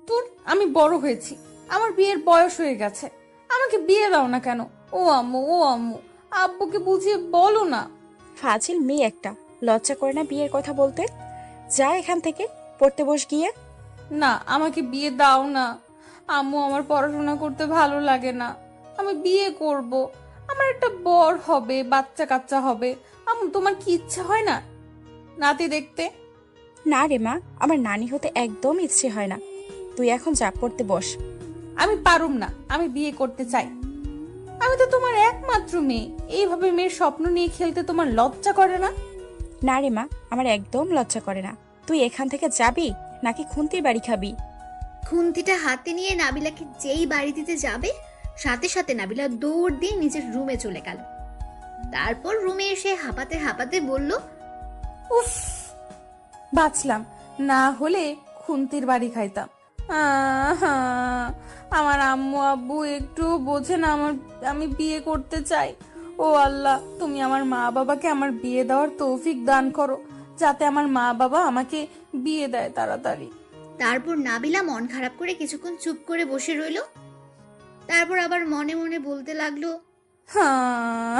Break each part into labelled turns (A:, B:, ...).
A: তোর আমি বড় হয়েছি, আমার বিয়ের বয়স হয়ে গেছে, আমাকে বিয়ে দাও না কেন? ও আম্মু, ও আম্মু, আব্বুকে বুঝিয়ে বলো না।
B: ফাজিল মেয়ে একটা, লজ্জা করে না বিয়ের কথা বলতে? যা এখান থেকে, পড়তে বস গিয়ে।
A: না, আমাকে বিয়ে দাও না আম্মু, আমার পড়াশোনা করতে ভালো লাগে না, আমি বিয়ে করব, আমার একটা বর হবে, বাচ্চা কাচ্চা হবে। আম্মু, তোমার কি ইচ্ছা হয় না নাতি দেখতে?
B: না রে মা, আমার নানি হতে একদম ইচ্ছে হয় না। তুই এখন যা, পড়তে বস।
A: আমি পারুম না, আমি বিয়ে করতে চাই। আমি তো তোমার একমাত্র মেয়ে, এইভাবে মেয়ের স্বপ্ন নিয়ে খেলতে তোমার লজ্জা করে না?
B: না রে মা, আমার একদম লজ্জা করে না। তুই এখান থেকে যাবি নাকি খুন্তির বাড়ি খাবি?
C: খুন্তিটা হাতে নিয়ে নাবিলাকে যেই বাড়ি দিতে যাবে, সাথে সাথে নাবিলা দৌড় দিয়ে নিজের রুমে চলে গেল। তারপর রুমে এসে হাঁপাতে হাঁপাতে বলল,
A: উফ, বাঁচলাম, না হলে খুন্তির বাড়ি খাইতাম। আহা, আমার আম্মু আব্বু একটু বোঝে না আমি বিয়ে করতে চাই। ও আল্লাহ, তুমি আমার মা বাবাকে আমার বিয়ে দেওয়ার তৌফিক দান করো, যাতে আমার মা বাবা আমাকে বিয়ে দেয় তাড়াতাড়ি।
C: তারপর নাবিলা মন খারাপ করে কিছুক্ষণ চুপ করে বসে রইল। তারপর আবার মনে মনে বলতে লাগলো,
A: হ্যাঁ,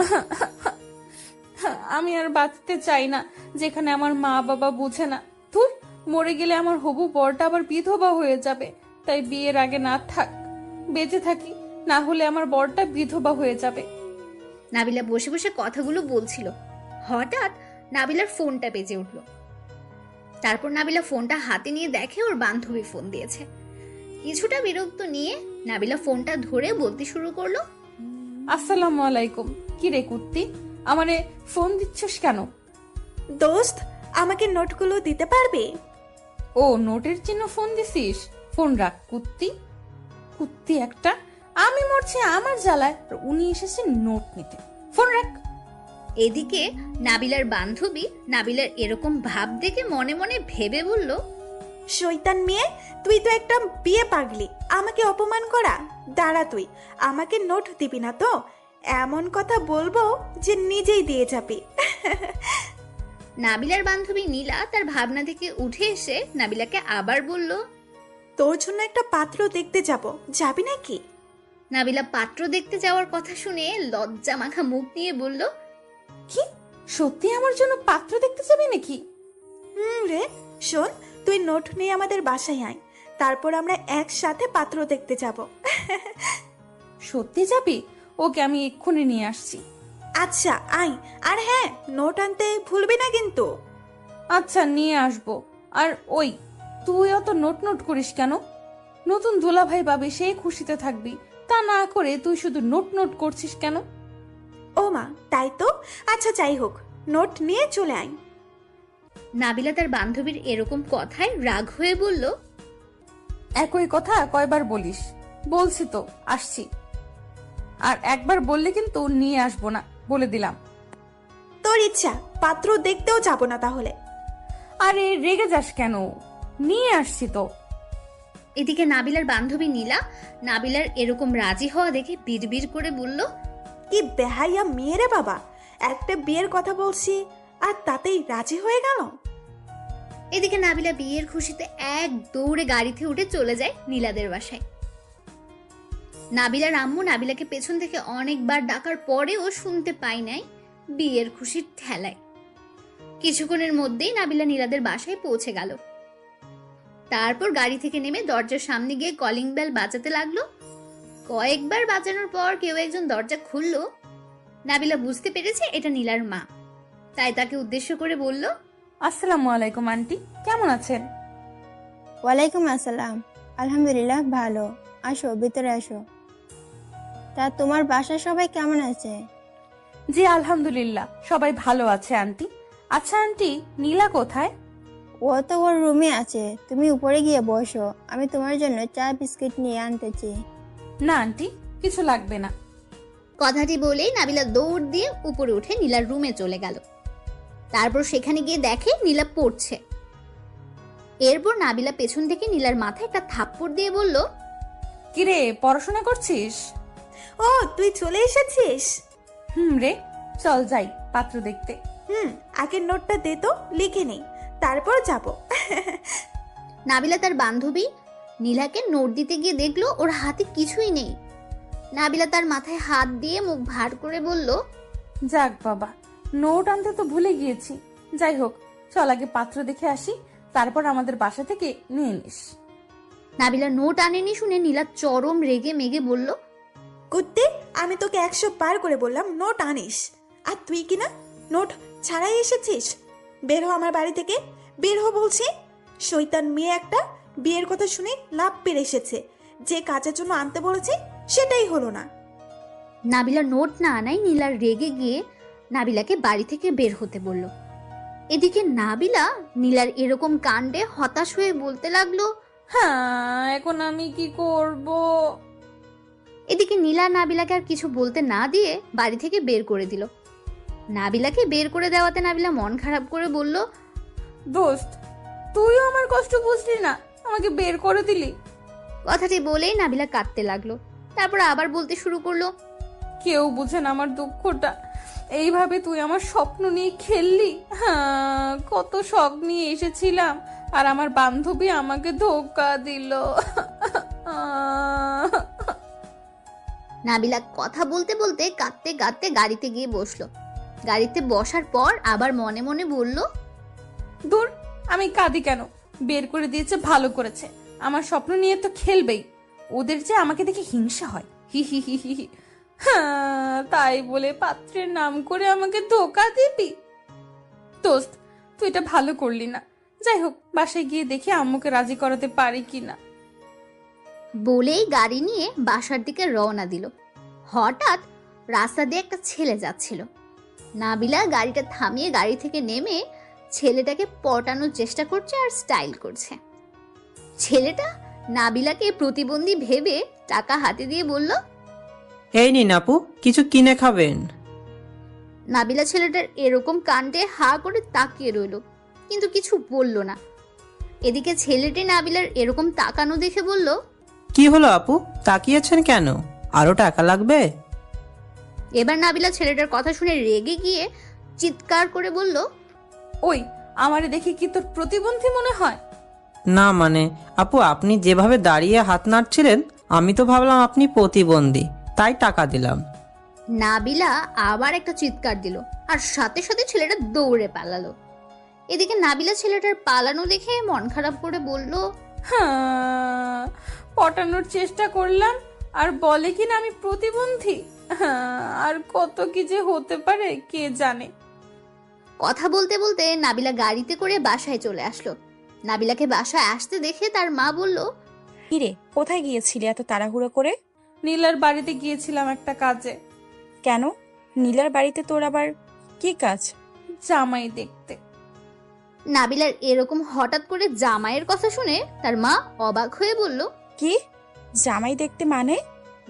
A: আমি আর বাঁচতে চাই না যেখানে আমার মা বাবা বুঝে না। ধুর, মরে গেলে আমার হবু বরটা আবার বিধবা হয়ে যাবে। তাই বিয়ের আগে না থাক, বেঁচে থাকি, না হলে আমার বরটা বিধবা হয়ে যাবে।
C: নাবিলা বসে বসে কথাগুলো বলছিল। হঠাৎ নাবিলার ফোনটা বেজে উঠল। তারপর নাবিলা ফোনটা হাতে নিয়ে দেখে ওর বান্ধবী ফোন দিয়েছে। কিছুটা বিরক্ত নিয়ে নাবিলা ফোনটা ধরে বলতে শুরু করলো,
A: আসসালামু আলাইকুম। কি রে কুত্তি, আমারে ফোন দিচ্ছিস কেন?
D: দোস্ত, আমাকে নোটগুলো দিতে পারবি?
A: ও, নোটের জন্য ফোন দিছিস? ফোন রাখ কুত্তি, কুত্তি একটা। আমি মরছি আমার জ্বালায়, আর উনি এসেছেন নোট নিতে। ফোন রাখ।
C: এদিকে নাবিলার বান্ধবী নাবিলার এরকম ভাব দেখে মনে মনে ভেবে বলল,
D: শয়তান মেয়ে, তুই তো একটা বিয়ে পাগলি, আমাকে অপমান করা। দাঁড়া, তুই আমাকে নোট দিবি না তো? এমন কথা বলবো যে নিজেই দিয়ে যাবি।
C: নাবিলার বান্ধবী নীলা তার ভাবনা থেকে উঠে এসে নাবিলাকে আবার বলল,
D: তোর জন্য একটা পাত্র দেখতে যাব, যাবি নাকি?
C: নাবিলা পাত্র দেখতে যাওয়ার কথা শুনে লজ্জা মাখা মুখ নিয়ে বলল,
A: কি, সত্যি আমার জন্য পাত্র দেখতে যাবে নাকি?
D: রে, শোন, তুই নোট নিয়ে আমাদের বাসায় আয়, তারপর আমরা একসাথে পাত্র দেখতে যাব।
A: সত্যি যাবি? ওকে, আমি এক্ষুনি নিয়ে আসছি।
D: আচ্ছা, আয়। আর হ্যাঁ, নোট আনতে ভুলবি না কিন্তু।
A: আচ্ছা, নিয়ে আসবো। আর ওই, তুই অত নোট নোট করিস কেন? নতুন দুলাভাই পাবে, সেই খুশিতে থাকবি, তা না করে তুই শুধু নোট নোট করছিস কেন?
D: ও মা, তাই তো। আচ্ছা, যাই হোক, নোট নিয়ে চলে আয়।
C: নাবিলা তার বান্ধবীর এরকম কথায় রাগ হয়ে বলল,
A: একই কথা কয়বার বলিস? বলছি তো আসছি, আর একবার বললে কিন্তু নিয়ে আসবো না, বলে দিলাম।
D: তোর ইচ্ছা, পাত্র দেখতেও যাব না তাহলে।
A: আরে রেগে যাস কেন, নিয়ে আসছি তো।
C: এদিকে নাবিলার বান্ধবী নীলা নাবিলার এরকম রাজি হওয়া দেখে বিড়বিড় করে বলল,
D: কি বেহাইয়া মেয়ে রে বাবা, একটা বিয়ের কথা বলছি আর তাতেই রাজি হয়ে গেল।
C: এদিকে নাবিলা বিয়ের খুশিতে এক দৌড়ে গাড়িতে উঠে চলে যায় নীলাদের বাসায়। নাবিলার আম্মু নাবিলাকে পেছন থেকে অনেকবার ডাকার পরেও শুনতে পায় নাই বিয়ের খুশির ঠেলায়। কিছুক্ষণের মধ্যেই নাবিলা নীলাদের বাসায় পৌঁছে গেল। তারপর গাড়ি থেকে নেমে দরজার সামনে গিয়ে কলিং বেল বাজাতে লাগলো। কয়েকবার বাজানোর পর কেউ একজন দরজা খুললো। নাবিলা বুঝতে পেরেছে এটা নীলার মা, তাই তাকে উদ্দেশ্য করে বলল,
A: আসসালামু আলাইকুম আন্টি, কেমন আছেন?
E: ওয়ালাইকুম আসসালাম। আলহামদুলিল্লাহ ভালো। আসো, ভিতরে আসো। তা তোমার বাসার সবাই কেমন আছে?
A: জি আলহামদুলিল্লাহ, সবাই ভালো আছে আন্টি। আচ্ছা আন্টি, নীলা কোথায়?
E: ও তো ওর রুমে আছে, তুমি উপরে গিয়ে বসো, আমি তোমার জন্য চা বিস্কিট নিয়ে আনতেছি।
A: না আন্টি, কিছু লাগবে না।
C: কথাটি বলেই নাবিলা দৌড় দিয়ে উপরে উঠে নীলার রুমে চলে গেল। তারপর সেখানে গিয়ে দেখে নীলা পড়ছে। এরপর নাবিলা পেছন থেকে নীলার মাথায় একটা থাপ্পড় দিয়ে বলল,
A: কিরে, পড়াশোনা করছিস?
D: ও, তুই চলে এসেছিস?
A: রে, চল যাই পাত্র দেখতে।
D: আগের নোটটা দে তো, লিখে নেই, তারপর যাব।
C: নাবিলা তার বান্ধবী নীলাকে নোট দিতে গিয়ে দেখলো ওর হাতে কিছুই নেই। নাবিলা তার মাথায় হাত দিয়ে মুখ ভার করে বলল,
A: যাক বাবা, নোট আনতে তো ভুলে গিয়েছি। যাই হোক, চল আগে পাত্র দেখে আসি, তারপর আমাদের বাসা থেকে নিয়ে নিস।
C: নাবিলা নোট আনেনি শুনে নীলা চরম রেগে মেগে বলল,
D: কুত্তে, আমি তোকে 100 বার করে বললাম নোট আনিস, আর তুই কি না নোট ছাড়াই এসেছিস। বের হ আমার বাড়ি থেকে, বের হ বলছি। শয়তান মেয়ে একটা, বিয়ের কথা শুনে লাভ পেরে এসেছে। যে কাজের জন্য আনতে বলেছি সেটাই হলো না।
C: নাবিলা নোট না আনায় নীলার রেগে গিয়ে নাবিলাকে বাড়ি থেকে বের হতে বলল। এদিকে নাবিলা নীলার এরকম কাণ্ডে হতাশ হয়ে বলতে লাগলো,
A: হ্যাঁ, এখন আমি কি করব?
C: এদিকে নীলা নাবিলাকে আর কিছু বলতে না দিয়ে বাড়ি থেকে বের করে দিল। নাবিলাকে বের করে দেওয়াতে নাবিলা মন খারাপ করে বলল,
A: দোস্ত, তুইও আমার কষ্ট বুঝলি না, আমাকে বের করে দিলি।
C: কথাটি বলেই নাবিলা কাঁদতে লাগলো। তারপর আবার বলতে শুরু করলো,
A: কেউ বুঝে না আমার দুঃখটা। এইভাবে তুই আমার স্বপ্ন নিয়ে খেললি। হ্যাঁ, কত শখ নিয়ে এসেছিলাম, আর আমার বান্ধবী আমাকে ধোকা দিল।
C: নাবিলা কথা বলতে বলতে কাঁদতে কাঁদতে গাড়িতে গিয়ে বসলো। গাড়িতে বসার পর আবার মনে মনে বলল,
A: দূর, আমি কাঁদি কেন? বের করে দিয়েছে ভালো করেছে, আমার স্বপ্ন নিয়ে তো খেলবেই। ওদের যে আমাকে দেখে হিংসা হয়। হি হি হি হি হি। হ্যাঁ, তাই বলে পাত্রের নাম করে আমাকে ধোকা দিবি? দোস্ত, তুই এটা ভালো করলি না। যাই হোক, বাসায় গিয়ে দেখি আম্মুকে রাজি করাতে পারি কিনা।
C: বলেই গাড়ি নিয়ে বাসার দিকে রওনা দিল। হঠাৎ রাস্তা দিয়ে একটা ছেলে যাচ্ছিল। নাবিলা গাড়িটা থামিয়ে গাড়ি থেকে নেমে ছেলেটাকে পটানোর চেষ্টা করছে আর স্টাইল করছে। ছেলেটা নাবিলাকে প্রতিবন্ধী ভেবে টাকা হাতে দিয়ে বলল,
F: এই নিন আপু, কিছু কিনে খাবেন।
C: নাবিলা ছেলেটার এরকম কাণ্ডে হা করে তাকিয়ে রইল, কিন্তু কিছু বলল না। এদিকে ছেলেটি নাবিলার এরকম তাকানো দেখে বলল,
F: কি হলো আপু, তাকিয়েছেন কেন? আরো টাকা লাগবে?
C: এবার নাবিলা ছেলেটার কথা শুনে রেগে গিয়ে চিৎকার করে বলল,
A: ওই, আমারে দেখে কি তোর প্রতিবন্ধী মনে হয়?
F: না মানে আপু, আপনি যেভাবে দাঁড়িয়ে হাত নাড়ছিলেন আমি তো ভাবলাম আপনি প্রতিবন্ধী, তাই টাকা দিলাম।
C: নাবিলা আবার একটা চিৎকার দিল, আর সাথে সাথে ছেলেটা দৌড়ে পালালো। এদিকে নাবিলা ছেলেটার পালানো দেখে মন খারাপ করে বলল,
A: হ্যাঁ, পটানোর চেষ্টা করলাম আর বলে কিনা আমি প্রতিবন্ধী। হ্যাঁ, আর কত কি যে হতে পারে কে জানে।
C: কথা বলতে বলতে নাবিলা গাড়িতে করে বাসায় চলে আসলো। নাবিলাকে বাসায় আসতে দেখে তার মা বলল,
B: কিরে, কোথায় গিয়েছিলি এত তাড়াহুড়ো করে?
A: নীলার বাড়িতে গিয়েছিলাম একটা কাজে।
B: কেন? নীলার বাড়িতে তোর আবার কি কাজ?
A: জামাই দেখতে।
C: নাবিলার এরকম হঠাৎ করে জামাইয়ের কথা শুনে তার মা অবাক হয়ে বলল।
B: কি? জামাই দেখতে মানে?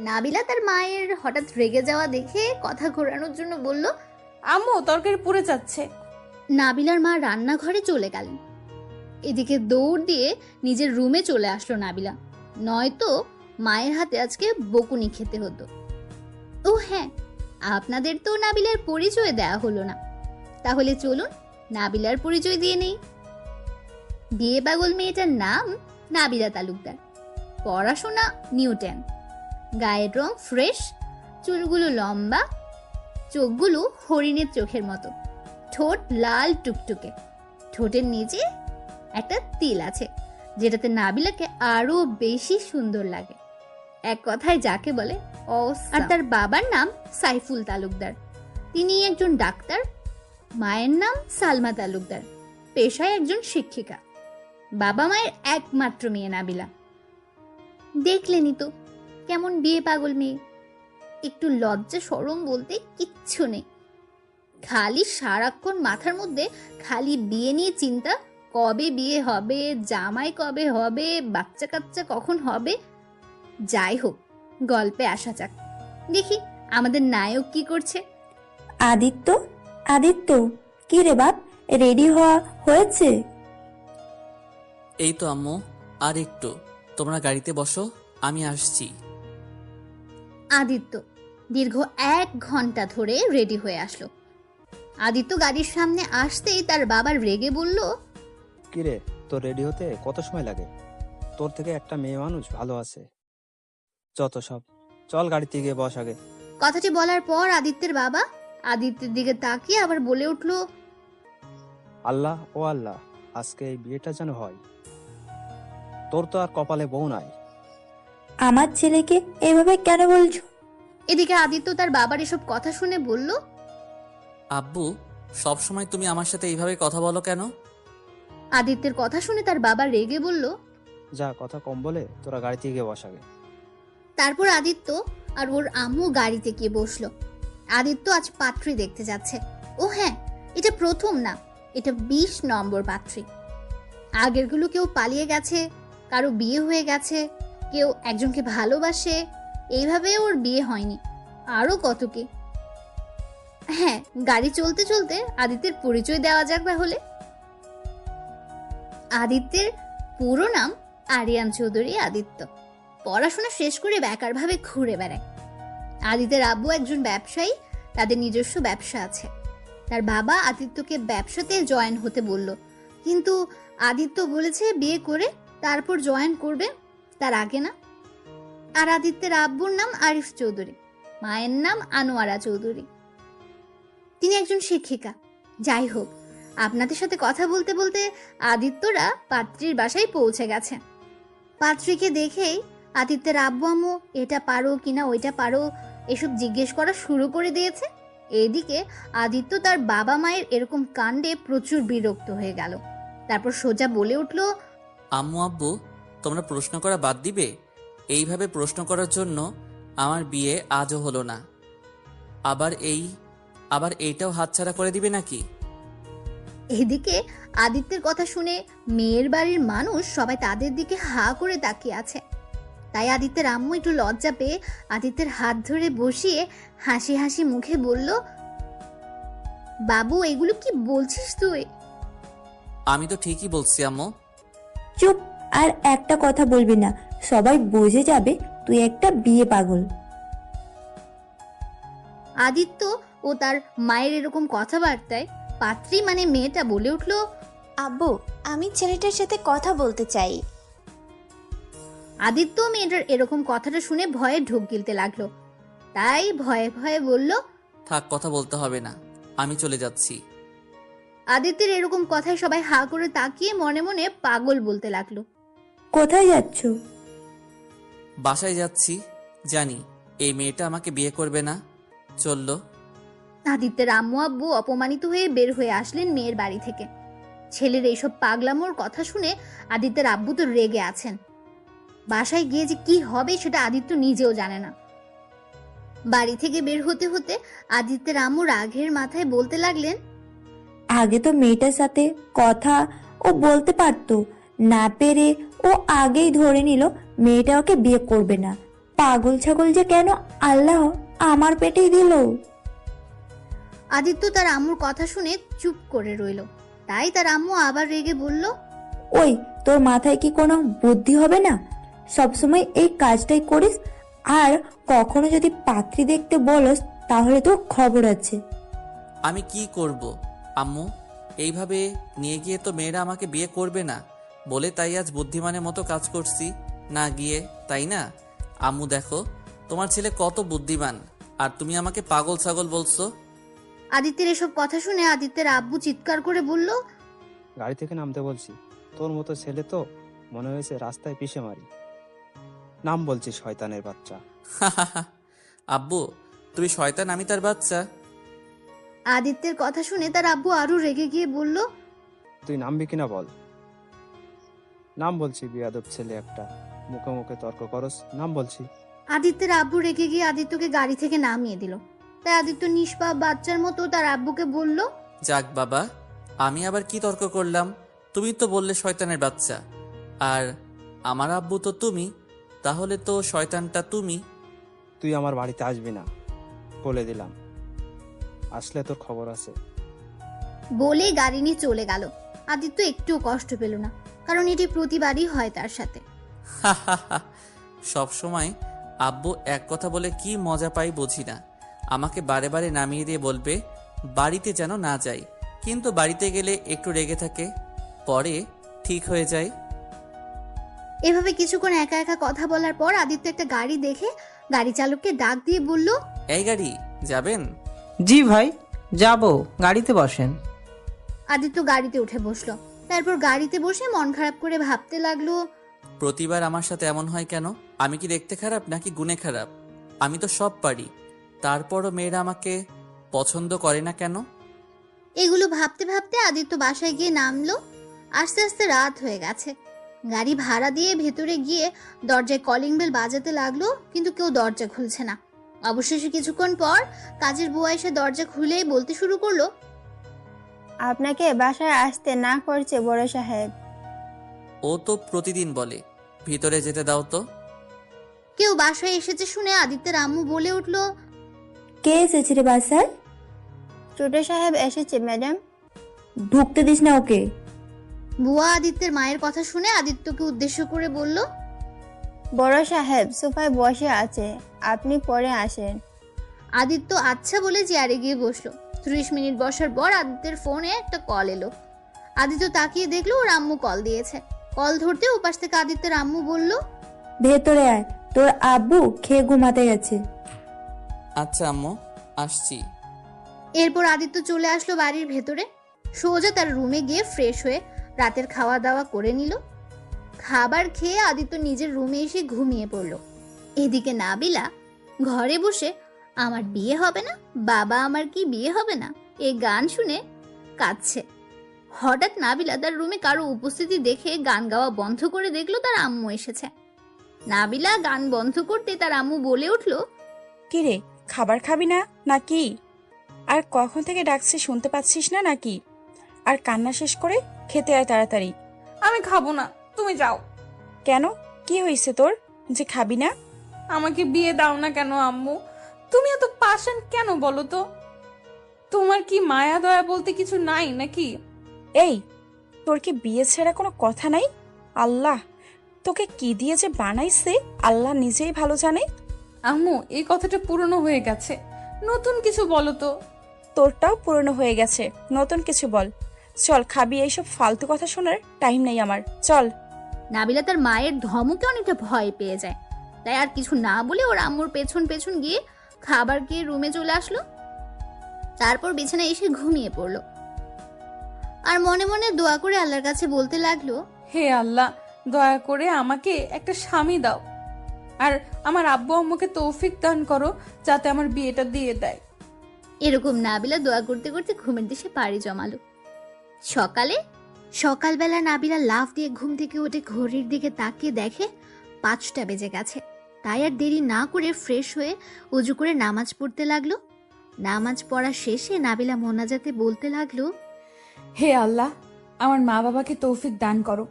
C: নাবিলা তার মায়ের হঠাৎ রেগে যাওয়া দেখে কথা ঘোরানোর জন্য বলল,
A: আম্মু, তরকারি পুড়ে যাচ্ছে।
C: নাবিলার মা রান্নাঘরে চলে গেলেন। এদিকে দৌড় দিয়ে নিজের রুমে চলে আসলো নাবিলা, নয়তো মায়ের হাতে আজকে বকুনি খেতে হতো। ও হ্যাঁ, আপনাদের তো নাবিলার পরিচয় দেয়া হলো না, তাহলে চলুন নাবিলার পরিচয় দিয়ে নেই। বিয়ে পাগল মেয়েটার নাম নাবিলা তালুকদার, পড়াশোনা নিউ 10, গায়ের রং ফ্রেশ, চুলগুলো লম্বা, চোখগুলো হরিণের চোখের মতো, ঠোঁট লাল টুকটুকে, ঠোঁটের নিচে একটা তিল আছে যেটাতে নাবিলাকে আরো বেশি সুন্দর লাগে। এক কথায় যাকে বলে অসাম। আর তার বাবার নাম সাইফুল তালুকদার, তিনি একজন ডাক্তার। মায়ের নাম সালমা তালুকদার, পেশায় একজন শিক্ষিকা। বাবা মায়ের একমাত্র মেয়ে নাবিলা। দেখলেনি তো কেমন বিয়ে পাগল মেয়ে, একটু লজ্জা শরম বলতে কিচ্ছু নেই। খালি সারাক্ষণ মাথার মধ্যে খালি বিয়ে নিয়ে চিন্তা, কবে বিয়ে হবে, জামাই কবে হবে, বাচ্চা কাচ্চা কখন হবে। যাই হোক, গল্পে আসা যাক। দেখি আমাদের নায়ক কি করছে।
G: আদিত্য, আদিত্য, কি রে বাপ, রেডি হওয়া হয়েছে?
H: এই তো আম্মু, আর একটু, তোমরা গাড়িতে বসো, আমি আসছি।
C: আদিত্য দীর্ঘ 1 ঘন্টা ধরে রেডি হয়ে আসলো। আদিত্য গাড়ির সামনে আসতেই তার বাবা রেগে বলল,
I: কিরে, তোর রেডি হতে কত সময় লাগে? তোর থেকে একটা মেয়ে মানুষ ভালো আছে। যত সব, চল গাড়িতে গিয়ে বস আগে।
C: কথাটি বলার পর আদিত্যের বাবা আদিত্যের দিকে তাকিয়ে আবার বলে উঠল,
I: আল্লাহ ও আল্লাহ, আজকে এই বিয়েটা যেন হয়। তোর তো আর কপালে বউ নাই।
G: আমার ছেলেকে এভাবে কেন বলছো?
C: এদিকে আদিত্য তার বাবার এসব কথা শুনে বলল,
H: আব্বু, সব সময় তুমি আমার সাথে এইভাবে কথা বলো কেন?
C: আদিত্যের কথা শুনে তার বাবা রেগে বলল।
I: যা, কথা কম বলে তোরা গাড়িতে গিয়ে বস আগে।
C: তারপর আদিত্য আর ওর আম্মু গাড়িতে গিয়ে বসলো। আদিত্য আজ পাত্রী দেখতে যাচ্ছে। ও হ্যাঁ, এটা প্রথম না, এটা 20 নম্বর পাত্রী। আগেরগুলো কেউ পালিয়ে গেছে, কারো বিয়ে হয়ে গেছে, কেউ একজনকে ভালোবাসে, এইভাবে ওর বিয়ে হয়নি। আরো কত কি। হ্যাঁ, গাড়ি চলতে চলতে আদিত্যের পরিচয় দেওয়া যাক তাহলে। আদিত্যের পুরো নাম আরিয়ান চৌধুরী আদিত্য। পড়াশোনা শেষ করে বেকারভাবে ঘুরে বেড়ায়। আদিত্যের আব্বু একজন ব্যবসায়ী, তাদের নিজস্ব ব্যবসা আছে। তার বাবা আদিত্যকে ব্যবসাতে জয়েন হতে বলল, কিন্তু আদিত্য বলেছে বিয়ে করে তারপর জয়েন করবে, তার আগে না। আর আদিত্যের আব্বুর নাম আরিফ চৌধুরী, মায়ের নাম আনোয়ারা চৌধুরী। তিনি একজন শিক্ষিকা। যাই হোক, আপনাদের সাথে কথা বলতে বলতে আদিত্যরা পাত্রীর বাসায় পৌঁছে গেছে। পাত্রীকে দেখেই আদিত্যের আব্বু আম্মু এটা পারো কিনা ওইটা পারো এসব জিজ্ঞেস করা শুরু করে দিয়েছে। এদিকে আদিত্য তার বাবা মায়ের এরকম কাণ্ডে প্রচুর বিরক্ত হয়ে গেল। তারপর সোজা বলে উঠল,
H: আম্মু আব্বু, তোমরা প্রশ্ন করা বাদ দিবে? এইভাবে প্রশ্ন করার জন্য আমার বিয়ে আজও হলো না, আবার এইটাও হাতছাড়া করে দিবে নাকি?
C: এদিকে আদিত্যের কথা শুনে মেয়ের বাড়ির মানুষ সবাই তাদের দিকে হা করে তাকিয়ে আছে। তাই আদিত্যের আম্মু একটু লজ্জা পেয়ে আদিত্যের হাত ধরে বসিয়ে হাসি হাসি মুখে বলল, বাবু, এগুলো কি বলছিস তুই?
H: আমি তো ঠিকই বলছি আম্মু।
G: চুপ, আর একটা কথা বলবি না, সবাই বুঝে যাবে তুই একটা বিয়ে পাগল।
C: আদিত্য ও তার মায়ের এরকম কথাবার্তায় পাত্রী মানে মেয়েটা বলে উঠল,
D: আব্বু, আমি ছেলেটার সাথে কথা বলতে চাই।
C: আদিত্য মেয়েটার এরকম কথাটা শুনে ভয়ে ঢোক গিলতে লাগলো। তাই ভয়ে ভয়ে বলল,
H: থাক, কথা বলতে হবে না, আমি চলে যাচ্ছি।
C: আদিত্যের এরকম কথায় সবাই হা করে তাকিয়ে মনে মনে পাগল বলতে লাগলো।
G: কোথায় যাচ্ছ?
H: বাসায় যাচ্ছি, জানি এই মেয়েটা আমাকে বিয়ে করবে না। চললো।
C: আদিত্যের আম্মু আব্বু অপমানিত হয়ে বের হয়ে আসলেন মেয়ের বাড়ি থেকে। ছেলের এইসব পাগলামোর কথা শুনে আদিত্যের আব্বু তো রেগে আছেন। বাসায় গিয়ে যে কি হবে সেটা আদিত্য নিজেও জানে না। বাড়ি থেকে বের হতে হতে আদিত্যের আম্মু রাগের মাথায় বলতে লাগলেন,
G: আগে তো মেয়েটার সাথে কথা ও বলতে পারতো, না পেরে ও আগেই ধরে নিল মেয়েটা ওকে বিয়ে করবে না। পাগল ছাগল যে কেন আল্লাহ আমার পেটেই দিল।
C: আদিত্য তার আম্মুর কথা শুনে চুপ করে রইল। তাই তার আম্মু আবার রেগে বলল,
G: ওই, তোর মাথায় কি কোনো বুদ্ধি হবে না? সবসময় এই কাজটাই করিস, আর কখনো যদি পাত্রী দেখতে বলস তাহলে তোর খবর আছে।
H: আমি কি করব আম্মু? এইভাবে নিয়ে গিয়ে তো মেয়েরা আমাকে বিয়ে করবে না বলে তাই আজ বুদ্ধিমানের মতো কাজ করছি না গিয়ে, তাই না? আম্মু দেখো, তোমার ছেলে কত বুদ্ধিমান, আর তুমি আমাকে পাগল ছাগল বলছো।
C: আদিত্যের এসব কথা শুনে আদিত্যের আব্বু চিৎকার করে বলল,
I: গাড়ি থেকে নামতে বলছি। তোর মতো ছেলে তো মনে হয়েছে রাস্তায় পিষে মারি। নাম বলছিস শয়তানের বাচ্চা।
H: আব্বু, তুমি শয়তান, আমি তার বাচ্চা?
C: আদিত্যের কথা শুনে তার আব্বু আরো রেগে গিয়ে বলল,
I: তুই নামবি কিনা বল। নাম বলছি, বিয়াদব ছেলে একটা, মুখে মুখে তর্ক করস। নাম বলছি।
C: আদিত্যের আব্বু রেগে গিয়ে আদিত্যকে গাড়ি থেকে নামিয়ে দিল। তাই আদিত্য নিষ্পাপ বাচ্চার মতো তার আব্বুকে বলল,
H: যাক বাবা, আমি আবার কি তর্ক করলাম? তুমি তো বললে শয়তানের বাচ্চা, আর আমার আব্বু তো তুমি, তাহলে তো শয়তানটা তুমি।
I: তুই আমার বাড়িতে আসবি না, বলে দিলাম। আসলে তোর খবর আছে।
C: বলে গাড়ি নিয়ে চলে গেল। আদিত্য একটুও কষ্ট পেল না, কারণ এটি প্রতিবারই হয় তার সাথে।
H: সব সময় আব্বু এক কথা বলে কি মজা পাই বুঝি না। আমাকে বারে বারে নামিয়ে দিয়ে বলবে বাড়িতে যেন না যাই, কিন্তু বাড়িতে গেলে একটু রেগে থাকে, পরে ঠিক হয়ে যায়।
C: এভাবে কিছুক্ষণ একা একা কথা বলার পর আদিত্য একটা গাড়ি দেখে গাড়ি চালককে ডাক দিয়ে বলল,
H: এই গাড়ি যাবেন?
F: জি ভাই, যাব, গাড়িতে বসেন।
C: আদিত্য গাড়িতে উঠে বসলো। তারপর গাড়িতে বসে মন খারাপ করে ভাবতে লাগলো,
H: প্রতিবার আমার সাথে এমন হয় কেন? আমি কি দেখতে খারাপ নাকি গুণে খারাপ? আমি তো সব পারি, তারপরও মেয়েরা আমাকে পছন্দ করে না কেন?
C: এগুলো ভাবতে ভাবতে আদিত্য বাসায় গিয়ে নামলো। আস্তে আস্তে রাত হয়ে গেছে। গাড়ি ভাড়া দিয়ে ভেতরে গিয়ে দরজায় কলিং বেল বাজাতে লাগলো, কিন্তু কেউ দরজা খুলছে না। অবশেষে কিছুক্ষণ পর কাজের বুয়া এসে দরজা খুলেই বলতে শুরু করলো,
E: আপনাকে বাসায় আসতে না করছে বড় সাহেব।
H: ও তো প্রতিদিন বলে, ভিতরে যেতে দাও তো।
C: কেউ বাসায় এসেছে শুনে আদিত্যের আম্মু বলে উঠলো,
G: কে এসেছে রে বাসায়?
E: ছোট সাহেব এসেছে ম্যাডাম।
G: ঢুকতে দিস না ওকে।
C: বুয়া আদিত্যের মায়ের কথা শুনে আদিত্যকে উদ্দেশ্য করে বলল,
E: বড় সাহেব সোফায় বসে আছে, আপনি পরে আসেন।
C: আদিত্য আচ্ছা বলে চেয়ারে গিয়ে বসলো। 30 মিনিট বসার পর আদিত্যের ফোনে একটা কল এলো। আদিত্য তাকিয়ে দেখলো ওর আম্মু কল দিয়েছে। কল ধরতে ওপাশ থেকে আদিত্যের আম্মু বলল,
G: ভেতরে আয়, তোর আব্বু খেয়ে ঘুমাতে গেছে।
H: আচ্ছা আম্মু, আসছি।
C: এরপর আদিত্য চলে আসলো বাড়ির ভেতরে। সোজা তার রুমে গিয়ে ফ্রেশ হয়ে রাতের খাওয়া দাওয়া করে নিল। খাবার খেয়ে আদিত্য নিজের রুমে এসে ঘুমিয়ে পড়ল। এদিকে নাবিলা ঘরে বসে আমার বিয়ে হবে না, বাবা আমার কি বিয়ে হবে না এই গান শুনে কাঁদছে। হঠাৎ নাবিলা তার রুমে কারো উপস্থিতি দেখে গান গাওয়া বন্ধ করে দেখলো তার আম্মু এসেছে। নাবিলা গান বন্ধ করতে তার আম্মু বলে উঠলো,
B: কি রে, খাবার খাবি না নাকি? আর কখন থেকে ডাকছি শুনতে পাচ্ছিস না নাকি? আর কান্না শেষ করে খেতে আয় তাড়াতাড়ি।
A: আমি খাবো না, তুমি যাও।
B: কেন, কি হয়েছে তোর যে খাবি না?
A: আমাকে বিয়ে দাও না কেন আম্মু? তুমি এত পাষাণ কেন বলো তো? তোমার কি মায়া দয়া বলতে কিছু নাই নাকি?
B: এই, তোর কি বিয়ে ছাড়া কোনো কথা নাই? আল্লাহ তোকে কি দিয়ে যে বানাইছে আল্লাহ নিজেই ভালো জানে।
A: আম্মু, এই কথাটা পুরনো হয়ে গেছে, নতুন কিছু বলো তো।
B: তোরটাও পুরনো হয়ে গেছে, নতুন কিছু বল। চল খাবি, এইসব ফালতু কথা শোনার টাইম নেই আমার, চল।
C: নাবিলা তার মায়ের ধমকে অনেকটা ভয় পেয়ে যায়। তাই আর কিছু না বলে ওর আম্মুর পেছন পেছন গিয়ে খাবার খেয়ে রুমে চলে আসলো। তারপর বিছানায় এসে ঘুমিয়ে পড়লো। আর মনে মনে দোয়া করে আল্লাহর কাছে বলতে লাগলো,
A: হে আল্লাহ, দয়া করে আমাকে একটা স্বামী দাও, আর আমার আব্বু আম্মুকে তৌফিক দান করো যাতে আমার বিয়েটা দিয়ে দেয়।
C: এরকম নাবিলা দোয়া করতে করতে ঘুমের দেশে পাড়ি জমালো। সকালবেলা নাবিলা লাফ দিয়ে ঘুম থেকে উঠে ঘড়ির দিকে তাকিয়ে দেখে 5টা বেজে গেছে। তাই আর দেরি না করে ফ্রেশ হয়ে উজু করে নামাজ পড়তে লাগলো। নামাজ পড়া শেষে নাবিলা মোনাজাতে বলতে লাগলো,
A: হে আল্লাহ, আমার মা বাবাকে তৌফিক দান করো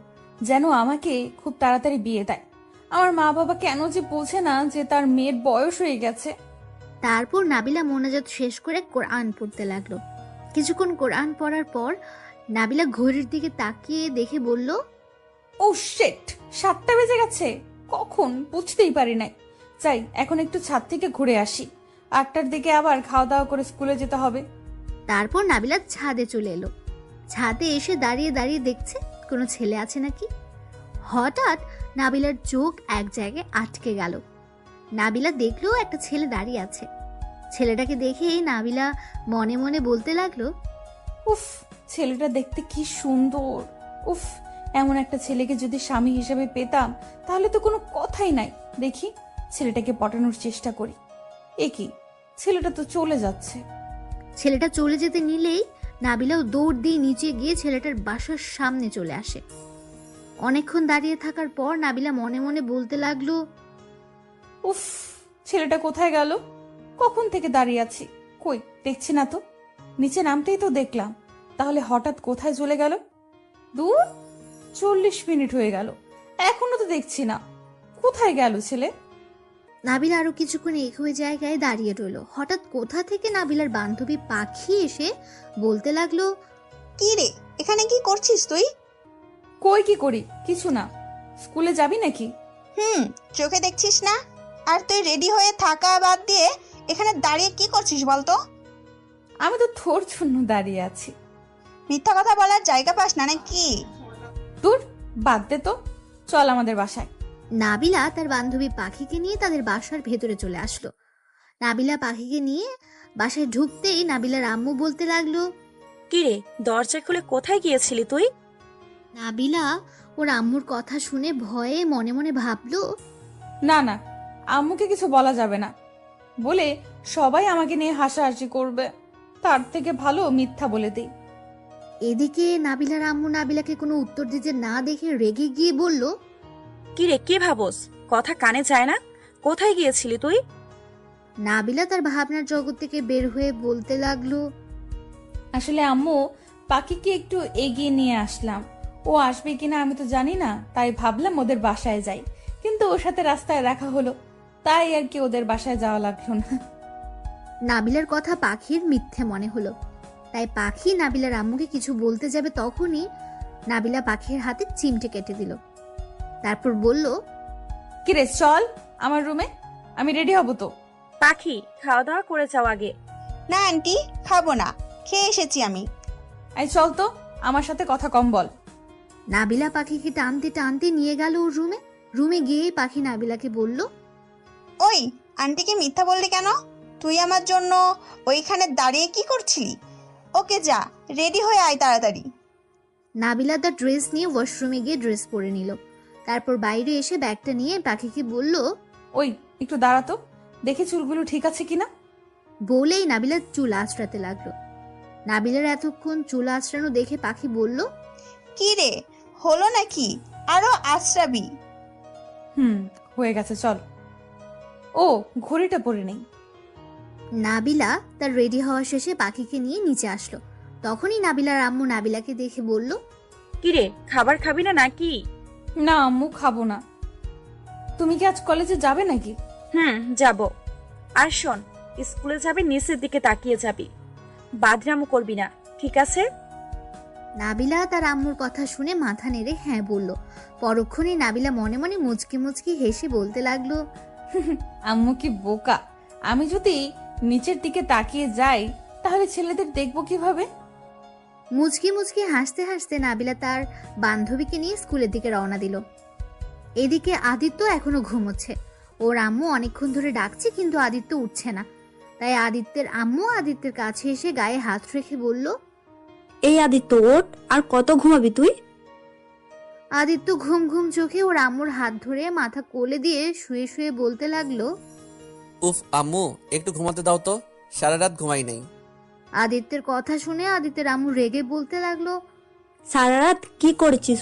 A: যেন আমাকে খুব তাড়াতাড়ি বিয়ে দেয়। আমার মা বাবা কেন যে বোঝে না যে তার মেয়ের বয়স হয়ে গেছে।
C: তারপর নাবিলা মোনাজাত শেষ করে কোরআন পড়তে লাগলো। কিছুক্ষণ কোরআন পড়ার পর নাবিলা ঘড়ির দিকে তাকিয়ে দেখে বলল,
A: ও শিট, 7টা বেজে গেছে, কখন বুঝতেই পারি নাই। যাই, এখন একটু ছাদ থেকে ঘুরে আসি, 8টার দিকে আবার খাওয়া দাওয়া করে স্কুলে যেতে হবে।
C: তারপর নাবিলা ছাদে চলে এলো। ছাদে এসে দাঁড়িয়ে দাঁড়িয়ে দেখছে কোনো ছেলে আছে নাকি। হঠাৎ নাবিলার চোখ এক জায়গায় আটকে গেল। নাবিলা দেখলো একটা ছেলে দাঁড়িয়ে আছে। ছেলেটাকে দেখেই নাবিলা মনে মনে বলতে লাগলো,
A: উফ, ছেলেটা দেখতে কি সুন্দর। উফ, এমন একটা ছেলেকে যদি স্বামী হিসেবে পেতাম তাহলে তো কোনো কথাই নাই। দেখি ছেলেটাকে পটানোর চেষ্টা করি। এ কি, ছেলেটা তো চলে যাচ্ছে।
C: ছেলেটা চলে যেতে নিলেই নাবিলাও দৌড় দিয়ে নিচে গিয়ে ছেলেটার বাসার সামনে চলে আসে। অনেকক্ষণ দাঁড়িয়ে থাকার পর নাবিলা মনে মনে বলতে লাগলো,
A: উফ, ছেলেটা কোথায় গেল? কখন থেকে দাঁড়িয়ে আছি, কই দেখছি না তো। নিচে নামতেই তো দেখলাম, তাহলে হঠাৎ কোথায় চলে গেল? দূর, 40 মিনিট হয়ে গেল, এখনো তো দেখছি না। কোথায় গেল ছেলে?
C: নাবিলা আরো কিছুক্ষণ একই জায়গায় দাঁড়িয়ে রইল। হঠাৎ কোথা থেকে নাবিলার বান্ধবী পাখি এসে বলতে লাগলো,
D: কি রে, এখানে কি করছিস তুই?
A: কই কি করি, কিছু না। স্কুলে যাবি নাকি?
D: চোখে দেখছিস না? আর তুই রেডি হয়ে থাকা বাদ দিয়ে এখানে দাঁড়িয়ে কি করছিস বলতো?
A: আমি তো তোর জন্য দাঁড়িয়ে আছি।
D: মিথ্যা কথা বলার জায়গা পাস না নাকি?
A: তোর বাদ দে তো, চল আমাদের বাসায়।
C: নাবিলা তার বান্ধবী পাখিকে নিয়ে তাদের বাসার ভেতরে চলে আসলো। নাবিলা পাখিকে নিয়ে বাসায় ঢুকতেই নাবিলার আম্মু বলতে লাগলো,
B: কিরে, দরজা খুলে কোথায় গিয়েছিলি তুই?
C: নাবিলা ওর আম্মুর কথা শুনে ভয়ে মনে মনে ভাবলো,
A: না না, আম্মুকে কিছু বলা যাবে না, বলে সবাই আমাকে নিয়ে হাসাহাসি করবে, তার থেকে ভালো মিথ্যা বলে দিই।
C: এদিকে নাবিলার আম্মু নাবিলাকে কোনো উত্তর দিতে না দেখে রেগে গিয়ে বলল,
B: কিরে, কি ভাবস? কথা কানে যায় না? কোথায় গিয়েছিলি তুই?
C: নাবিলা তার ভাবনার জগৎ থেকে বের হয়ে বলতে লাগলো,
A: আসলে আম্মু, পাখিকে একটু এগিয়ে নিয়ে আসলাম, ও আসবে কিনা আমি তো জানি না, তাই ভাবলাম ওদের বাসায় যাই, কিন্তু ওর সাথে রাস্তায় দেখা হলো, তাই আর কি ওদের বাসায় যাওয়া লাগলো না।
C: নাবিলার কথা পাখির মিথ্যে মনে হলো, তাই পাখি নাবিলার আম্মুকে কিছু বলতে যাবে তখনই নাবিলা পাখির হাতে চিমটে কেটে দিল। তারপর বলল,
A: কিরে চল আমার রুমে, আমি রেডি হব তো।
B: পাখি, খাওয়া দাওয়া করে যাও আগে।
J: না আন্টি, খাবো না, খেয়ে এসেছি আমি।
A: এই চল তো, আমার সাথে কথা কম বল।
C: নাবিলা পাখিকে টানতে টানতে নিয়ে গেল ওর রুমে। রুমে গিয়েই পাখি নাবিলাকে বলল,
J: ওই, আন্টিকে মিথ্যা বললি কেন? তুই আমার জন্য ওইখানে দাঁড়িয়ে কি করছিলি? ওকে যা, রেডি হয়ে আয় তাড়াতাড়ি।
C: নাবিলা তার ড্রেস নিয়ে ওয়াশরুমে গিয়ে ড্রেস পরে নিল। তারপর বাইরে এসে ব্যাগটা নিয়ে পাখিকে বলল,
A: ওই একটু দাঁড়া তো, দেখি চুলগুলো ঠিক আছে কিনা।
C: বলেই নাবিলার চুল আঁচড়াতে লাগলো। নাবিলার এতক্ষণ চুল আঁচড়ানো দেখে পাখি বলল,
J: কি রে, হলো নাকি? আরো আশ্রাবি।
A: হয়ে গেছে, চল। ও, ঘড়িটা পরে নেই।
C: নাবিলা তার রেডি হওয়া শেষে পাখিকে নিয়ে নিচে আসলো। তখনই নাবিলার আম্মু নাবিলাকে দেখে বলল,
B: কিরে, খাবার খাবি না নাকি?
A: না আম্মু, খাবো না। তুমি কি আজ কলেজে যাবে নাকি?
B: যাব। আর শোন, স্কুলে যাবি নিচের দিকে তাকিয়ে যাবি, বাদরামো করবি না, ঠিক আছে?
C: নাবিলা তার আম্মুর কথা শুনে মাথা নেড়ে হ্যাঁ বলল। পরক্ষণে নাবিলা মনে মনে মুচকি মুচকি হেসে বলতে লাগলো,
A: আম্মু কি বোকা, আমি যদি নিচের দিকে তাকিয়ে যাই তাহলে ছেলেদের দেখবো কিভাবে।
C: মুচকি মুচকি হাসতে হাসতে নাবিলা তার বান্ধবীকে নিয়ে স্কুলের দিকে রওনা দিল। এদিকে আদিত্য এখনো ঘুমোচ্ছে। ওর আম্মু অনেকক্ষণ ধরে ডাকছে কিন্তু আদিত্য উঠছে না। তাই আদিত্যের আম্মু আদিত্যের কাছে এসে গায়ে হাত রেখে বলল,
G: এই আদিত্য, ওঠ, আর কত ঘুমাবি তুই?
C: আদিত্য ঘুম ঘুম চোখে ওর আম্মুর হাত ধরে মাথা কোলে দিয়ে শুয়ে শুয়ে বলতে লাগলো,
H: উফ আম্মু, একটু ঘুমাতে দাও তো, সারা রাত ঘুমাই নাই।
C: আদিত্যের কথা শুনে আদিত্যের আম্মু রেগে বলতে লাগলো,
G: সারা রাত কি করেছিস?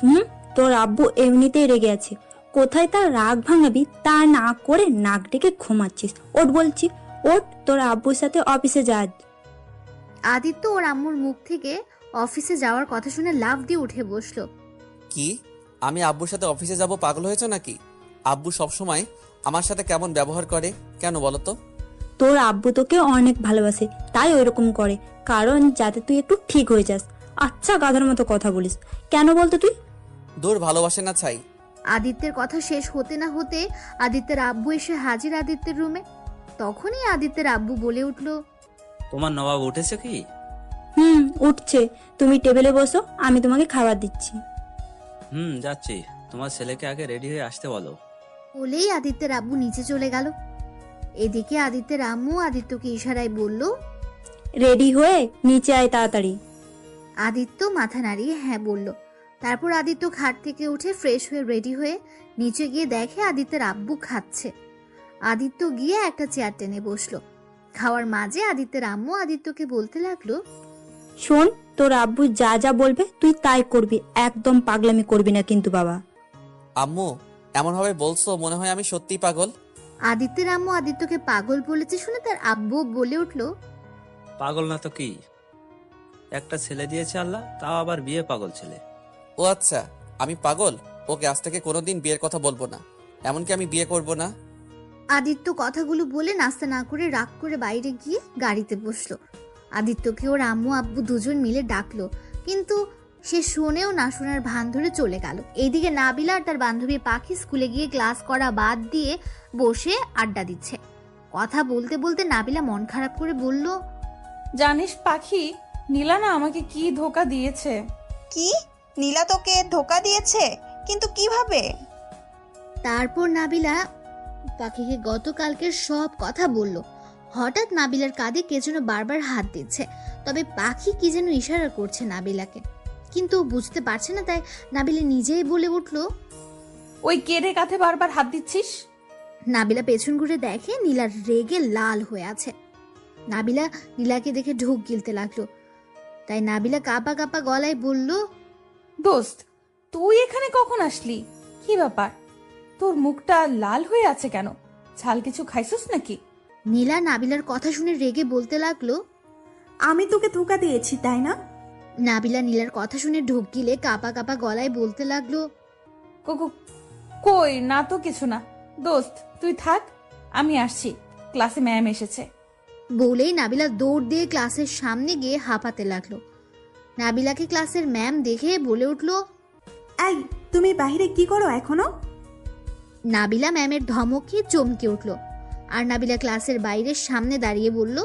G: তোর আব্বু এমনিতেই রেগে আছে, কোথায় তার রাগ ভাঙাবি তা না করে নাক ডেকে ঘুমাচ্ছিস। ওঠ বলছি, ওঠ, তোর আব্বুর সাথে অফিসে যা।
C: আদিত্য ওর আম্মুর মুখ থেকে অফিসে যাওয়ার কথা শুনে লাফ দিয়ে উঠে বসলো।
H: কি, আমি আব্বুর সাথে অফিসে যাব? পাগল হয়েছে নাকি? আব্বু সবসময় আমার সাথে কেমন ব্যবহার করে কেন বলো তো?
G: তোর আব্বু তোকে অনেক ভালোবাসে, তাই ওইরকম করে, কারণ যাতে তুই একটু ঠিক হয়ে যাস। আচ্ছা, গাধার মতো কথা বলিস কেন বলতো তুই?
H: দূর, ভালোবাসে না ছাই।
C: আদিত্যের কথা শেষ হতে না হতে আদিত্যের আব্বু এসে হাজির আদিত্যের রুমে। তখনই আদিত্যের আব্বু বলে উঠল,
I: তোমার নবাব উঠেছে কি?
G: উঠছে। তুমি টেবিলে বসো, আমি তোমাকে খাবার দিচ্ছি।
I: যাচ্ছি। তোমার ছেলেকে আগে রেডি হয়ে আসতে বলো।
C: বলেই আদিত্যের আব্বু নিচে চলে গেল। এদিকে আদিত্যের আম্মু আদিত্যকে ইশারায় বলল,
G: রেডি হয়ে নিচে আয় তাড়াতাড়ি।
C: আদিত্য মাথা নাড়িয়ে হ্যাঁ বলল। তারপর আদিত্য খাট থেকে উঠে ফ্রেশ হয়ে রেডি হয়ে নিচে গিয়ে দেখে আদিত্যের আব্বু খাচ্ছে। আদিত্য গিয়ে একটা চেয়ার টেনে বসলো। খাওয়ার মাঝে আদিত্যের আম্মু আদিত্যকে বলতে লাগলো,
G: শোন, তোর আব্বু যা যা বলবে তুই তাই করবি, একদম পাগলামি করবি না কিন্তু বাবা।
H: আম্মু, এমন ভাবে বলছো মনে হয় আমি সত্যিই পাগল।
C: আদিত্যের আম্মু আদিত্যকে পাগল বলেছে শুনে তার আব্বু বলে উঠল,
I: পাগল না তো কি, একটা ছেলে দিয়েছে আল্লাহ, তাও আবার বিয়ে পাগল ছেলে।
H: ও আচ্ছা, আমি পাগল? ওকে আজ থেকে কোনোদিন বিয়ের কথা বলবো না, এমনকি আমি বিয়ে করব না।
C: আদিত্য কথাগুলো বলে নাস্তা না করে রাগ করে বাইরে গিয়ে গাড়িতে বসলো। আদিত্যকে ওর আম্মু আব্বু দুজন মিলে ডাকলো, কিন্তু সে শোনেও না শোনার ভান ধরে চলে গেল। এইদিকে নাবিলা আর তার বান্ধবী পাখি স্কুলে গিয়ে ক্লাস করা বাদ দিয়ে বসে আড্ডা দিচ্ছে। কথা বলতে বলতে নাবিলা মন খারাপ করে বলল,
A: জানিস পাখি, নীলা না আমাকে কি ধোকা দিয়েছে।
J: কি? নীলা তোকে ধোকা দিয়েছে, কিন্তু কিভাবে?
C: তারপর নাবিলা পাখিকে গতকালকের সব কথা বলল। হঠাৎ নাবিলার কাঁধে কে যেন বারবার হাত দিচ্ছে, তবে পাখি কি যেন ইশারা করছে নাবিলাকে, কিন্তু ও বুঝতে পারছে না। তাই নাবিলা নিজেই বলে উঠল,
A: ওই কেড়ে কাঁধে বারবার হাত দিচ্ছিস?
C: নাবিলা পেছন ঘুরে দেখে নীলা রেগে লাল হয়ে আছে। নাবিলা নীলাকে দেখে ঢোক গিলতে লাগলো। তাই নাবিলা কাঁপা কাঁপা গলায় বলল,
A: দোস্ত, তুই এখানে কখন আসলি? কি ব্যাপার, তোর মুখটা লাল হয়ে আছে কেন? ঝাল কিছু খাইছিস নাকি?
C: নীলা নাবিলার কথা শুনে রেগে বলতে লাগলো।
D: আমি তোকে ধোকা দিয়েছি তাই না?
C: নাবিলা নীলার কথা শুনে ঢোক গিলে কাঁপা কাঁপা গলায় বলতে লাগলো,
A: কই না তো কিছু না। দোস্ত তুই থাক, আমি আসছি, ক্লাসে ম্যাম এসেছে।
C: বলেই নাবিলা দৌড় দিয়ে ক্লাসের সামনে গিয়ে হাঁপাতে লাগলো। নাবিলাকে ক্লাসের ম্যাম দেখে বলে উঠল,
D: এই, তুমি বাইরে কি করো এখনো?
C: নাবিলা ম্যামের ধমকে চমকে উঠল। আর নাবিলা ক্লাসের বাইরের সামনে দাঁড়িয়ে বলল,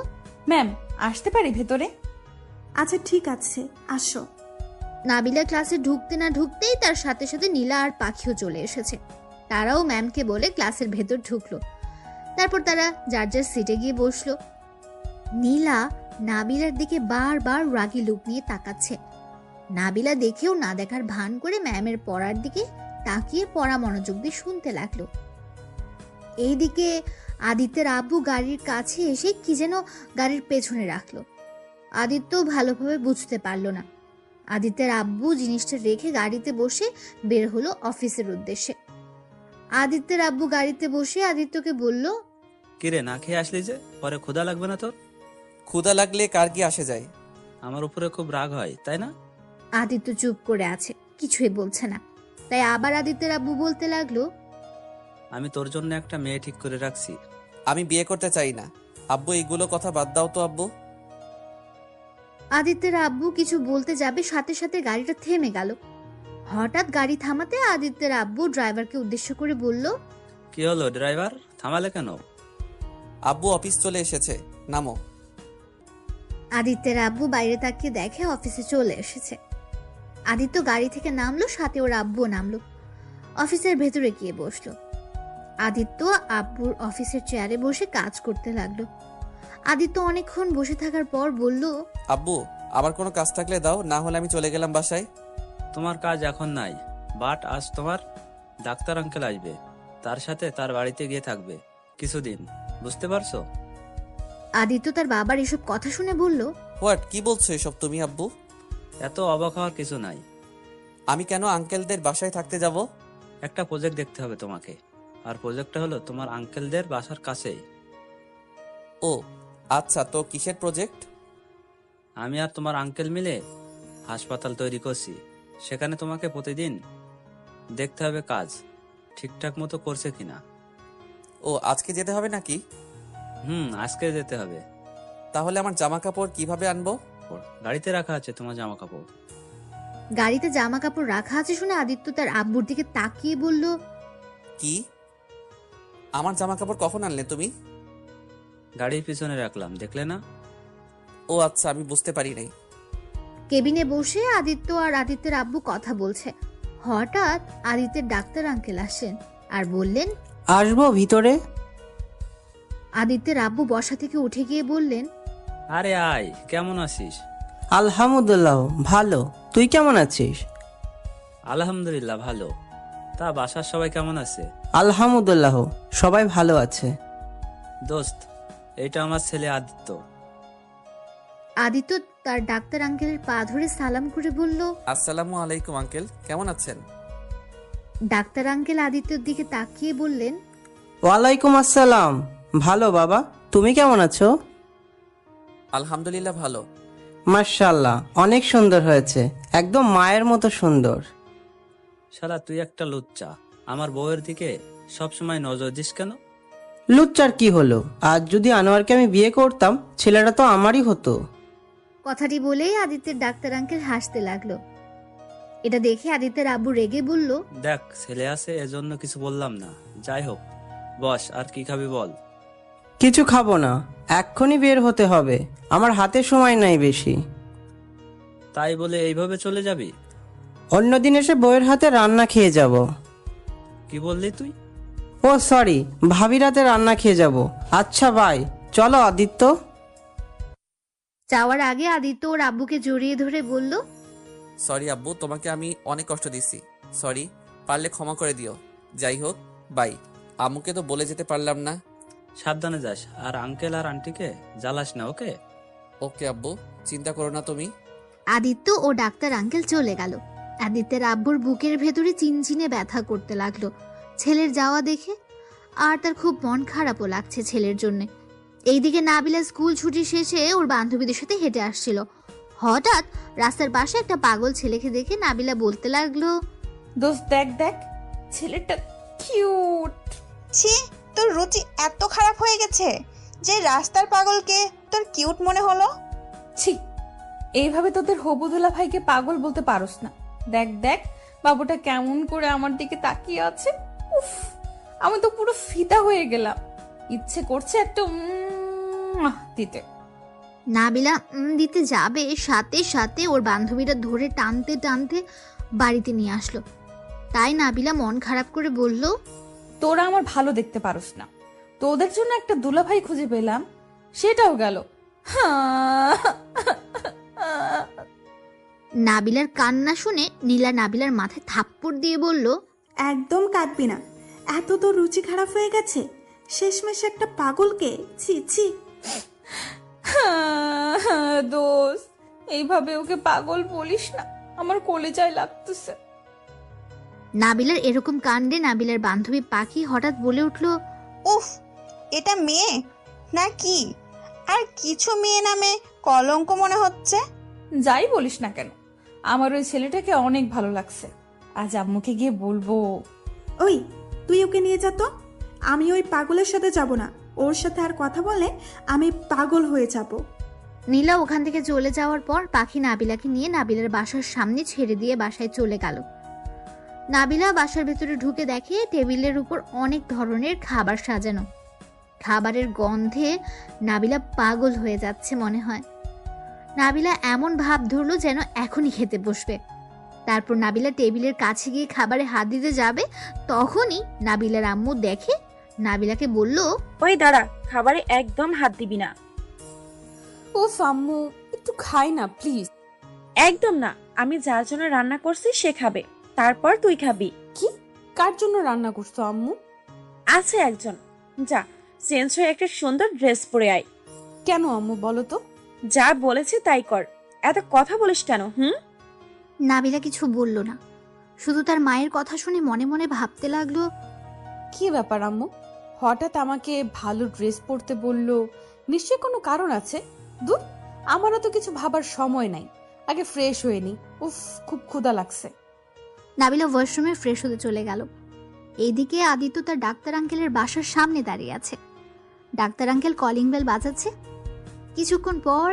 A: ম্যাম আসতে পারি ভেতরে?
D: আচ্ছা ঠিক আছে, আসো।
C: নাবিলা ক্লাসে ঢুকতে না ঢুকতেই তার সাথে সাথে নীলা আর পাখিও চলে এসেছে। তারাও ম্যামকে বলে ক্লাসের ভেতর ঢুকলো। তারপর তারা যার যার সিটে গিয়ে বসলো। নীলা নাবিলার দিকে বারবার রাগী লুক নিয়ে তাকাচ্ছে। নাবিলা দেখেও না দেখার ভান করে ম্যামের পড়ার দিকে তাকিয়ে পড়া মনোযোগ দিয়ে শুনতে লাগলো। এইদিকে আদিত্যের আব্বু গাড়ির কাছে এসে কি যেন গাড়ির পেছনে রাখলো। আদিত্য ভালোভাবে বুঝতে পারলো না। আদিত্যের আব্বু জিনিসটা রেখে গাড়িতে বসে বের হলো অফিসের উদ্দেশ্যে। আদিত্যের আব্বু গাড়িতে বসে আদিত্যকে বলল,
I: কিরে, না খেয়ে আসলি যে? পরে ক্ষুধা লাগবে না তোর?
H: ক্ষুধা লাগলে কার কি আসে যায়?
I: আমার উপরে খুব রাগ হয় তাই না?
C: আদিত্য চুপ করে আছে, কিছুই বলছে না। তাই আবার আদিত্যের আব্বু বলতে লাগলো,
I: আমি তোর জন্য একটা মেয়ে ঠিক করে রাখছি।
H: আমি বিয়ে করতে চাই না। আব্বু এইগুলো কথা বাদ দাও তো আব্বু।
C: আদিত্যের আব্বু কিছু বলতে যাবে, সাথে সাথে গাড়িটা থেমে গেল। হঠাৎ গাড়ি থামাতে আদিত্যের আব্বু ড্রাইভারকে উদ্দেশ্য করে বলল,
I: কি হলো ড্রাইভার, থামালে কেন?
H: আব্বু অফিস চলে এসেছে, নামো।
C: আদিত্যের আব্বু বাইরে তাকিয়ে দেখে অফিসে চলে এসেছে। আদিত্য গাড়ি থেকে নামলো, সাথে ওর আব্বুও নামলো। অফিসের ভেতরে গিয়ে বসলো। আদিত্য আব্বুর অফিসের চেয়ারে বসে কাজ করতে লাগলো। আদিত্য অনেকক্ষণ বসে থাকার পর বলল,
H: আব্বু আবার কোনো কাজ থাকলে দাও, না হলে আমি চলে গেলাম বাসায়।
I: তোমার কাজ এখন নাই, বাট আজ তোমার ডাক্তার আঙ্কেল আসবে, তার সাথে তার বাড়িতে গিয়ে থাকবে কিছুদিন, বুঝতে পারছো?
C: আদিত্য তার বাবার এসব কথা শুনে বলল,
H: হোয়াট, কি বলছো এসব তুমি আব্বু?
I: এত অবাক হওয়ার কিছু নাই।
H: আমি কেন আঙ্কেলদের বাসায় থাকতে যাব?
I: একটা প্রজেক্ট দেখতে হবে তোমাকে, আর প্রজেক্টটা হলো তোমার আঙ্কেলদের বাসার কাছেই।
H: ও আচ্ছা, তো কিসের প্রজেক্ট?
I: আমি আর তোমার আঙ্কেল মিলে হাসপাতাল তৈরি করছি, সেখানে তোমাকে প্রতিদিন দেখতে হবে কাজ ঠিকঠাক মতো করছে কিনা।
H: ও আজকে যেতে হবে নাকি?
I: আজকে যেতে হবে।
H: তাহলে আমার জামা কাপড় কিভাবে আনবো?
I: গাড়িতে রাখা আছে তোমার জামা কাপড়।
C: গাড়িতে জামা কাপড় রাখা আছে শুনে আদিত্য তার আব্বুর দিকে তাকিয়ে বলল,
H: কি? আমার জামা কাপড় কখন আনলে তুমি?
I: গাড়ির পিছনে রাখলাম, দেখলে না?
H: ও আচ্ছা, আমি বুঝতে পারি নাই।
C: কেবিনে বসে আদিত্য আর আদিত্যের আব্বু কথা বলছে। হঠাৎ আদিত্যের ডাক্তার আঙ্কেল আসেন আর বললেন,
F: আসবো ভিতরে?
C: আদিত্যের আব্বু বসা থেকে উঠে গিয়ে বললেন,
I: আরে আয়, কেমন আছিস?
F: আলহামদুলিল্লাহ ভালো, তুই কেমন আছিস?
I: আলহামদুলিল্লাহ ভালো। তা বাসার সবাই কেমন আছে?
F: আলহামদুলিল্লাহ সবাই ভালো আছে।
I: দোস্ত, এটা আমার ছেলে আদিত্য।
C: আদিত্য তার ডাক্তার আঙ্কেলের পা ধরে সালাম করে বলল,
H: আসসালামু আলাইকুম আঙ্কেল, কেমন আছেন?
C: ডাক্তার আঙ্কেল আদিত্যর দিকে তাকিয়ে বললেন,
F: ওয়ালাইকুম আসসালাম, ভালো বাবা, তুমি কেমন আছো?
H: আলহামদুলিল্লাহ ভালো।
F: মাশাআল্লাহ, অনেক সুন্দর হয়েছে, একদম মায়ের মতো সুন্দর।
I: শালা তুই একটা লুচ্চা, আমার বউয়ের দিকে সবসময় নজর দিস কেন?
F: লুচ্চার কি হলো? আজ যদি আনোয়ারকে আমি বিয়ে করতাম, ছেলেটা তো আমারই হতো।
C: কথাটি বলেই আদিত্যের ডাক্তার আঙ্কেল হাসতে লাগলো। এটা দেখে আদিত্যের আব্বু রেগে বলল,
I: দেখ, ছেলে আছে এজন্য কিছু বললাম না। যাই হোক, বস, আর কি খাবি বল।
F: কিছু খাবো না, এক্ষুনি বের হতে হবে, আমার হাতে সময় নাই বেশি।
I: তাই বলে এইভাবে চলে যাবি?
F: অন্যদিন এসে বউয়ের হাতে রান্না খেয়ে যাব।
I: কি বললি তুই?
F: ও সরি, ভাবির হাতে রান্না খেয়ে যাব। আচ্ছা বাই, চলো আদিত্য।
C: যাওয়ার আগে আদিত্য ওর আব্বুকে জড়িয়ে ধরে বলল,
H: সরি আব্বু, তোমাকে আমি অনেক কষ্ট দিছি। সরি, পারলে ক্ষমা করে দিও। যাই হোক, বাই। আম্মুকে তো বলে যেতে পারলাম না।
I: সাবধানে যাস, আর আঙ্কেল আর আন্টিকে জ্বালাস না, ওকে?
H: ওকে আব্বু, চিন্তা করো না তুমি।
C: আদিত্য ও ডাক্তার আঙ্কেল চলে গেল। আদিত্যের আব্বুর বুকের ভেতরে চিনচিনে ব্যথা করতে লাগলো ছেলের যাওয়া দেখে, আর তার খুব মন খারাপও লাগছে ছেলের জন্যে। এইদিকে নাবিলা স্কুল ছুটি শেষে ওর বান্ধবীদের সাথে হেঁটে আসছিল। হঠাৎ রাস্তার পাশে একটা পাগল ছেলেকে দেখে নাবিলা বলতে লাগলো,
A: দোস্ত দেখ দেখ, ছেলেটা কিউট।
J: ছি, তোর রুচি এত খারাপ হয়ে গেছে যে রাস্তার পাগলকে তোর কিউট মনে হলো?
A: ছি, এইভাবে তোদের হবুদুলা ভাইকে পাগল বলতে পারোস না। দেখ দেখ, বাবুটা কেমন করে আমার দিকে তাকিয়ে আছে। উফ, আমি তো পুরো ফিদা হয়ে গেলাম। ইচ্ছে করছে একটা দিতে।
C: নাবিলা দিতে যাবে, সাথে সাথে ওর বান্ধবীরা ধরে টানতে টানতে বাড়িতে নিয়ে আসলো। তাই নাবিলা মন খারাপ করে বলল,
A: তোরা আমার ভালো দেখতে পারোস না। তোদের জন্য একটা দুলাভাই খুঁজে পেলাম, সেটাও গেল।
C: নাবিলার কান্না শুনে নীলা নাবিলার মাথায় থাপ্পড় দিয়ে বলল,
D: একদম কাঁদবি না। এত তো রুচি খারাপ হয়ে গেছে, শেষমেশ একটা পাগলকে। ছি ছি।
A: দোস্ত, এইভাবে ওকে পাগল বলিস না, আমার কলেজায় লাগতেছে।
C: নাবিলার এরকম কাণ্ডে নাবিলার বান্ধবী পাখি হঠাৎ বলে উঠল,
J: উফ, এটা মেয়ে না কি? আর কিছু মেয়ে নামে কলঙ্ক মনে হচ্ছে।
A: যাই বলিস না কেন, আমার ওই ছেলেটাকে অনেক ভালো লাগছে। আজ আম্মুকে গিয়ে বলবো।
D: ওই, তুই ওকে নিয়ে যা তো। আমি ওই পাগলের সাথে যাব না। ওর সাথে আর কথা বলে আমি পাগল হয়ে যাব।
C: নীলা ওখান থেকে চলে যাওয়ার পর পাখি নাবিলাকে নিয়ে নাবিলার বাসার সামনে ছেড়ে দিয়ে বাসায় চলে গেল। নাবিলা বাসার ভেতরে ঢুকে দেখে টেবিলের উপর অনেক ধরনের খাবার সাজানো। খাবারের গন্ধে নাবিলা পাগল হয়ে যাচ্ছে মনে হয়। নাবিলা এমন ভাব ধরলো যেন এখনই খেতে বসবে। তারপর নাবিলা টেবিলের কাছে গিয়ে খাবারে হাত দিতে যাবে, তখনই নাবিলার আম্মু দেখে নাবিলাকে বলল,
B: ওই দাঁড়া, খাবারে একদম হাত দিবি না।
A: ও আম্মু, একটু খাই না প্লিজ।
B: একদম না, আমি যার জন্য রান্না করছি সে খাবে, তারপর তুই খাবি।
A: কি? কার জন্য রান্না করছো আম্মু?
B: আছে একজন, যা চেঞ্জ হয়ে একটা সুন্দর ড্রেস পরে আয়।
A: কেন আম্মু বলো তো?
B: যা বলেছে তাই কর, এত কথা বলিস কেন?
C: নাবিলা কিছু বলল না, শুধু তার মায়ের কথা শুনে মনে মনে ভাবতে লাগলো,
A: কি ব্যাপার আম্মু, হঠাৎ আমাকে ভালো ড্রেস পরতে বললো? নিশ্চয় কোনো কারণ আছে। দূর, আমারও তো কিছু ভাবার সময় নাই, আগে ফ্রেশ হয়ে নি। উফ, খুব ক্ষুধা লাগছে।
C: নাবিলা ওয়াশরুমে ফ্রেশ হতে চলে গেল। এইদিকে আদিত্য তার ডাক্তার আঙ্কেলের বাসার সামনে দাঁড়িয়ে আছে। ডাক্তার আঙ্কেল কলিং বেল বাজাচ্ছে। কিছুক্ষণ পর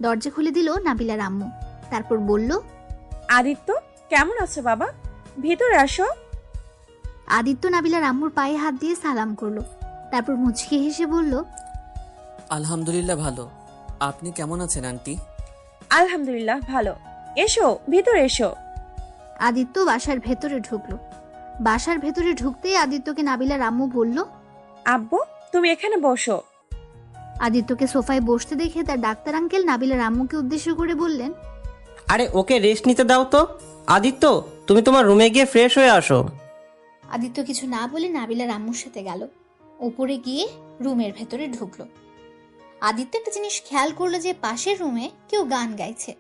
C: দরজা খুলে দিল নাবিলার আম্মু। তারপর বলল,
B: আদিত্য, কেমন আছো বাবা? ভিতরে আসো।
C: আদিত্য নাবিলার আম্মুর পায়ে হাত দিয়ে সালাম করলো, তারপর মুচকি হেসে বলল,
H: আলহামদুলিল্লাহ ভালো। আপনি কেমন আছেন আন্টি?
B: আলহামদুলিল্লাহ ভালো। এসো, ভিতরে এসো।
C: আদিত্য বাসার ভেতরে ঢুকলো। বাসার ভেতরে ঢুকতেই আদিত্যকে নাবিলার আম্মু বলল,
B: আব্বু, তুমি এখানে বসো।
C: আদিত্যকে সোফায় বসতে দেখে তার ডাক্তার আঙ্কেল নাবিলার আম্মুকে উদ্দেশ্য করে বললেন,
F: আরে ওকে রেস্ট নিতে দাও তো। আদিত্য, তুমি তোমার রুমে গিয়ে ফ্রেশ হয়ে আসো।
C: আদিত্য কিছু না বলে নাবিলার আম্মুর সাথে গেল। উপরে গিয়ে রুমের ভেতরে ঢুকলো। আদিত্য একটা জিনিস খেয়াল করলো যে পাশের রুমে কেউ গান গাইছে।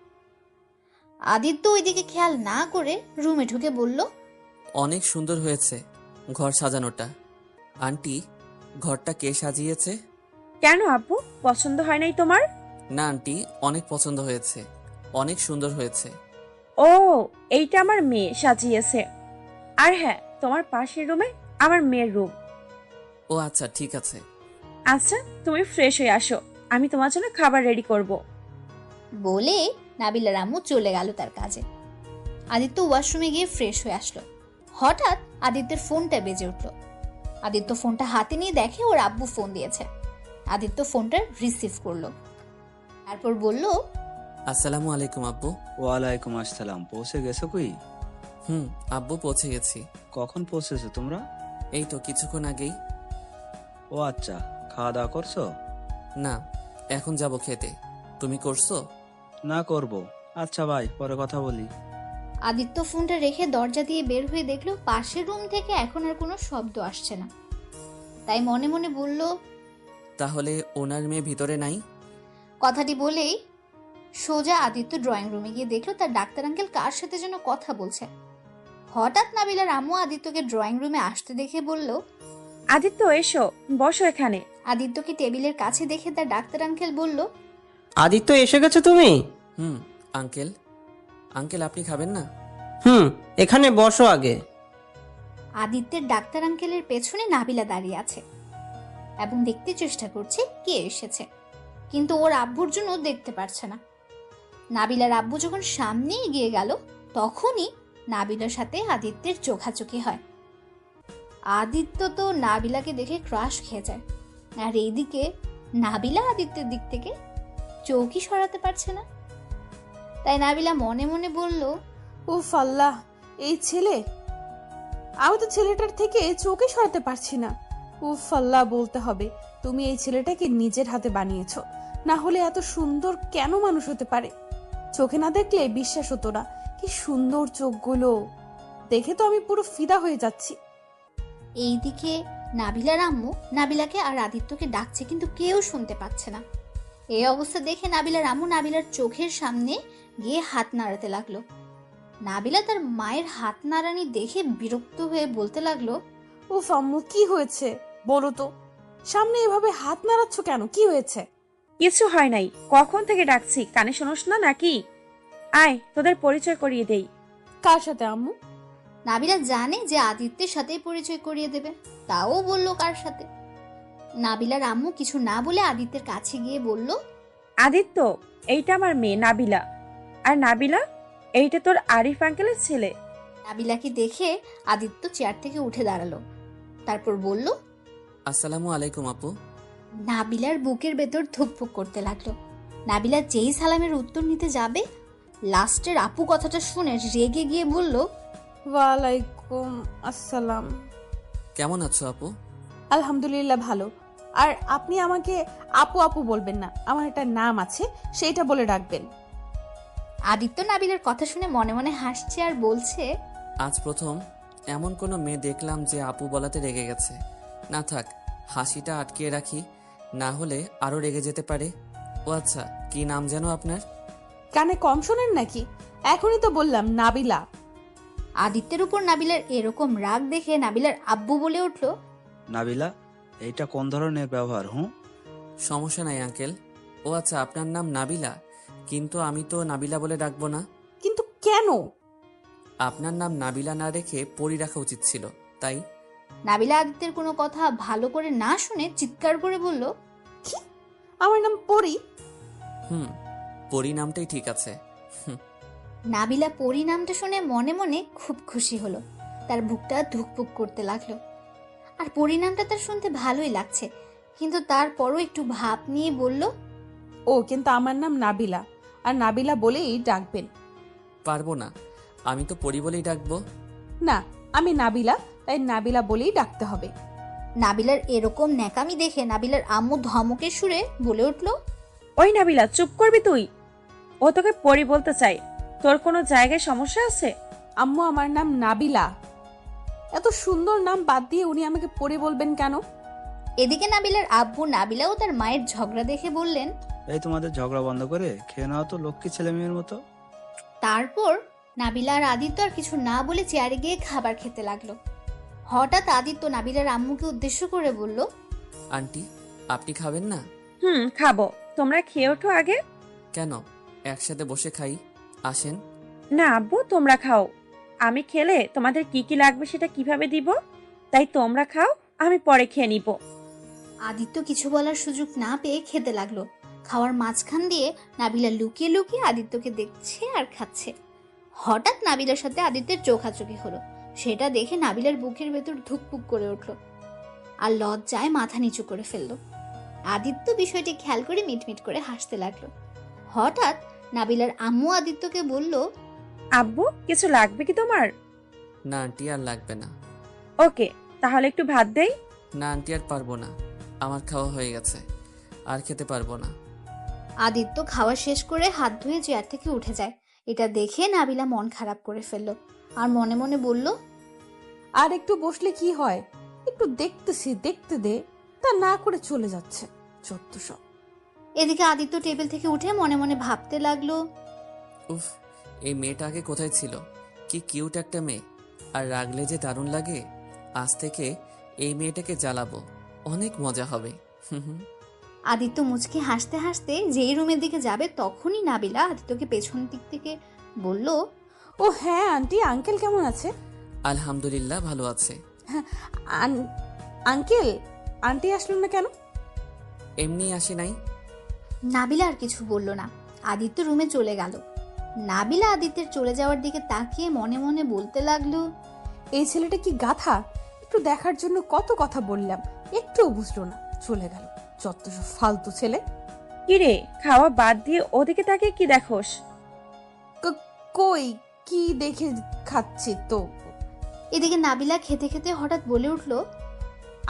C: আদিত্য ওইদিকে খেয়াল না করে রুমে ঢুকে বলল,
H: অনেক সুন্দর হয়েছে ঘর সাজানোটা। আন্টি, ঘরটা কে সাজিয়েছে?
B: কেন আব্বু, পছন্দ হয় নাই তোমার?
H: না আন্টি, অনেক পছন্দ হয়েছে, অনেক সুন্দর হয়েছে।
B: ও, এইটা আমার মেয়ে সাজিয়েছে। আর হ্যাঁ, তোমার পাশের রুমে আমার মেয়ের রুম।
H: ও আচ্ছা, ঠিক আছে।
B: আচ্ছা, তুমি ফ্রেশ হয়ে আসো, আমি তোমার জন্য খাবার রেডি করব।
C: বলে নাবিলার আম্মু চলে গেল তার কাজে। আদিত্য ওয়াশরুমে গিয়ে ফ্রেশ হয়ে আসলো। হঠাৎ আদিত্যের ফোনটা বেজে উঠলো। আদিত্য ফোনটা হাতে নিয়ে দেখে ওর আব্বু ফোন দিয়েছে। আদিত্য ফোনটা রিসিভ করলো, তারপর বলল,
H: আসসালামু আলাইকুম আব্বু।
I: ওয়ালাইকুম আসসালাম। পৌঁছে গেছো কই?
H: আব্বু পৌঁছে গেছি।
I: কখন পৌঁছেছো তোমরা?
H: এই তো কিছুক্ষণ আগেই।
I: ও আচ্ছা, খাওয়া দাওয়া করছো?
H: না, এখন যাব খেতে। তুমি করছো?
I: না, করব। আচ্ছা ভাই, পরে কথা বলি।
C: আদিত্য ফোনটা রেখে দরজা দিয়ে বের হয়ে দেখলো পাশের রুম থেকে এখন আর কোনো শব্দ আসছে না। তাই মনে মনে বলল,
H: তাহলে ওনার মেয়ে ভিতরে নাই?
C: কথাটি বলেই সোজা আদিত্য ড্রয়িং রুমে গিয়ে দেখলো তার ডাক্তার আঙ্কেল কার সাথে যেন কথা বলছে। হঠাৎ নাবিলার আম্মু আদিত্যকে ড্রয়িং রুমে আসতে দেখে বলল,
B: আদিত্য এসো, বসো এখানে।
C: আদিত্যকে টেবিলের কাছে দেখে তার ডাক্তার আঙ্কেল বলল,
F: আদিত্য এসে গেছো তুমি?
H: আঙ্কেল। আঙ্কেল আপনি খাবেন না?
F: এখানে বসো আগে।
C: আদিত্যের ডাক্তার আঙ্কেলের পেছনে নাবিলা দাঁড়িয়ে আছে এবং দেখতে চেষ্টা করছে কে এসেছে, কিন্তু ওর আব্বুর জন্য দেখতে পারছে না। নাবিলার আব্বু যখন সামনে এগিয়ে গেল তখনই নাবিলার সাথে আদিত্যের চোখাচোখি হয়। আদিত্য তো নাবিলাকে দেখে ক্রাশ খেয়ে যায়, আর এইদিকে নাবিলা আদিত্যের দিক থেকে চৌকি সরাতে পারছে না। তাই নাবিলা মনে মনে বলল,
A: উফ আল্লাহ, এই ছেলে! আমি তো ছেলেটার থেকে চোখে সরাতে পারছি না। উফ আল্লাহ বলতে হবে, তুমি এই ছেলেটাকে নিজের হাতে বানিয়েছো, না হলে এত সুন্দর কেন মানুষ হতে পারে? চোখে না দেখলে বিশ্বাস হতো না। কি সুন্দর চোখগুলো, দেখে তো আমি পুরো ফিদা হয়ে যাচ্ছি।
C: এইদিকে নাবিলার আম্মু নাবিলাকে আর আদিত্যকে ডাকছে, কিন্তু কেউ শুনতে পাচ্ছে না। এই অবস্থা দেখে নাবিলার আম্মু নাবিলার চোখের সামনে গিয়ে হাত নাড়াতে লাগলো। নাবিলা তার মায়ের হাত নাড়ানি দেখে বিরক্ত হয়ে বলতে লাগলো,
A: উফ আম্মু, কি হয়েছে বলো তো? সামনে এভাবে হাত নাড়াচ্ছ কেন? কি হয়েছে?
B: কিছু হয় নাই, কখন থেকে ডাকছি, কানে শোনোস না নাকি? আয়, তোদের পরিচয় করিয়ে দেই।
A: কার সাথে আম্মু?
C: নাবিলা জানে যে আদিত্যের সাথে পরিচয় করিয়ে দেবে, তাও বলল কার সাথে। নাবিলার আম্মু কিছু না বলে আদিত্যের কাছে গিয়ে বলল,
B: আদিত্য, এইটা আমার মেয়ে নাবিলা, আর নাবিলা, এইটা তোর আরিফ আঙ্কেলের ছেলে।
C: নাবিলাকে দেখে আদিত্য চেয়ার থেকে উঠে দাঁড়ালো, তারপর বলল,
H: আসসালামু আলাইকুম আপু।
C: নাবিলার বুকের ভেতর ধুকপুক করতে লাগলো। নাবিলা যেই সালামের উত্তর নিতে যাবে, লাস্টের আপু কথাটা শুনে রেগে গিয়ে বলল,
A: ওয়ালাইকুম আসসালাম।
H: কেমন আছো আপু?
A: আলহামদুলিল্লাহ ভালো। আর আপনি আমাকে আপু আপু বলবেন না, আমার একটা নাম আছে, সেইটা বলে ডাকবেন।
C: আদিত্য নাবিলার কথা শুনে মনে মনে হাসছে আর বলছে,
H: আজ প্রথম এমন কোনো মেয়ে দেখলাম যে আপু বলাতে রেগে গেছে। না থাক, হাসিটা আটকিয়ে রাখি, না হলে আরো রেগে যেতে পারে। ও আচ্ছা, কি নাম যেন আপনার?
A: কানে কম শোনেন নাকি? এখনই তো বললাম, নাবিলা।
C: আদিত্যের উপর নাবিলার এরকম রাগ দেখে নাবিলার আব্বু বলে উঠল,
I: নাবিলা, এইটা কোন ধরনের ব্যবহার?
H: সমস্যা নাই আঙ্কেল। ও আচ্ছা, আপনার নাম নাবিলা, কিন্তু আমি তো নাবিলা বলে ডাকবো না।
A: কিন্তু কেন?
H: আপনার নাম নাবিলা না রেখে পরি রাখা উচিত ছিল, তাই।
C: নাবিলা আদিত্যের কোনো কথা ভালো করে না শুনে চিৎকার করে বলল,
A: কি? আমার নাম পরি?
H: পরি নামটাই ঠিক আছে।
C: নাবিলা পরি নামটা শুনে মনে মনে খুব খুশি হলো, তার বুকটা ধুকপুক করতে লাগলো। আর পরি নামটা তার শুনতে ভালোই লাগছে, কিন্তু তারপরও একটু ভাব নিয়ে বলল,
A: ও কিন্তু আমার নাম নাবিলা, আর নাবিলা বলেই ডাকবেন।
H: পারবো না, আমি তো পরি বলেই ডাকবো।
A: না, আমি নাবিলা, তাই নাবিলা বলেই ডাকতে হবে।
C: নাবিলার এরকম ন্যাকামি দেখে নাবিলার আম্মু ধমকের সুরে বলে উঠল,
B: ওই নাবিলা, চুপ করবি তুই? ও তোকে পরি বলতে চাই, তোর কোনো জায়গায় সমস্যা আছে?
A: আম্মু, আমার নাম নাবিলা। এত সুন্দর নাম বাদ দিয়ে উনি আমাকে পরি বলবেন কেন?
C: এদিকে নাবিলার আব্বু নাবিলা ও তার মায়ের ঝগড়া দেখে বললেন,
I: এই তোমাদের ঝগড়া বন্ধ করে খেয়ে নাও তো লক্ষ্মী ছেলে মেয়ের মতো।
C: তারপর নাবিলা আর আদিত্য আর কিছু না বলে চেয়ারে গিয়ে খাবার খেতে লাগলো। হঠাৎ আদিত্য নাবিলার আম্মুকে উদ্দেশ্য করে বলল,
H: আন্টি, আপনি খাবেন না?
B: খাবো, তোমরা খেয়ে ওঠো আগে।
H: কেন? একসাথে বসে খাই, আসেন।
B: না আব্বু, তোমরা খাও, আমি খেলে তোমাদের কি কি লাগবে সেটা কিভাবে দিব, তাই তোমরা খাও, আমি পরে খেয়ে নিব।
C: আদিত্য কিছু বলার সুযোগ না পেয়ে খেতে লাগলো। খাওয়ার মাঝখান দিয়ে নাবিলা লুকিয়ে লুকিয়ে আদিত্যকে দেখছে আর খাচ্ছে। হঠাৎ নাবিলার সাথে আদিত্যের চোখাচোখি হলো, সেটা দেখে নাবিলার বুকের ভেতর ধুকপুক করে উঠল আর লজ্জায় মাথা নিচু করে ফেললো। আদিত্য বিষয়টি খেয়াল করে মিটমিট করে হাসতে লাগলো। হঠাৎ নাবিলার আম্মু আদিত্যকে বলল,
B: আব্বু, কিছু লাগবে কি তোমার?
H: না আন্টি, আর লাগবে না।
B: ওকে, তাহলে একটু ভাত দেই।
H: না আন্টি, আর পারবো না, আমার খাওয়া হয়ে গেছে, আর খেতে পারবো না।
C: আদিত্য খাওয়া শেষ করে হাত ধুয়ে চেয়ার থেকে উঠে যায়। এটা দেখে নাবিলা মন খারাপ করে ফেলল আর মনে মনে বলল,
A: আর একটু বসলে কি হয়, একটু দেখতেছি, দেখতে দে, তা না করে চলে যাচ্ছে যত সব।
C: এদিকে আদিত্য টেবিল থেকে উঠে মনে মনে ভাবতে লাগলো,
H: উফ, এই মেয়েটা আগে কোথায় ছিল? কি কিউট একটা মেয়ে, আর রাগলে যে দারুণ লাগে। আজ থেকে এই মেয়েটাকে জ্বালাবো, অনেক মজা হবে। হুম হুম।
C: আদিত্য মুচকি হাসতে হাসতে যেই রুমের দিকে যাবে তখনই নাবিলা আদিত্যকে পেছন দিক থেকে বলল,
A: ও হ্যাঁ আন্টি, আঙ্কেল কেমন আছে?
H: আলহামদুলিল্লাহ, ভালো আছে।
A: আঙ্কেল, আন্টি আসলো না কেন?
H: এমনি আসে নাই।
C: নাবিলা আর কিছু বলল না। আদিত্য রুমে চলে গেল। নাবিলা আদিত্যের চলে যাওয়ার দিকে তাকিয়ে মনে মনে বলতে লাগলো,
A: এই ছেলেটা কি গাধা, একটু দেখার জন্য কত কথা বললাম, একটুও বুঝলো না, চলে গেল যত সব ফালতু ছেলে।
B: কিরে, খাওয়া বাদ দিয়ে ওদিকে তাকিয়ে কি দেখোস?
A: কই কি দেখে খাচ্ছি তো।
C: এদিকে নাবিলা খেতে খেতে হঠাৎ বলে উঠল,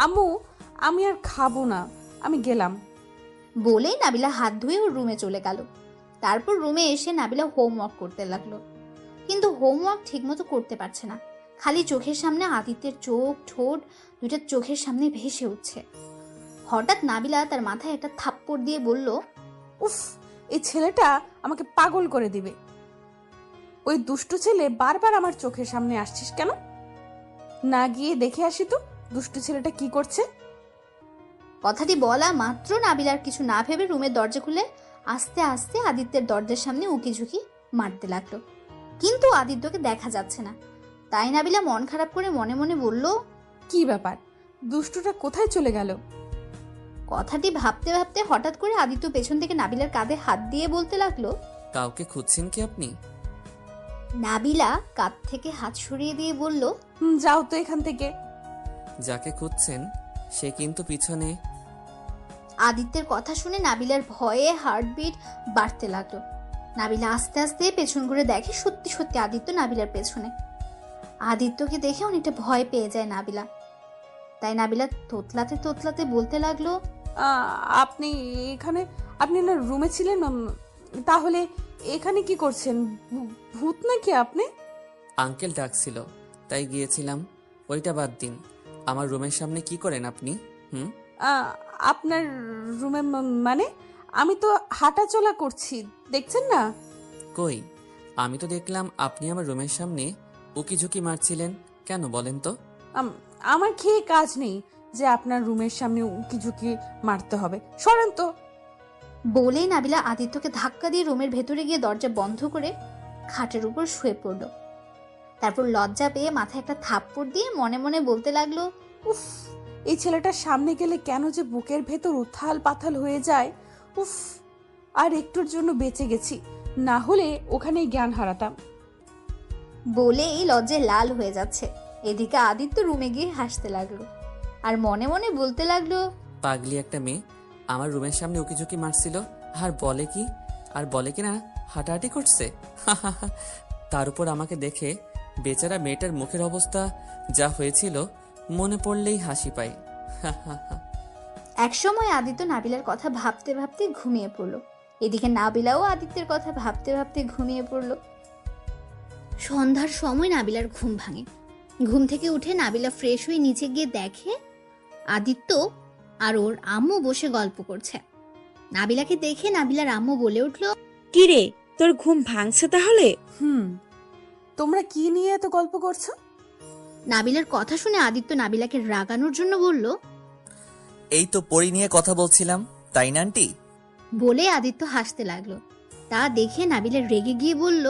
A: আম্মু, আমি আর খাবো না, আমি গেলাম।
C: বলেই নাবিলা হাত ধুয়ে ওর রুমে চলে গেল। তারপর রুমে এসে নাবিলা হোমওয়ার্ক করতে লাগলো, কিন্তু হোমওয়ার্ক ঠিকমতো করতে পারছে না। খালি চোখের সামনে আদিত্যের চোখ, ঠোঁট দুইটা চোখের সামনে ভেসে উঠছে। হঠাৎ নাবিলা তার মাথায় একটা থাপ্পড় দিয়ে বলল,
A: উফ, এই ছেলেটা আমাকে পাগল করে দিবে। ওই দুষ্টু ছেলে বারবার আমার চোখের সামনে আসছিস কেন? না গিয়ে দেখে আসি তো দুষ্টু ছেলেটা কি করছে।
C: কথাটি বলা মাত্র নাবিলার কিছু না ভেবে রুমের দরজা খুলে আস্তে আস্তে আদিত্যের দরজার সামনে উকি ঝুঁকি মারতে লাগলো, কিন্তু আদিত্যকে দেখা যাচ্ছে না। তাই নাবিলা মন খারাপ করে মনে মনে বলল,
A: কি ব্যাপার, দুষ্টুটা কোথায় চলে গেল?
C: কথাটি ভাবতে ভাবতে হঠাৎ করে আদিত্য পেছন থেকে নাবিলার কাঁধে হাত দিয়ে বলতে লাগলো,
H: কাউকে খুঁজছেন কি আপনি?
C: নাবিলা কাঁধ থেকে হাত সরিয়ে দিয়ে বলল,
A: যাও তো এখান থেকে।
H: যাকে খুঁজছেন সে কিন্তু পিছনে।
C: আদিত্যের কথা শুনে নাবিলার ভয়ে হার্টবিট বাড়তে লাগলো। নাবিলা আস্তে আস্তে পেছন ঘুরে দেখে সত্যি সত্যি আদিত্য নাবিলার পেছনে। আদিত্যকে দেখে অনেকটা ভয় পেয়ে যায় নাবিলা। তাই নাবিলা তোতলাতে তোতলাতে বলতে লাগলো,
A: আপনি এখানে, আপনি না রুমে ছিলেন, তাহলে এখানে কি করছেন? ভূত নাকি আপনি?
H: আঙ্কেল ডাকছিল তাই গিয়েছিলাম। ওইটা বাদ দিন, আমার রুমের সামনে কি করেন আপনি? হুম,
A: আপনার রুমে মানে আমি তো হাঁটা চলা করছি, দেখছেন না?
H: কই, আমি তো দেখলাম আপনি আমার রুমের সামনে উকি ঝুঁকি মারছিলেন। কেন বলেন তো?
A: আমার খেয়ে কাজ নেই যে আপনার রুমের সামনে উকি ঝুঁকি মারতে হবে, সরেন তো।
C: বলেই নাবিলা আদিত্যকে ধাক্কা দিয়ে রুমের ভেতরে গিয়ে দরজা বন্ধ করে খাটের উপর শুয়ে পড়ল। তারপর লজ্জা পেয়ে মাথায় একটা থাপ্পড় দিয়ে মনে মনে বলতে লাগলো,
A: উফ, এই ছেলেটার সামনে গেলে কেন যে বুকের ভেতর উথাল পাথাল হয়ে যায়। উফ, আর একটুর জন্য বেঁচে গেছি, না হলে ওখানেই জ্ঞান হারাতাম।
C: বলেই লজ্জায় লাল হয়ে যাচ্ছে। এদিকে আদিত্য রুমে গিয়ে হাসতে লাগলো আর মনে মনে বলতে লাগলো,
H: পাগলি একটা মেয়ে আমার রুমের সামনে উকি ঝুঁকি মারছিল, আর বলে কি না হাঁটাহাঁটি করছে। তার উপর আমাকে দেখে বেচারা মেয়েটার মুখের অবস্থা যা হয়েছিল মনে পড়লেই হাসি পায়।
C: একসময় আদিত্য নাবিলার কথা ভাবতে ভাবতে ঘুমিয়ে পড়ল। এদিকে নাবিলাও আদিত্যের কথা ভাবতে ভাবতে ঘুমিয়ে পড়ল। সন্ধ্যার সময় নাবিলার ঘুম ভাঙে। ঘুম থেকে উঠে নাবিলা ফ্রেশ হয়ে নিচে গিয়ে দেখে আদিত্য আর ওর আম্মু বসে গল্প করছে। নাবিলাকে দেখে নাবিলার আম্মু বলে উঠল,
B: কিরে, তোর ঘুম ভাঙছে তাহলে?
A: তোমরা কি নিয়ে এত গল্প করছো?
C: নাবিলার কথা শুনে আদিত্য নাবিলাকে রাগানোর জন্য বলল,
K: এই তো পরি নিয়ে কথা বলছিলাম, তাই না আন্টি?
C: বলে আদিত্য হাসতে লাগলো। তা দেখে নাবিলা রেগে গিয়ে বলল,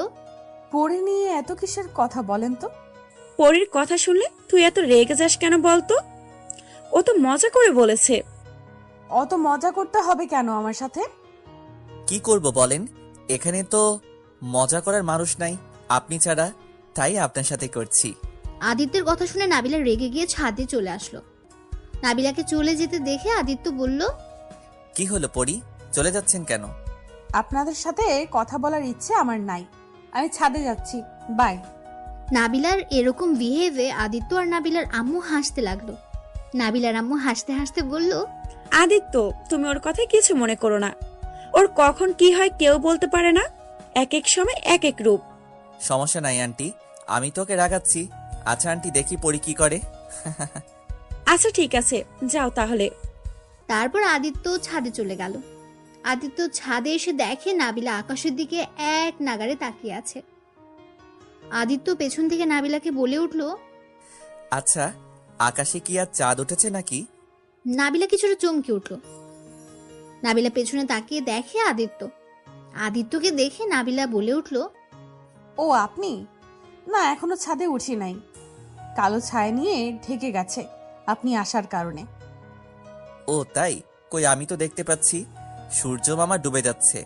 A: পরি নিয়ে এত কিসের কথা বলেন তো?
B: পরির কথা শুনলে তুই এত রেগে যাস কেন বলতো? ও তো মজা করে বলেছে।
A: অত মজা করতে হবে কেন আমার সাথে?
K: কি করব বলেন, এখানে তো মজা করার মানুষ নাই আপনি ছাড়া, তাই আপনার সাথে করছি।
C: আদিত্যের কথা শুনে নাবিলা রেগে গিয়ে ছাদে চলে আসলো। নাবিলাকে চলে যেতে দেখে আদিত্য বলল,
K: কি হলো পরি, চলে যাচ্ছেন কেন?
A: আপনাদের সাথে কথা বলার ইচ্ছে আমার নাই, আমি ছাদে যাচ্ছি, বাই।
C: নাবিলার এরকম বিহেভে আদিত্য আর নাবিলার আম্মু হাসতে লাগলো। নাবিলার আম্মু হাসতে হাসতে বলল,
B: আদিত্য, তুমি ওর কথায় কিছু মনে করো না। ওর কখন কি হয় কেউ বলতে পারে না। এক এক সময় এক এক রূপ।
K: সমস্যা নাই আন্টি, আমি তোকে রাগাচ্ছি। আচ্ছা আন্টি, দেখি পরি কি করে।
B: আচ্ছা ঠিক আছে, যাও তাহলে।
C: তারপর আদিত্য ছাদে চলে গেল। আদিত্য ছাদে এসে দেখে নাবিলা আকাশের দিকে এক নাগাড়ে তাকিয়ে আছে। আদিত্য পেছন থেকে নাবিলাকে বলে উঠল,
K: আচ্ছা, আকাশে কি আর চাঁদ উঠেছে নাকি?
C: নাবিলা কিছুটা চমকে উঠল। নাবিলা পেছনে তাকিয়ে দেখে আদিত্য। আদিত্যকে দেখে নাবিলা বলে উঠল,
A: ও আপনি? না, এখনো ছাদে উঠি নাই। কালো ছায়া নিয়ে ঢেকে গেছে আপনি আসার কারণে।
K: ও তাই? কই, আমি তো দেখতে পাচ্ছি সূর্য মামা ডুবে যাচ্ছে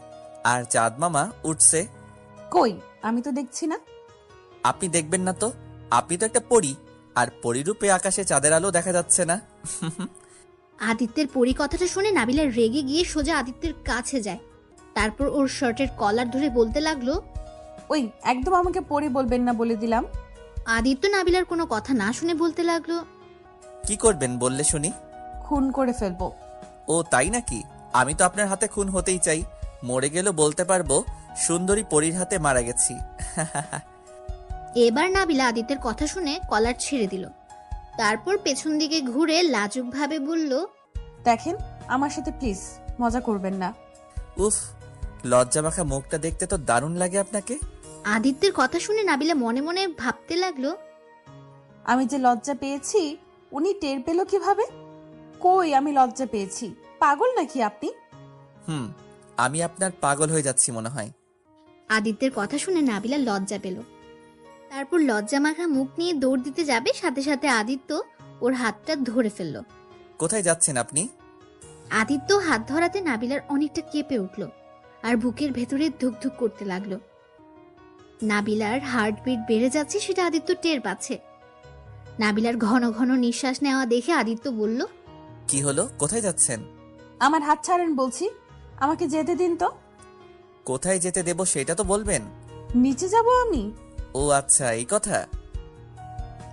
K: আর চাঁদ মামা উঠছে।
A: কই, আমি তো দেখছি না।
K: আপনি দেখবেন না তো? আপনি তো একটা পরী, আর পরীরূপে আকাশে চাঁদের আলো দেখা যাচ্ছে না।
C: আদিত্যের পরি কথাটা শুনে নাবিলা রেগে গিয়ে সোজা আদিত্যের কাছে যায়। তারপর ওর শার্টের কলার ধরে বলতে লাগলো,
A: ওই একদম আমাকে পরি বলবেন না বলে দিলাম।
C: আদিত্য নাবিলার কোনো কথা না শুনে বলতে লাগলো,
K: কি করবেন বললে শুনি?
A: খুন করে ফেলবো।
K: ও তাই নাকি? আমি তো আপনার হাতে খুন হতেই চাই। মরে গেলেও বলতে পারবো সুন্দরী পরীর হাতে মারা গেছি।
C: এবার নাবিলা আদিত্যের কথা শুনে কলার ছেড়ে দিল। তারপর পেছন দিকে ঘুরে লাজুক ভাবে বলল,
A: দেখেন, আমার সাথে প্লিজ মজা করবেন না।
K: উফ, লজ্জা মাখা মুখটা দেখতে তো দারুণ লাগে আপনাকে।
C: আদিত্যের কথা শুনে নাবিলা মনে মনে ভাবতে লাগলো,
A: আমি যে লজ্জা পেয়েছি উনি টের পেল কিভাবে? কই, আমি লজ্জা পেয়েছি? পাগল নাকি আপনি?
K: আমি আপনার পাগল হয়ে যাচ্ছি মনে হয়।
C: আদিত্যের কথা শুনে নাবিলা লজ্জা পেল। তারপর লজ্জা মাখা মুখ নিয়ে দৌড় দিতে যাবে, সাথে সাথে আদিত্য ওর হাতটা ধরে ফেলল।
K: কোথায় যাচ্ছেন আপনি?
C: আদিত্য হাত ধরাতে নাবিলার অনেকটা কেঁপে উঠল আর বুকের ভেতরে ধুকধুক করতে লাগলো। নাবিলার হার্টবিট বেড়ে যাচ্ছে সেটা আদিত্য টের পাচ্ছে। নাবিলার ঘন ঘন নিঃশ্বাস নেওয়া দেখে আদিত্য বলল,
K: কি হলো, কোথায় যাচ্ছেন?
A: আমার হাত ছাড়েন বলছি, আমাকে যেতে দিন তো।
K: কোথায় যেতে দেব সেটা তো বলবেন।
A: নিচে যাব আমি।
K: ও আচ্ছা, এই কথা।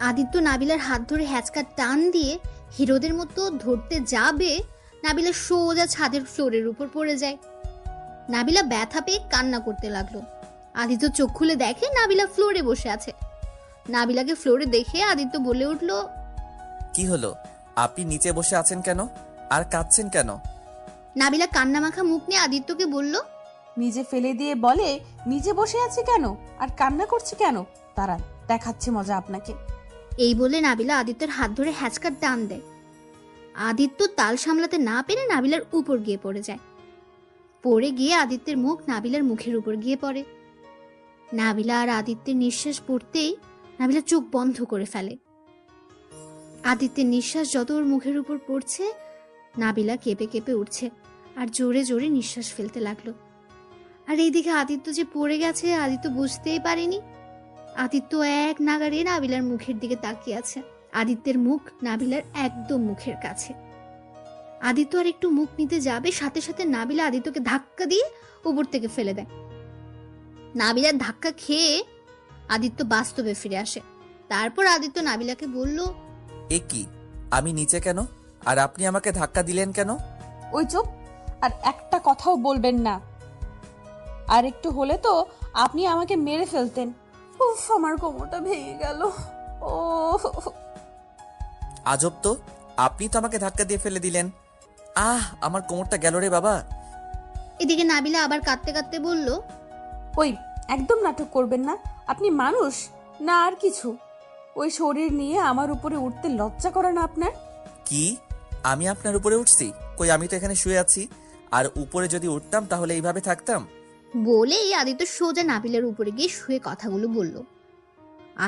C: আদিত্য নাবিলার হাত ধরে হ্যাচকা টান দিয়ে হিরোদের মতো ধরতে যাবে, নাবিলা সোজা ছাদের ফ্লোরের উপর পড়ে যায়। নাবিলা ব্যথা পেয়ে কান্না করতে লাগলো। আদিত্য চোখ খুলে দেখে নাবিলা ফ্লোরে বসে আছে। নাবিলাকে ফ্লোরে দেখে আদিত্য বলে উঠল,
K: কি হলো, আপনি নিচে বসে আছেন কেন আর কাঁদছেন কেন?
C: নাবিলা কান্না মাখা মুখ নিয়ে আদিত্যকে বলল,
A: নিজে ফেলে দিয়ে বলে নিচে বসে আছে কেন আর কান্না করছে কেন? দাঁড়ান, দেখাচ্ছি মজা আপনাকে।
C: এই বলে নাবিলা আদিত্যের হাত ধরে হ্যাচকা টান দেয়। আদিত্য তাল সামলাতে না পেরে নাবিলার উপর গিয়ে পড়ে যায়। পড়ে গিয়ে আদিত্যের মুখ নাবিলার মুখের উপর গিয়ে পড়ে। নাবিলা আর আদিত্যের নিঃশ্বাস পড়তেই নাবিলা চোখ বন্ধ করে ফেলে। আদিত্যের নিঃশ্বাস যত ওর মুখের উপর পড়ছে, নাবিলা কেঁপে কেঁপে উঠছে আর জোরে জোরে নিঃশ্বাস ফেলতে লাগলো। আর এইদিকে আদিত্য যে পড়ে গেছে আদিত্য বুঝতেই পারেনি। আদিত্য এক নাগাড়ে নাবিলার মুখের দিকে তাকিয়ে আছে। আদিত্যের মুখ নাবিলার একদম মুখের কাছে। আদিত্য আর একটু মুখ নিতে যাবে, সাথে সাথে নাবিলা আদিত্যকে ধাক্কা দিয়ে উপর থেকে ফেলে দেয়। নাবিলার ধাক্কা খেয়ে আদিত্য বাস্তবে ফিরে আসে। তারপর আদিত্য নাবিলাকে বলল,
K: এ কি, আমি নিচে কেন আর আপনি আমাকে ধাক্কা দিলেন কেন?
A: ওই চুপ, আর একটা কথাও বলবেন না। আর একটু হলে তো আপনি আমাকে মেরে ফেলতেন। উফ, আমার কোমরটা ভেঙে গেল। ও
K: আজব তো, আপনি তো আমাকে ধাক্কা দিয়ে ফেলে দিলেন। আমার কোমরটা গেল রে বাবা।
C: এদিকে নাবিলা আবার কাঁদতে কাঁদতে বলল,
A: ওই একদম নাটক করবেন না। আপনি মানুষ না আর কিছু? ওই শরীর নিয়ে আমার উপরে উঠতে লজ্জা করে না আপনার?
K: কি, আমি আপনার উপরে উঠছি? কই, আমি তো এখানে শুয়ে আছি। আর উপরে যদি উঠতাম তাহলে এইভাবে থাকতাম?
C: বলেই আদিত্য সোজা নাবিলার উপরে গিয়ে শুয়ে কথাগুলো বলল।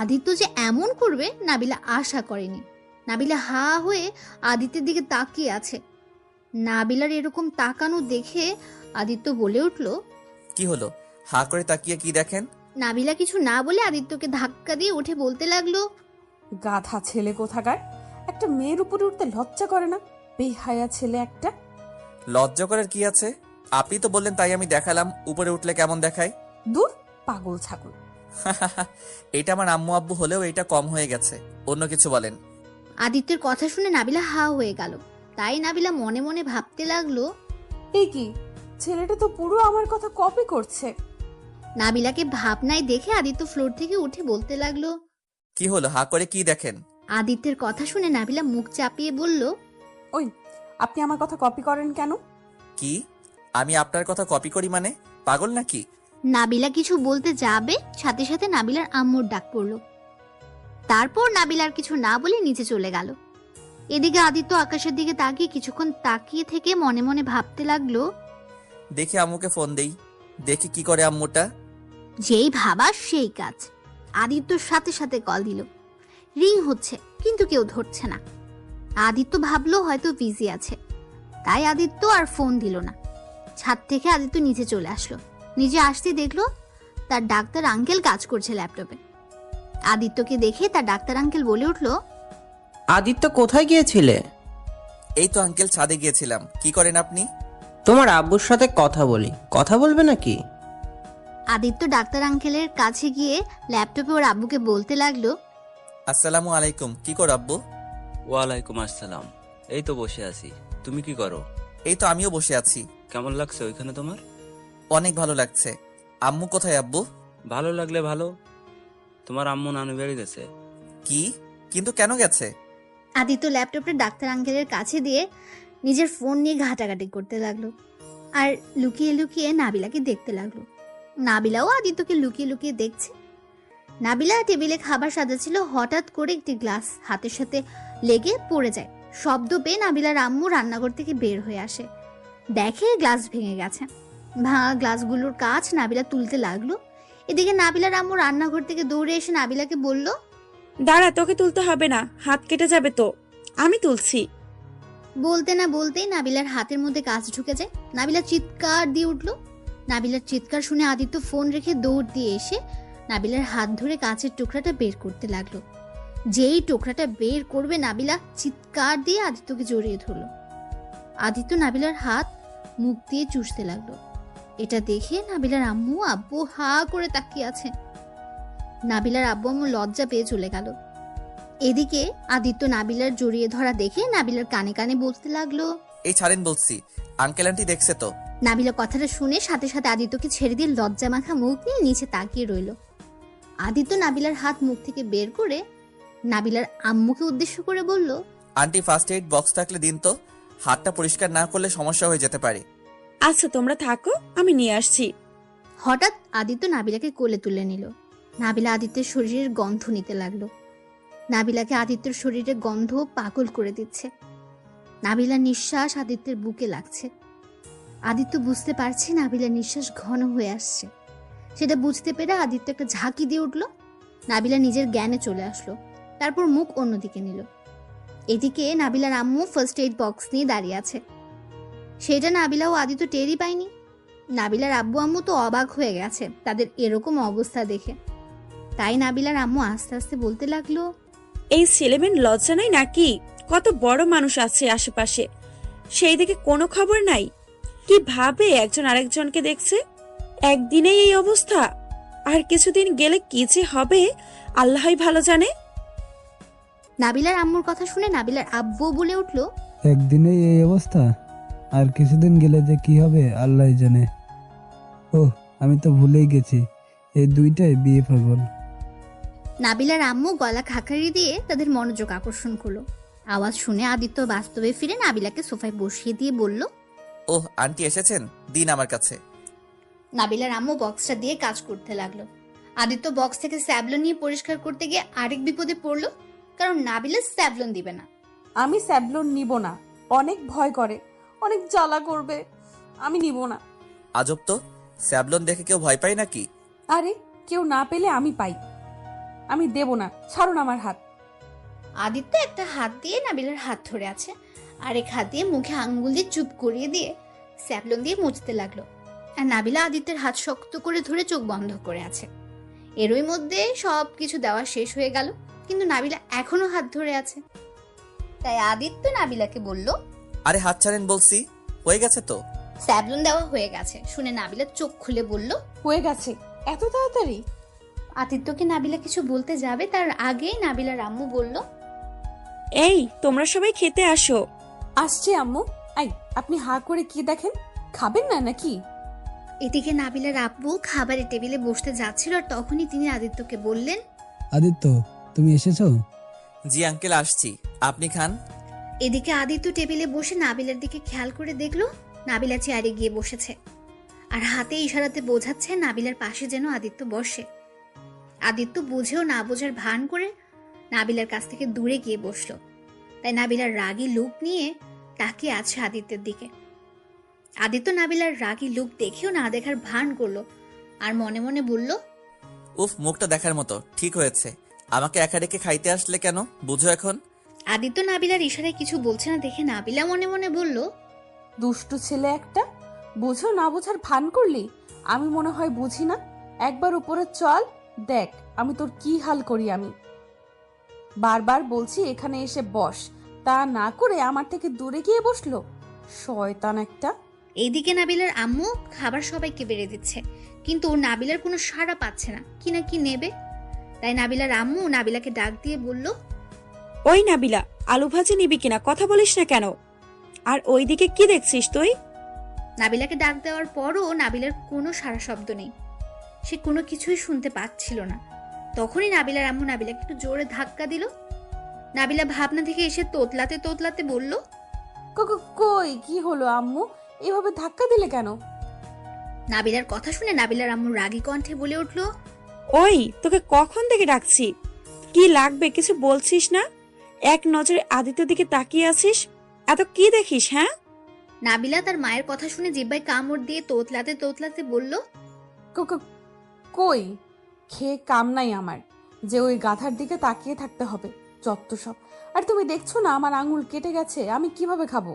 C: আদিত্য যে এমন করবে নাবিলা আশা করেনি। নাবিলা হা হয়ে আদিত্যের দিকে তাকিয়ে আছে। নাবিলার এরকম তাকানো দেখে আদিত্য বলে উঠল,
K: কি হলো, হা করে তাকিয়ে কি দেখেন?
C: নাবিলা কিছু না বলে আদিত্যকে ধাক্কা দিয়ে উঠে বলতে লাগলো,
A: গাধা ছেলে কোথাকার, একটা মেয়ের উপরে উঠতে লজ্জা করে না? বেহায়া ছেলে একটা।
K: লজ্জা করার কি আছে? আপনি তো বললেন তাই আমি দেখালাম উপরে উঠলে কেমন দেখায়।
A: দূর, পাগল ছাগল।
K: এটা আমার আম্মু আব্বু হলেও এটা কম হয়ে গেছে। অন্য কিছু বলেন।
C: আদিত্যের কথা শুনে নাবিলা হা হয়ে গেল। তাই নাবিলা মনে মনে ভাবতে লাগলো,
A: এই কি, ছেলেটা তো পুরো আমার কথা কপি করছে।
C: নাবিলাকে ভাবনায় দেখে আদিত্য ফ্লোর থেকে উঠে বলতে লাগলো।
K: কি হলো, হা করে কি দেখেন?
C: আদিত্যের কথা শুনে নাবিলা মুখ চাপিয়ে বলল,
A: ওই, আপনি আমার কথা কপি করেন কেন?
K: কি আমি আপনার কথা কপি করি মানে? পাগল নাকি?
C: নাবিলা কিছু বলতে যাবে, সাথে সাথে নাবিলার আম্মুর ডাক পড়ল। তারপর নাবিলার কিছু না বলে নিচে চলে গেল। এদিকে আদিত্য আকাশের দিকে তাকিয়ে কিছুক্ষণ তাকিয়ে থেকে মনে মনে ভাবতে লাগলো,
K: দেখি আম্মুকে ফোন দেই, দেখি কি করে আম্মুটা।
C: যেই ভাবা সেই কাজ। আদিত্যর সাথে সাথে কল দিল। রিং হচ্ছে কিন্তু কেউ ধরছে না। আদিত্য ভাবলো হয়তো বিজি আছে, তাই আদিত্য আর ফোন দিল না। ছাদ থেকে আদিত্য নিচে চলে আসলো। নিচে আসতে দেখলো তার ডাক্তার আঙ্কেল কাজ করছে ল্যাপটপে। আদিত্যকে দেখে তার ডাক্তার আঙ্কেল বলে উঠলো,
F: আদিত্য কোথায় গিয়েছিলে?
K: এই তো আঙ্কেল, ছাদে গিয়েছিলাম। কি করেন আপনি?
F: তোমার আব্বুর সাথে কথা বলি। কথা বলবে নাকি?
C: আদিত্য ডাক্তার আঙ্কেলের কাছে গিয়ে ল্যাপটপে ওর আব্বুকে বলতে লাগলো,
K: আসসালামু আলাইকুম। কি করো আব্বু?
I: ওয়ালাইকুম আসসালাম। এই তো বসে আছি। তুমি কি করো?
K: এই তো আমিও বসে আছি।
I: কেমন লাগছে ওইখানে তোমার?
K: অনেক ভালো লাগছে। আম্মু কোথায় আব্বু?
I: ভালো লাগলে ভালো, তোমার আম্মু নানু বাড়ি গেছে।
K: কি? কিন্তু কেন গেছে?
C: আদিত্য ল্যাপটপটা ডাক্তার আঙ্কেলের কাছে দিয়ে নিজের ফোন নিয়ে ঘাটাঘাটি করতে লাগলো আর লুকিয়ে লুকিয়ে নাবিলাকে দেখতে লাগলো। নাবিলাও আদিত্যকে লুকিয়ে লুকিয়ে দেখছে। নাবিলা টেবিলে খাবার সাজাচ্ছিল, হঠাৎ করে একটি গ্লাস হাতের সাথে লেগে পড়ে যায়। শব্দ পেয়ে নাবিলার আম্মু রান্নাঘর থেকে বের হয়ে আসে, দেখে গ্লাস ভেঙে গেছে। ভাঙা গ্লাসগুলোর কাছ নাবিলা তুলতে লাগলো। এদিকে নাবিলার আম্মু রান্নাঘর থেকে দৌড়ে এসে নাবিলাকে বলল,
B: দাঁড়া, তোকে তুলতে হবে না, হাত কেটে যাবে তো, আমি তুলছি।
C: বলতে না বলতেই নাবিলার হাতের মধ্যে কাঁচ ঢুকে যায়। নাবিলা চিৎকার দিয়ে উঠলো। নাবিলার চিৎকার শুনে আদিত্য ফোন রেখে দৌড় দিয়ে এসে নাবিলার হাত ধরে কাঁচের টুকরাটা বের করতে লাগলো। যেই টুকরাটা বের করবে নাবিলা চিৎকার দিয়ে আদিত্যকে জড়িয়ে ধরলো। আদিত্য নাবিলার হাত মুখ দিয়ে চুষতে লাগলো। এটা দেখে নাবিলার আম্মু আব্বু হা করে তাকিয়ে আছে। নাবিলার আব্বু আম্মু লজ্জা পেয়ে চলে গেল। এদিকে আদিত্য নাবিলার জড়িয়ে ধরা দেখে নাবিলার কানে কানে বলতে লাগলো,
K: এই ছাড়েন বলছি, আঙ্কেল আন্টি দেখছে তো।
C: নাবিলা কথাটা শুনে সাথে সাথে আদিত্যকে ছেড়ে দিয়ে লজ্জা মাখা মুখ নিয়ে নিচে তাকিয়ে রইল। আদিত্য নাবিলার হাত মুখ থেকে বের করে নাবিলার আম্মুকে উদ্দেশ্য করে বলল,
K: আন্টি ফার্স্ট এইড বক্স থাকলে দিন তো, হাতটা পরিষ্কার না করলে সমস্যা হয়ে যেতে পারে।
B: আচ্ছা তোমরা থাকো, আমি নিয়ে আসছি।
C: হঠাৎ আদিত্য নাবিলাকে কোলে তুলে নিল। নাবিলা আদিত্যের শরীরের গন্ধ নিতে লাগলো। নাবিলাকে আদিত্যের শরীরের গন্ধ পাগল করে দিচ্ছে। নাবিলার নিঃশ্বাস আদিত্যের বুকে লাগছে। আদিত্য বুঝতে পারছে নাবিলার নিঃশ্বাস ঘন হয়ে আসছে। সেটা বুঝতে পেরে আদিত্য একটা ঝাঁকি দিয়ে উঠল। নাবিলা নিজের জ্ঞানে চলে আসলো, তারপর মুখ অন্যদিকে নিল। এদিকে নাবিলার আম্মু ফার্স্ট এইড বক্স নিয়ে দাঁড়িয়ে আছে। সেটা নাবিলা ও আদিত্য টেরই পায়নি। নাবিলার আব্বু আম্মু তো অবাক হয়ে গেছে তাদের এরকম অবস্থা দেখে। তাই নাবিলার আম্মু আস্তে আস্তে বলতে লাগলো,
B: এই ছেলেমেন লজ্জা নাই নাকি? কত বড় মানুষ আছে আশেপাশে, সেই দিকে কোনো খবর নাই? কি ভাবে একজন আরেকজনকে দেখছে? একদিনেই এই অবস্থা, আর কিছুদিন গেলে কি যে হবে আল্লাহই ভালো জানে।
C: নাবিলার আম্মুর কথা শুনে নাবিলার আব্বু বলে উঠলো,
L: একদিনেই এই অবস্থা, আর কিছুদিন গেলে যে কি হবে আল্লাহ জানে। ও, আমি তো ভুলেই গেছি, এই দুইটাই বিয়ে পাগল।
C: নাবিলার আম্মু গলা খাকারি দিয়ে তাদের মনোযোগ আকর্ষণ করলো। আওয়াজ শুনে আদিত্য বাস্তবে ফিরে নাবিলাকে সোফায় বসিয়ে দিয়ে বলল,
K: ওহ আন্টি এসেছেন, দিন আমার কাছে।
C: নাবিলার আম্মু বক্সটা দিয়ে কাজ করতে লাগলো। আদিত্য বক্স থেকে স্যাভলন নিয়ে পরিষ্কার করতে গিয়ে আরেক বিপদে পড়লো, কারণ নাবিলা স্যাভলন দিবে না।
A: আমি স্যাভলন নিব না, অনেক ভয় করে, অনেক জ্বালা করবে, আমি নিব না।
K: আজব তো, স্যাভলন দেখে কেউ ভয় পায় নাকি?
A: আরে কেউ না পেলে আমি পাই, আমি দেব না, ছাড়ুন আমার হাত।
C: আদিত্য একটা হাত দিয়ে নাবিলার হাত ধরে আছে, আরেক হাত দিয়ে মুখে আঙ্গুল দিয়ে চুপ করিয়ে দিয়ে স্যাভলন দিয়ে মুছতে লাগলো। আর নাবিলা আদিত্যের হাত শক্ত করে ধরে চোখ বন্ধ করে আছে। এরই মধ্যে সব কিছু দেওয়া শেষ হয়ে গেল, কিন্তু নাবিলা এখনো হাত ধরে আছে। তাই আদিত্য নাবিলাকে বলল,
K: আরে হাত ছাড়েন বলছি, হয়ে গেছে তো।
C: স্যাভলন দেওয়া হয়ে গেছে শুনে নাবিলা চোখ খুলে বলল,
A: হয়ে গেছে এত তাড়াতাড়ি?
C: আদিত্যকে নাবিলা কিছু বলতে যাবে তার আগেই নাবিলার আম্মু বলল,
B: এই তোমরা সবাই খেতে আসো।
A: আসছে আম্মু। আই, আপনি হা করে কি দেখেন? খাবেন না নাকি?
C: এদিকে নাবিলার আব্বু খাবারের টেবিলে বসতে যাচ্ছিল আর তখনই তিনি আদিত্যকে বললেন,
L: আদিত্য, তুমি এসেছো?
K: জি আঙ্কেল, আসছি। আপনি খান।
C: এদিকে আদিত্য টেবিলে বসে নাবিলার দিকে খেয়াল করে দেখলো নাবিলা চেয়ারে গিয়ে বসেছে আর হাতে ইশারাতে বোঝাচ্ছে নাবিলার পাশে যেন আদিত্য বসে। আদিত্য বুঝেও না বোঝার ভান করে নাবিলার কাছ থেকে দূরে গিয়ে বসলো। তাই নাবিলার রাগী লুক নিয়ে তাকিয়ে আছে আদিত্যের দিকে। আদিত্য নাবিলার রাগী লুক দেখেও না দেখার ভান করলো আর মনে মনে বলল,
K: উফ, মুখটা দেখার মতো। ঠিক হয়েছে, আমাকে একা রেখে খাইতে আসলে কেন? বুঝো এখন?
C: আদিত্য নাবিলার ইশারায় কিছু বলছে না দেখে নাবিলা মনে মনে বলল,
A: দুষ্টু ছেলে একটা, বুঝো না বোঝার ভান করলি। আমি মনে হয় বুঝি না। একবার উপরে চল, দেখ আমি তোর কি হাল করি। আমি বারবার বলছি এখানে এসে বস, তা না করে আমার থেকে দূরে গিয়ে বসলো। শয়তান একটা।
C: এইদিকে নাবিলার আম্মু খাবার সবাইকে বেড়ে দিচ্ছে, কিন্তু নাবিলার কোনো সাড়া পাচ্ছে না, কি না কি নেবে। তাই নাবিলার আম্মু নাবিলাকে ডাক দিয়ে বলল,
B: ওই নাবিলা, আলু ভাজি নিবি কিনা? কথা বলিস না কেন? আর ওইদিকে কি দেখছিস তুই?
C: নাবিলাকে ডাক দেওয়ার পরও নাবিলার কোনো সাড়া শব্দ নেই, সে কোনো কিছুই শুনতে পাচ্ছিল না। তখনই নাবিলার আম্মু নাবিলাকে একটু জোরে ধাক্কা দিল। নাবিলা ভাবনা থেকে এসে তোতলাতে তোতলাতে বলল,
A: কই কি হলো আম্মু? এভাবে ধাক্কা দিলে কেন?
C: নাবিলার কথা শুনে নাবিলার আম্মু রাগী কণ্ঠে বলে উঠল,
B: ওই তোকে কখন থেকে ডাকছি, কি লাগবে কিছু বলছিস না? এক নজরে আদিত্যর দিকে তাকিয়ে আছিস, এত কি দেখিস? হ্যাঁ?
C: নাবিলা তার মায়ের কথা শুনে জিব্বায় কামড় দিয়ে তোতলাতে তোতলাতে বলল,
A: কই খেয়ে কাম নাই আমার যে ওই গাধার দিকে তাকিয়ে থাকতে হবে। যত সব। আর তুমি দেখছো না আমার আঙুল কেটে গেছে, আমি কিভাবে খাবো?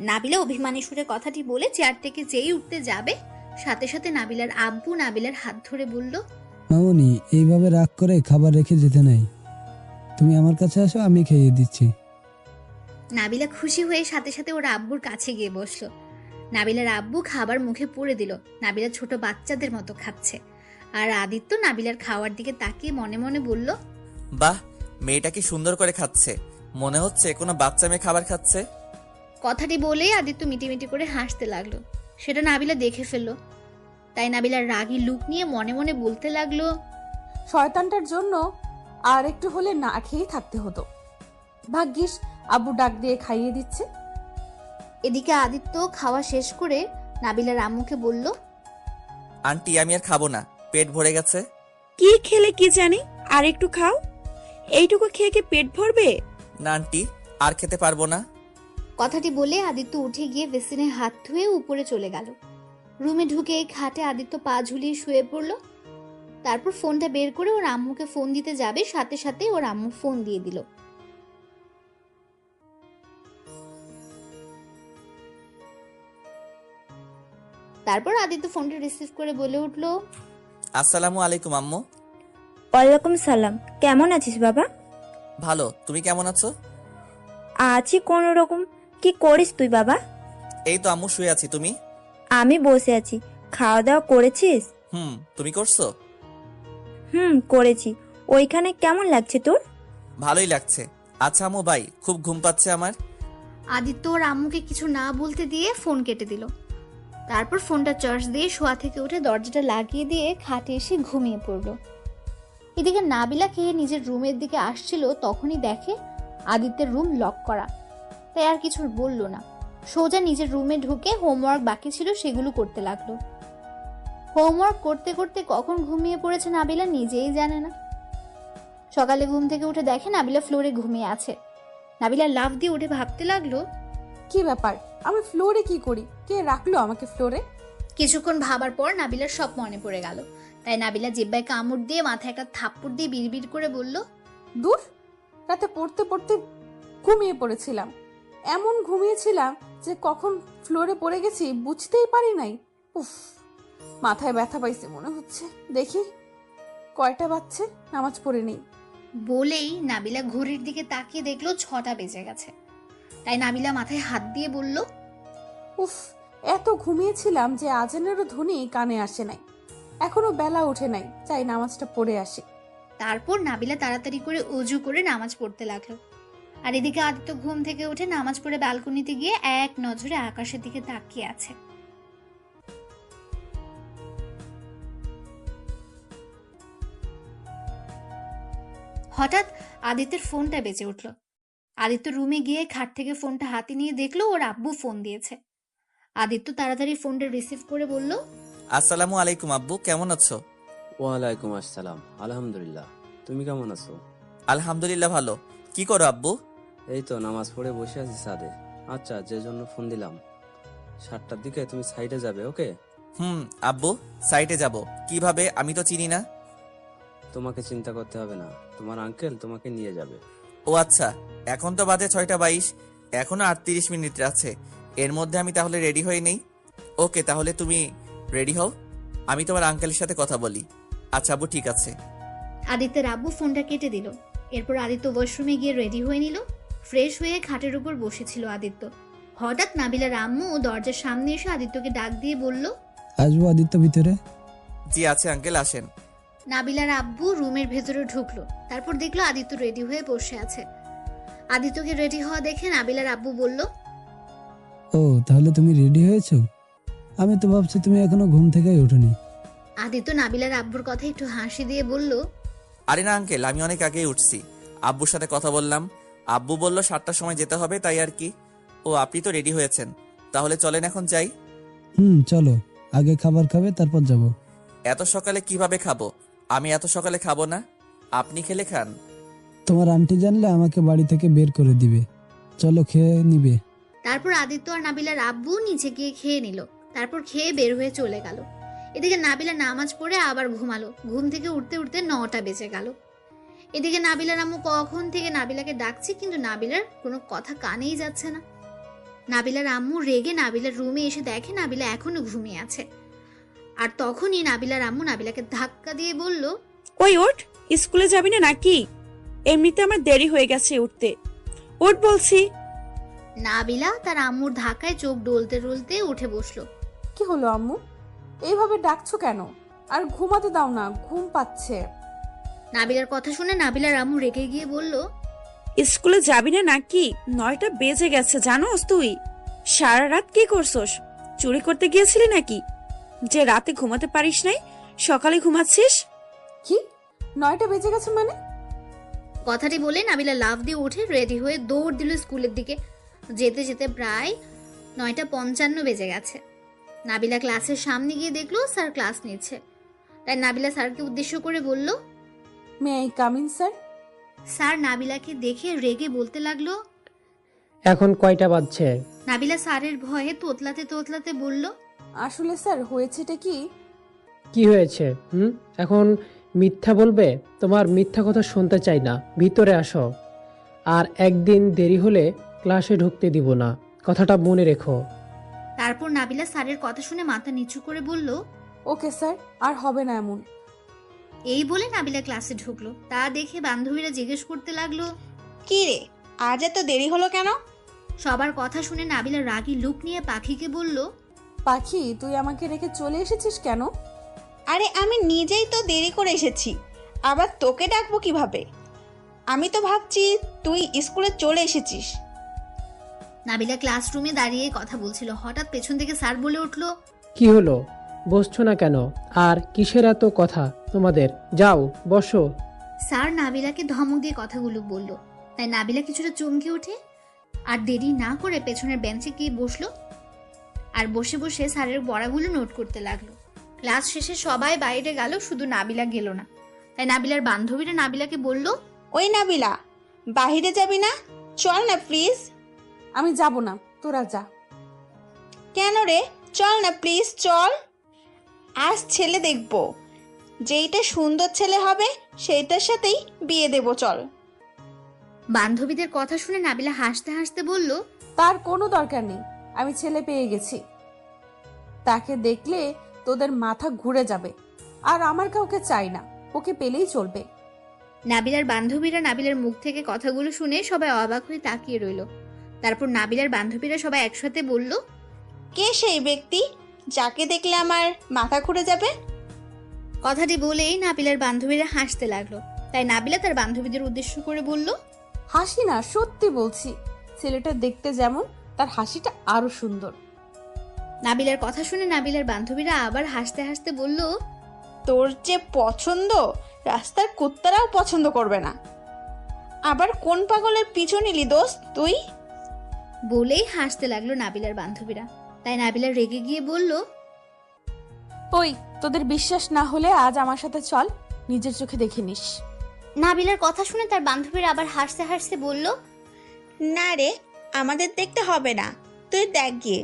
C: নাবিলা অভিমানী সুরে কথাটি বলে চেয়ার থেকে যেই উঠতে যাবে সাথে সাথে নাবিলার আব্বু নাবিলার হাত ধরে বলল,
L: মামনি, এইভাবে রাগ করে খাবার রেখে যেতে নাই। তুমি আমার কাছে আসো, আমি খেয়ে দিচ্ছি।
C: নাবিলা খুশি হয়ে সাথে সাথে ওর আব্বুর কাছে গিয়ে বসলো। নাবিলার আব্বু খাবার মুখে পুরে দিল। নাবিলা ছোট বাচ্চাদের মতো খাচ্ছে আর আদিত্য নাবিলার খাওয়ার দিকে তাকিয়ে মনে মনে বলল,
K: বাহ, মেয়েটা কি সুন্দর করে খাচ্ছে, মনে হচ্ছে কোনো বাচ্চা মেয়ে খাবার খাচ্ছে।
C: কথাটি বলেই আদিত্য মিটিমিটি করে হাসতে লাগলো। সেটা নাবিলা দেখে ফেললো। তাই নাবিলার রাগী লুক নিয়ে মনে মনে বলতে লাগলো,
A: শয়তানটার জন্য আর একটু হলে না খেয়েই থাকতে হতো। ভাগ্যিস আব্বু ডাক দিয়ে খাইয়ে দিচ্ছে।
C: এদিকে আদিত্য খাওয়া শেষ করে নাবিলার আম্মুকে বলল,
K: আন্টি, আমি আর খাবো না, পেট ভরে গেছে।
B: কি খেলে কি জানি, আর একটু খাও। এইটুকু খেয়ে কি পেট ভরবে?
K: না আন্টি, আর খেতে পারবো না।
C: কথাটি বলে আদিত্য উঠে গিয়ে বেসিনে হাত ধুয়ে উপরে চলে গেল। রুমে ঢুকে খাটে আদিত্য পা ঝুলিয়ে শুয়ে পড়ল। তারপর ফোনটা বের করে ওর আম্মুকে ফোন দিতে যাবে, সাথে সাথে ওর আম্মু ফোন দিয়ে দিল। তারপর আদিত্য ফোনটা রিসিভ করে বলে উঠল,
K: আসসালামু আলাইকুম আম্মু।
G: ওয়ালাইকুম সালাম। কেমন আছিস বাবা?
K: ভালো, তুমি কেমন আছো?
G: আছি কোন রকম। কি করিস তুই বাবা?
K: এই তো আম্মু, শুয়ে আছি। তুমি?
G: আমি বসে আছি। খাওয়া দাওয়া করেছিস?
K: তুমি করছো?
G: করেছি। ওইখানে কেমন লাগছে তোর?
K: ভালোই লাগছে। আচ্ছা আম্মু, ভাই খুব ঘুম পাচ্ছে আমার।
C: আদিত্য ওর আম্মুকে কিছু না বলতে দিয়ে ফোন কেটে দিল। তারপর ফোনটা চার্জ দিয়ে শোয়া থেকে উঠে দরজাটা লাগিয়ে দিয়ে খাটে এসে ঘুমিয়ে পড়ল। এদিকে নাবিলা খেয়ে নিজের রুমের দিকে আসছিল, তখনই দেখে আদিত্যের রুম লক করা। তাই আর কিছু বলল না, সোজা নিজের রুমে ঢুকে হোমওয়ার্ক বাকি ছিল সেগুলো করতে লাগলো। হোমওয়ার্ক করতে করতে কখন ঘুমিয়ে পড়েছে নাবিলা নিজেই জানে না। সকালে ঘুম থেকে উঠে দেখে নাবিলা ফ্লোরে ঘুমিয়ে আছে। নাবিলা লাফ দিয়ে উঠে ভাবতে লাগলো,
A: কি ব্যাপার, আমি ফ্লোরে কি করি? কে রাখলো আমাকে ফ্লোরে?
C: কিছুক্ষণ ভাবার পর নাবিলার সব মনে পড়ে গেল। তাই নাবিলা জিব্বায় কামড় দিয়ে মাথায় একটা থাপ্পড় দিয়ে বিড়বিড় করে বলল,
A: দূর, রাতে পড়তে পড়তে ঘুমিয়ে পড়েছিলাম। এমন ঘুমিয়েছিলাম যে কখন ফ্লোরে পড়ে গেছি বুঝতেই পারি নাই। উফ, মাথায় ব্যথা পাইছে মনে হচ্ছে। দেখি কয়টা বাজছে, নামাজ পড়ে নেই।
C: বলেই নাবিলা ঘড়ির দিকে তাকিয়ে দেখলো 6টা বেজে গেছে। তাই নাবিলা মাথায় হাত দিয়ে বলল,
A: উফ, এত ঘুমিয়েছিলাম যে আজানেরও ধ্বনি কানে আসে নাই। এখনো বেলা ওঠে নাই, চাই নামাজটা পড়ে আসি।
C: তারপর নাবিলা তাড়াতাড়ি করে অজু করে নামাজ পড়তে লাগলো। আর এদিকে আদিত্য ঘুম থেকে উঠে নামাজ পড়ে ব্যালকনিতে গিয়ে এক নজরে আকাশের দিকে তাকিয়ে আছে। হঠাৎ আদিত্যের ফোনটা বেজে উঠল। আদিত্য রুমে গিয়ে খাট থেকে ফোনটা হাতে নিয়ে দেখলো ওর আব্বু ফোন দিয়েছে। আদিত্য তাড়াতাড়ি ফোনটা রিসিভ করে বলল,
K: আসসালামু আলাইকুম আব্বু, কেমন আছো?
I: ওয়ালাইকুম আসসালাম, আলহামদুলিল্লাহ। তুমি কেমন আছো?
K: আলহামদুলিল্লাহ ভালো। কি করো আব্বু?
I: এই তো নামাজ পড়ে বসে আছি ছাদে। আচ্ছা, যে জন্য ফোন দিলাম, 7টার দিকে তুমি সাইডে যাবে, ওকে?
K: আব্বু, সাইটে যাব কিভাবে? আমি তো চিনি না।
I: তোমাকে চিন্তা করতে হবে না, তোমার আঙ্কেল তোমাকে নিয়ে যাবে।
K: ও আচ্ছা, এখন তো বাজে 6টা 22, এখনো 38 মিনিট আছে। এর মধ্যে আমি তাহলে রেডি হয়ে নেই। ওকে, তাহলে তুমি রেডি হও, আমি তোমার আঙ্কেলের সাথে কথা বলি। আচ্ছা আব্বু, ঠিক আছে।
C: আদিত্যের আব্বু ফোনটা কেটে দিল। এরপর আদিত্য ওয়াশরুমে গিয়ে রেডি হয়ে নিল। ফ্রেশ হয়ে খাটের উপর বসেছিল আদিত্য। হঠাৎ নাবিলার আম্মু দরজার সামনে এসে আদিত্যকে ডাক দিয়ে বলল,
L: আসবো আদিত্য ভিতরে?
K: জি আছে আঙ্কেল, আসেন।
C: নাবিলার আব্বু রুমের ভেতরে ঢুকলো। তারপর দেখলো আদিত্য রেডি হয়ে বসে আছে। আদিত্যকে রেডি হওয়া দেখে নাবিলার আব্বু বলল,
L: ও তাহলে তুমি রেডি হয়েছো? আমি তো ভাবছি তুমি এখনো ঘুম থেকেই ওঠোনি।
C: আদিত্য নাবিলার আব্বুর কথা একটু হাসি দিয়ে বলল,
K: আরে না আঙ্কেল, আমি অনেক আগেই উঠছি। আব্বুর সাথে কথা বললাম, আব্বু বলল 7টার সময় যেতে হবে, তাই আর কি। ও আপনি তো রেডি হয়েছেন, তাহলে চলেন এখন যাই।
L: চলো, আগে খাবার খাবে তারপর যাব।
K: এত সকালে কিভাবে খাবো? আমি এত সকালে খাবো না, আপনি খেলে খান।
L: তোমার আন্টি জানলে আমাকে বাড়ি থেকে বের করে দিবে। চলো, খেয়ে নিবে।
C: তারপর আদিত্য আর নাবিলার আব্বু নিচে গিয়ে খেয়ে নিল। তারপর খেয়ে বের হয়ে চলে গেল। এদিকে নাবিলা নামাজ পড়ে আবার ঘুমালো। ঘুম থেকে উঠতে উঠতে 9টা বেজে গেল। এদিকে নাবিলার আম্মু কখন থেকে নাবিলাকে ডাকছে, কিন্তু নাবিলার কোনো কথা কানেই যাচ্ছে না। নাবিলার আম্মু রেগে নাবিলার রুমে এসে দেখে নাবিলা এখনো ঘুমিয়ে আছে। আর তখনই নাবিলার আম্মু নাবিলাকে ধাক্কা দিয়ে বলল,
B: ওই ওঠ, স্কুলে যাবি না নাকি? এমনিতে আমার দেরি হয়ে গেছে উঠতে, ওঠ বলছি।
C: নাবিলা তার আম্মুর ধাক্কায় চোখ ডলতে ডলতে উঠে বসলো।
A: কি হলো আম্মু, এইভাবে ডাকছো কেন? আর ঘুমাতে দাও না, ঘুম পাচ্ছে।
C: নাবিলার কথা শুনে নাবিলার আম্মু রেগে গিয়ে বলল,
B: স্কুলে যাবি না নাকি? 9টা বেজে গেছে, জানোস তুই? সারা রাত কি করছস? চুরি করতে গিয়েছিলি নাকি, যে রাতে ঘুমাতে পারিস নাই, সকালে ঘুমাচ্ছিস?
A: কি 9টা বেজে গেছে মানে?
C: কথাটি বলে নাবিলা লাফ দিয়ে উঠে রেডি হয়ে দৌড় দিল স্কুলের দিকে। যেতে যেতে প্রায় 9টা 55 বেজে গেছে। নাবিলা ক্লাসের সামনে গিয়ে দেখলো স্যার ক্লাস নিচ্ছে। তাই নাবিলা স্যারকে উদ্দেশ্য করে বলল,
A: may I come in sir?
C: Sir নাবিলাকে দেখে রেগে বলতে লাগলো,
M: এখন কয়টা বাজছে?
C: নাবিলা স্যারের ভয়ে তোতলাতে তোতলাতে বলল,
A: আসলে স্যার হয়েছেটা কি?
M: কি হয়েছে? এখন মিথ্যা বলবে? তোমার মিথ্যা কথা শুনতে চাই না, ভিতরে আসো। আর একদিন দেরি হলে ক্লাসে ঢুকতে দিব না, কথাটা মনে রেখো।
C: তারপর নাবিলা স্যারের কথা শুনে মাথা নিচু করে বলল,
A: ওকে স্যার, আর হবে না এমন।
C: এই বলে নাবিলা ক্লাসে ঢুকলো। তা দেখে বান্ধবীরা জিজ্ঞেস করতে লাগলো,
J: কি রে, আজ এত দেরি হলো কেন?
C: সবার কথা শুনে নাবিলা রাগী লুক নিয়ে পাখিকে বলল,
A: পাখি, তুই আমাকে রেখে চলে এসেছিস কেন?
J: আরে আমি নিজেই তো দেরি করে এসেছি, আবার তোকে ডাকবো কিভাবে? আমি তো ভাবছি তুই স্কুলে চলে এসেছিস।
C: নাবিলা ক্লাসরুমে দাঁড়িয়ে কথা বলছিল। হঠাৎ পেছন থেকে স্যার বলে উঠল,
M: কি হলো, বসছো না কেন? আর কিসের এত কথা তোমাদের? যাও বসো।
C: স্যার নাবিলাকে ধমক দিয়ে কথাগুলো বলল। তাই নাবিলা কিছুটা চমকে ওঠে আর দেরি না করে পেছনের বেঞ্চে গিয়ে বসলো। আর বসে বসে স্যারের পড়াগুলো নোট করতে লাগলো। ক্লাস শেষে সবাই বাইরে গেল, শুধু নাবিলা গেল না। তাই নাবিলার বান্ধবীরা নাবিলাকে বলল,
J: ওই নাবিলা, বাহিরে যাবি না? চল না প্লিজ।
A: আমি যাব না, তোরা যা।
J: কেন রে? চল না প্লিজ, চল। আজ ছেলে দেখব, যেইটা সুন্দর ছেলে হবে সেইটার সাথেই বিয়ে দেব, চল।
C: বান্ধবীদের কথা শুনে নাবিলা হাসতে হাসতে বলল,
A: তার কোনো দরকার নেই, আমি ছেলে পেয়ে গেছি। তাকে দেখলে তোদের মাথা ঘুরে যাবে। আর আমার কাউকে চাই না, ওকে পেলেই চলবে।
C: নাবিলার বান্ধবীরা নাবিলার মুখ থেকে কথাগুলো শুনে সবাই অবাক হয়ে তাকিয়ে রইল। তারপর নাবিলার বান্ধবীরা সবাই একসাথে বলল,
J: কে সেই ব্যক্তি যাকে দেখলে আমার মাথা ঘুরে যাবে?
C: কথাটি বলেই নাবিলার বান্ধবীরা হাসতে লাগলো। তাই নাবিলা তার বান্ধবীদের উদ্দেশ্য করে বলল,
A: হাসি না, সত্যি বলছি, ছেলেটা দেখতে যেমন তার হাসিটা আরো সুন্দর।
C: নাবিলার কথা শুনে নাবিলার বান্ধবীরা আবার হাসতে হাসতে বলল,
J: তোর যে পছন্দ রাস্তার কুত্তারাও পছন্দ করবে না। আবার কোন পাগলের পিছু নিলি দোস্ত তুই?
C: বলেই হাসতে লাগলো নাবিলার বান্ধবীরা। তাই নাবিলা রেগে গিয়ে বলল,
A: ওই তোদের বিশ্বাস না হলে আজ আমার সাথে চল, নিজের চোখে দেখে নিস।
C: নাবিলার কথা শুনে তার বান্ধবীরা আবার হাসতে হাসতে বলল,
J: না রে, আমাদের দেখতে হবে না, তুই দেখ গিয়ে।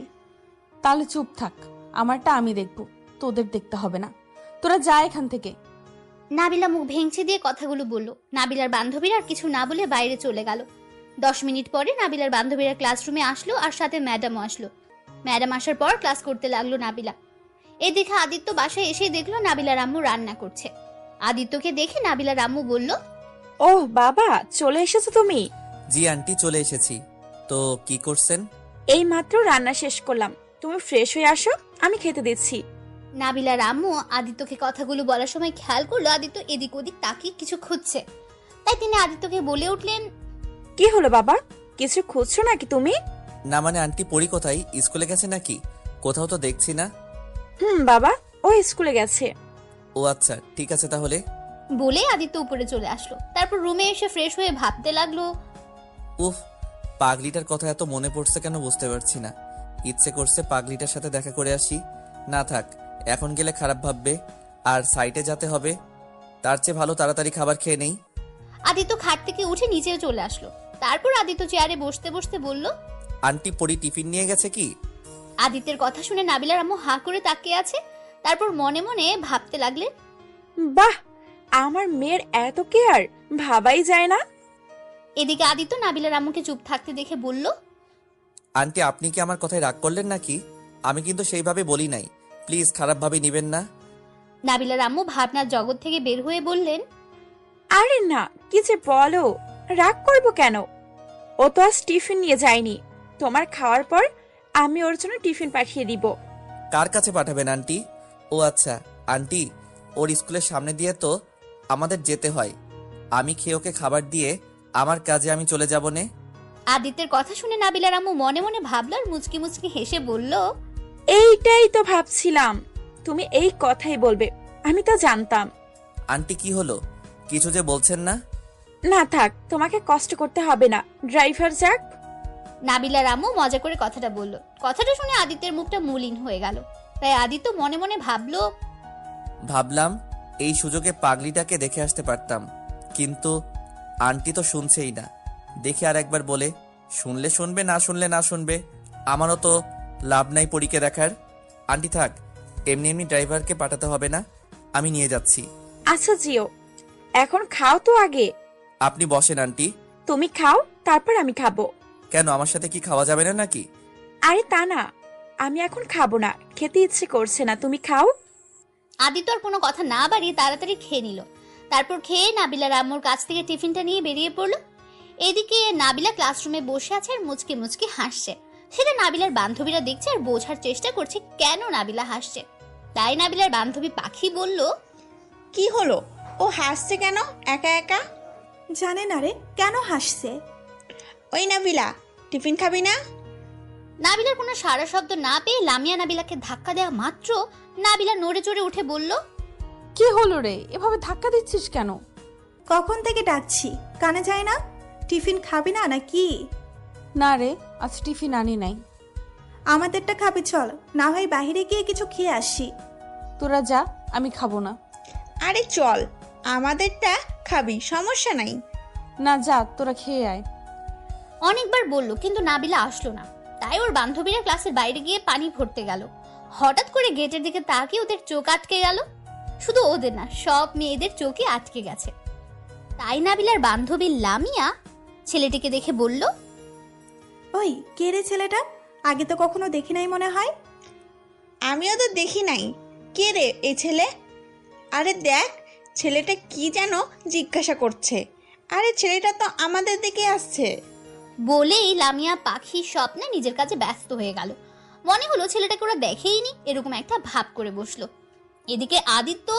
A: তাহলে চুপ থাক, আমারটা আমি দেখব, তোদের দেখতে হবে না, তোরা যা এখান থেকে।
C: নাবিলা মুখ ভেঙচি দিয়ে কথাগুলো বলল। নাবিলার বান্ধবীরা আর কিছু না বলে বাইরে চলে গেল। 10 মিনিট পরে নাবিলার বান্ধবীরা ক্লাসরুমে আসলো আর সাথে ম্যাডামও আসলো। ম্যাডাম আসার পর ক্লাস করতে লাগলো নাবিলা। এদিকে আদিত্য বাসায় এসে দেখলো নাবিলার আম্মু রান্না করছে। আদিত্যকে দেখে নাবিলার আম্মু বলল,
B: ওহ বাবা, চলে এসেছো তুমি?
K: জি আন্টি, চলে এসেছি। তো কি করছেন?
B: এই মাত্র রান্না শেষ করলাম, তুমি ফ্রেশ হয়ে আসো, আমি খেতে দিচ্ছি।
C: নাবিলার আম্মু আদিত্যকে কথাগুলো বলার সময় খেয়াল করলো আদিত্য এদিক ওদিক তাকিয়ে কিছু খুঁজছে। তাই তিনি আদিত্যকে বলে উঠলেন,
B: কি হলো বাবা, কিছু খুঁজছো নাকি তুমি?
K: না মানে আন্টি, পড়ি কোথায়? স্কুলে গেছে নাকি? কোথাও তো দেখছি না।
B: বাবা, ও স্কুলে গেছে।
K: ও আচ্ছা, ঠিক আছে তাহলে।
C: বলে আদিত্য উপরে চলে আসলো। তারপর রুমে এসে ফ্রেশ হয়ে ভাবতে লাগলো,
K: উফ, পাগলিটার কথা এত মনে পড়ছে কেন বুঝতে পারছি না। ইচ্ছে করছে পাগলিটার সাথে দেখা করে আসি। না থাক, এখন গেলে খারাপ ভাববে আর সাইটে যেতে হবে। তার চেয়ে ভালো তাড়াতাড়ি খাবার খেয়ে নেই।
C: আদিত্য খাট থেকে উঠে নিচেও চলে আসলো। তারপর আদিত্য চেয়ারে বসতে বসতে বলল,
K: আন্টি, পড়ি টিফিন নিয়ে গেছে কি?
C: আদিত্যের কথা শুনে নাবিলার আম্মু হাঁ করে তাকিয়ে আছে। তারপর মনে মনে ভাবতে লাগলেন,
B: বাহ, আমার মেয়ের এত কেয়ার, ভাবাই যায় না।
C: এদিকে আদিত্য নাবিলার আম্মুকে চুপ থাকতে দেখে বলল,
K: আন্টি, আপনি কি আমার কথায় রাগ করলেন নাকি? আমি কিন্তু সেইভাবে বলি নাই, প্লিজ খারাপভাবে নিবেন না।
C: নাবিলার আম্মু ভাবনার জগৎ থেকে বের হয়ে বললেন,
B: আরে না, কি যে বলো, রাগ করবো কেন? ও তো আজ টিফিন নিয়ে যায়নি, তোমার খাওয়ার পর আমি ওর জন্য টিফিন পাঠিয়ে দিব।
K: কার কাছে পাঠাবেন আন্টি? ও আচ্ছা আন্টি, ওর স্কুলের সামনে দিয়ে তো আমাদের যেতে হয়। আমি খেয়ে ওকে খাবার দিয়ে আমার কাজে আমি চলে যাব নে।
C: আদিত্যের কথা শুনে নাবিলার আম্মু মনে মনে ভাবল আর মুচকি মুচকি হেসে বলল,
B: এইটাই তো ভাবছিলাম, তুমি এই কথাই বলবে, আমি তো জানতাম।
K: আন্টি, কি হলো? কিছু যে বলছেন না?
B: না থাক, তোমাকে কষ্ট করতে হবে না, ড্রাইভার যাক।
C: নাবিলার আম্মু মজা করে কথাটা বলল। কথাটা শুনে আদিত্যের মুখটা মলিন হয়ে গেল। তাই আদিত্য মনে মনে
K: ভাবলাম এই সুযোগে পাগলিটাকে দেখে আসতে পারতাম, কিন্তু আন্টি তো শুনছেই না। দেখে আর একবার বলে, শুনলে শুনবে, না শুনলে না শুনবে, আমারও তো লাভ নাই পরীকে দেখার। আন্টি থাক, এমনি এমনি ড্রাইভারকে পাঠাতে হবে না, আমি নিয়ে যাচ্ছি।
B: আচ্ছা জিও, এখন খাও তো আগে।
K: আপনি বসেন আন্টি।
B: তুমি খাও, তারপর আমি খাবো।
K: কেন, আমার সাথে কি খাওয়া যাবে না নাকি?
B: আরে তা না, আমি এখন খাবো না, খেতে ইচ্ছে করছে না, তুমি খাও।
C: আদিত্য আর কোনো কথা না বাড়িয়ে তাড়াতাড়ি খেয়ে নিল। তারপর খেয়ে নাবিলার আম্মুর কাছ থেকে টিফিনটা নিয়ে বেরিয়ে পড়লো। এদিকে নাবিলা ক্লাসরুমে বসে আছে আর মুচকি মুচকি হাসছে। সেটা নাবিলার বান্ধবীরা দেখছে আর বোঝার চেষ্টা করছে কেন নাবিলা হাসছে। তাই নাবিলার বান্ধবী পাখি বলল,
J: কি হলো, ও হাসছে কেন একা একা?
D: জানে না রে কেন হাসছে।
J: ওই নাবিলা, টিফিন খাবি না?
C: নাবিলার কোনো সারা শব্দ না পেয়ে লামিয়া নাবিলাকে ধাক্কা দেওয়া মাত্র নাবিলা নড়ে চড়ে উঠে বলল,
A: কি হলো রে, এভাবে ধাক্কা দিচ্ছিস কেন?
D: কখন থেকে ডাকছি, কানে যায় না? টিফিন খাবি না নাকি?
A: না রে, আজ টিফিন আনি নাই।
D: আমাদেরটা খাবি, চল না হয় বাইরে গিয়ে কিছু খেয়ে আসি।
A: তোরা যা, আমি খাবো না।
J: আরে চল, আমাদেরটা খাবি, সমস্যা নাই।
A: না যা, তোরা খেয়ে আয়।
C: অনেকবার বলল কিন্তু নাবিলা আসলো না। তাই ওর বান্ধবীরা ক্লাসের বাইরে গিয়ে পানি ভরতে গেল। হঠাৎ করে গেটের দিকে তাকিয়ে ওদের চোখ আটকে গেল। শুধু ওদের না, সব মেয়েদের চোখে আটকে গেছে। তাই নাবিলার বান্ধবী লামিয়া ছেলেটিকে দেখে বলল,
D: ওই কে রে ছেলেটা? আগে তো কখনো দেখি নাই মনে হয়।
J: আমিও তো দেখি নাই, কে রে এই ছেলে? আরে দেখ, ছেলেটা কি যেন জিজ্ঞাসা করছে। আরে ছেলেটা তো আমাদের দিকে আসছে।
C: বলেই লামিয়া পাখির স্বপ্নে নিজের কাছে ব্যস্ত হয়ে গেল। মনে হলো ছেলেটাকে ওরা দেখেইনি, এরকম একটা ভাব করে বসলো। এদিকে আদিত্য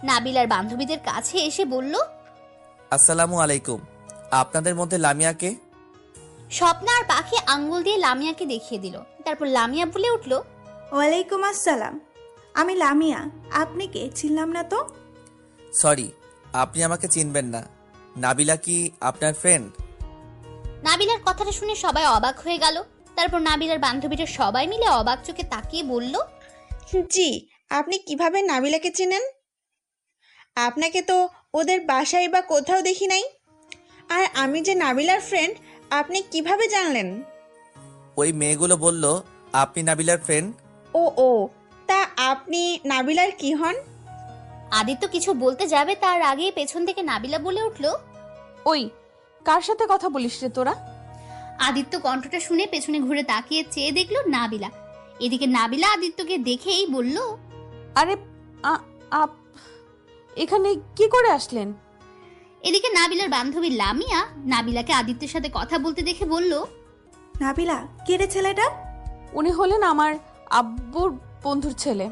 C: নাবিলার বান্ধবীদের কাছে এসে বলল,
K: আসসালামু আলাইকুম। আপনাদের মধ্যে লামিয়াকে?
C: স্বপ্না আর পাখি আঙ্গুল দিয়ে লামিয়াকে দেখিয়ে দিল। তারপর লামিয়া বলে উঠল,
D: ওয়ালাইকুম আসসালাম, আমি লামিয়া। আপনি কে? চিনলাম না তো।
K: সরি, আপনি আমাকে চিনবেন না। নাবিলা কি আপনার ফ্রেন্ড?
C: নাবিলার কথাটা শুনে সবাই অবাক হয়ে গেল। তারপর নাবিলার বান্ধবীরা সবাই মিলে অবাক চোখে তাকিয়ে বলল,
J: জি, আপনি কিভাবে নাবিলাকে চেনেন? আপনাকে তো ওদের বাসায় বা কোথাও দেখি নাই। আর আমি যে নাবিলার ফ্রেন্ড, আপনি কিভাবে জানলেন?
K: ওই মেয়েগুলো বলল আপনি নাবিলার ফ্রেন্ড।
J: ও, তা আপনি নাবিলার কি হন?
C: আদিত্য কিছু বলতে যাবে তার আগেই পেছন থেকে নাবিলা বলে উঠল,
A: ওই, কার সাথে কথা বলিস রে তোরা?
C: আদিত্য কণ্ঠটা শুনে পেছনে ঘুরে তাকিয়ে চেয়ে দেখলো নাবিলা। এদিকে নাবিলা আদিত্যকে দেখেই বলল,
A: আরে এখানে কি করে আসলেন?
C: এদিকে নাবিলার বান্ধবী লামিয়া নাবিলাকে আদিত্যের সাথে কথা বলতে দেখে বলল,
D: নাবিলা, কে রে ছেলেটা?
A: উনি হলেন আমার আব্বুর বন্ধুর ছেলে।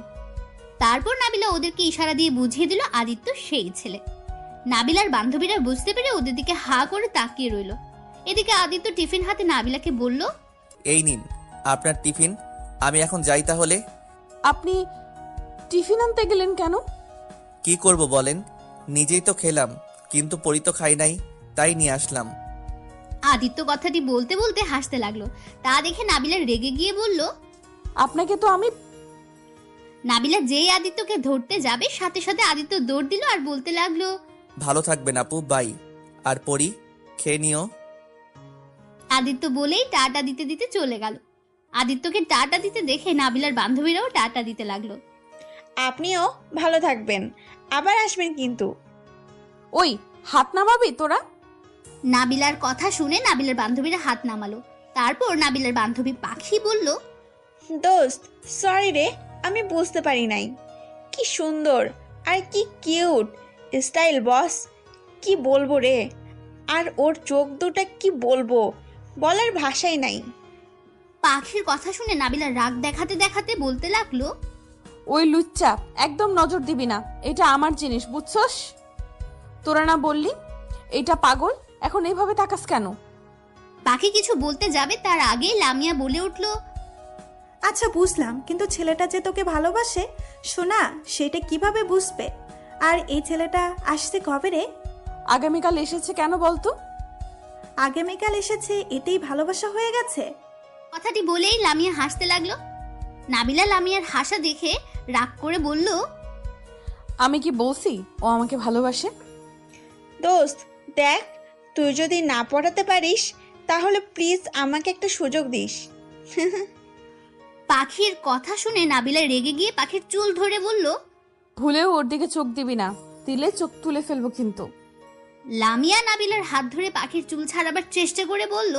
C: তারপর নাবিলা ওদেরকে ইশারা দিয়ে বুঝিয়ে দিল আদিত্য সেই ছেলে। নাবিলার বান্ধবীরা বুঝতে পেরে ওদের দিকে হা করে তাকিয়ে রইল। এদিকে আদিত্য টিফিন হাতে নাবিলাকে বলল,
K: এই নিন আপনার টিফিন। আমি এখন যাই তাহলে।
A: আপনি টিফিন আনতে গেলেন কেন?
K: কি করব বলেন? নিজেই তো খেলাম, কিন্তু পরি তো খাই নাই, তাই নিয়ে আসলাম।
C: আদিত্য কথাটি বলতে বলতে হাসতে লাগলো। তা দেখে নাবিলা রেগে গিয়ে বলল,
A: আপনাকে তো আমি।
C: নাবিলা যেই আদিত্যকে ধরতে যাবে সাথে সাথে আদিত্য দৌড় দিল আর বলতে লাগলো,
K: ভালো থাকবেন আপু, বাই। আর পরি, খেয়ে নিও।
C: আদিত্য বলেই টাটা দিতে দিতে চলে গেল। আদিত্যকে টাটা দিতে দেখে নাবিলার বান্ধবীরাও টাটা দিতে লাগলো।
J: আপনিও ভালো থাকবেন, আবার আসবেন কিন্তু।
A: ওই, হাত নামাবি তোরা?
C: নাবিলার কথা শুনে নাবিলার বান্ধবীরা হাত নামালো। তারপর নাবিলার বান্ধবী পাখি বলল,
J: দোস্ত সরি রে, আমি বুঝতে পারি নাই। কি সুন্দর আর কি কিউট স্টাইল বস, কি বলবো রে। আর ওর চোখ দুটা কি বলবো, বলার ভাষাই নাই।
C: পাখির কথা শুনে নাবিলা রাগ দেখাতে দেখাতে বলতে লাগলো,
A: ওই লুচ্চা, একদম নজর দিবি না, এটা আমার জিনিস, বুঝছস? তোরা না বললি এটা পাগল, এখন এইভাবে তাকাস কেন?
C: পাখি কিছু বলতে যাবে তার আগে লামিয়া বলে উঠল,
D: আচ্ছা বুঝলাম, কিন্তু ছেলেটা যে তোকে ভালোবাসে শোনা, সেটা কিভাবে বুঝবে? আর এই ছেলেটা আসছে কবে রে?
A: আগামীকাল এসেছে, কেন বলতো?
D: আগামীকাল এসেছে, এতেই ভালোবাসা হয়ে গেছে?
C: কথাটি বলেই লামিয়া হাসতে লাগলো। নাবিলা লামিয়ার হাসা দেখে রাগ করে বলল,
A: আমি কি বলছি ও আমাকে ভালোবাসে?
J: দোস্ত দেখ, তুই যদি না পড়াতে পারিস তাহলে প্লিজ আমাকে একটা সুযোগ দিস।
C: পাখির কথা শুনে নাবিলা রেগে গিয়ে পাখির চুল ধরে বলল,
A: ভুলেও ওর দিকে চোখ দিবি না, দিলে চোখ তুলে ফেলবো কিন্তু।
C: লামিয়া নাবিলার হাত ধরে পাখির চুল ছাড়াবার চেষ্টা করে বলল,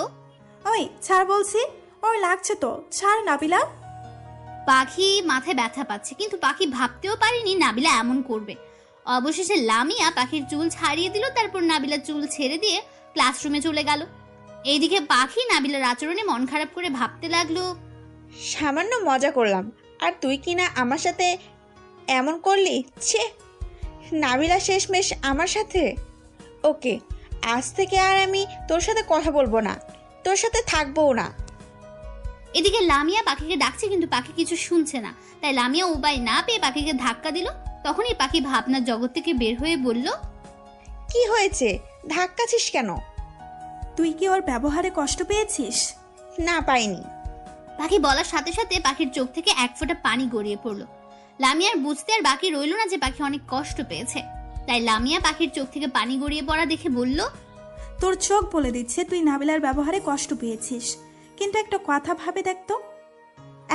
D: ওই ছাড় বলছি, ওর লাগছে তো, ছাড় নাবিলা।
C: পাখি মাথায় ব্যথা পাচ্ছে, কিন্তু পাখি ভাবতেও পারেনি নাবিলা এমন করবে। অবশেষে লামিয়া পাখির চুল ছাড়িয়ে দিল। তারপর নাবিলা চুল ছেড়ে দিয়ে ক্লাসরুমে চলে গেল। এইদিকে পাখি নাবিলার আচরণে মন খারাপ করে ভাবতে লাগলো,
J: সামান্য মজা করলাম আর তুই কি না আমার সাথে এমন করলি? ছে, নাবিলা শেষমেশ আমার সাথে। ওকে, আজ থেকে আর আমি তোর সাথে কথা বলবো না, তোর সাথে থাকবোও না।
C: এদিকে লামিয়া পাখিকে ডাকছে, কিন্তু পাখি কিছু শুনছে না। তাই লামিয়া উপায় না পেয়ে পাখিকে ধাক্কা দিল। তখনই পাখি ভাবনার জগৎ থেকে বের হয়ে বলল,
J: কি হয়েছে, ধাক্কাছিস কেন?
D: তুই কি ওর ব্যবহারে কষ্ট পেয়েছিস?
J: না, পাইনি।
C: পাখি বলার সাথে সাথে পাখির চোখ থেকে এক ফোঁটা পানি গড়িয়ে পড়লো। লামিয়ার বুঝতে আর বাকি রইল না যে পাখি অনেক কষ্ট পেয়েছে। তাই লামিয়া পাখির চোখ থেকে পানি গড়িয়ে পড়া দেখে বলল,
D: তোর চোখ বলে দিচ্ছে তুই নাবিলার ব্যবহারে কষ্ট পেয়েছিস, কিন্তু একটা কথা ভাবে দেখতো,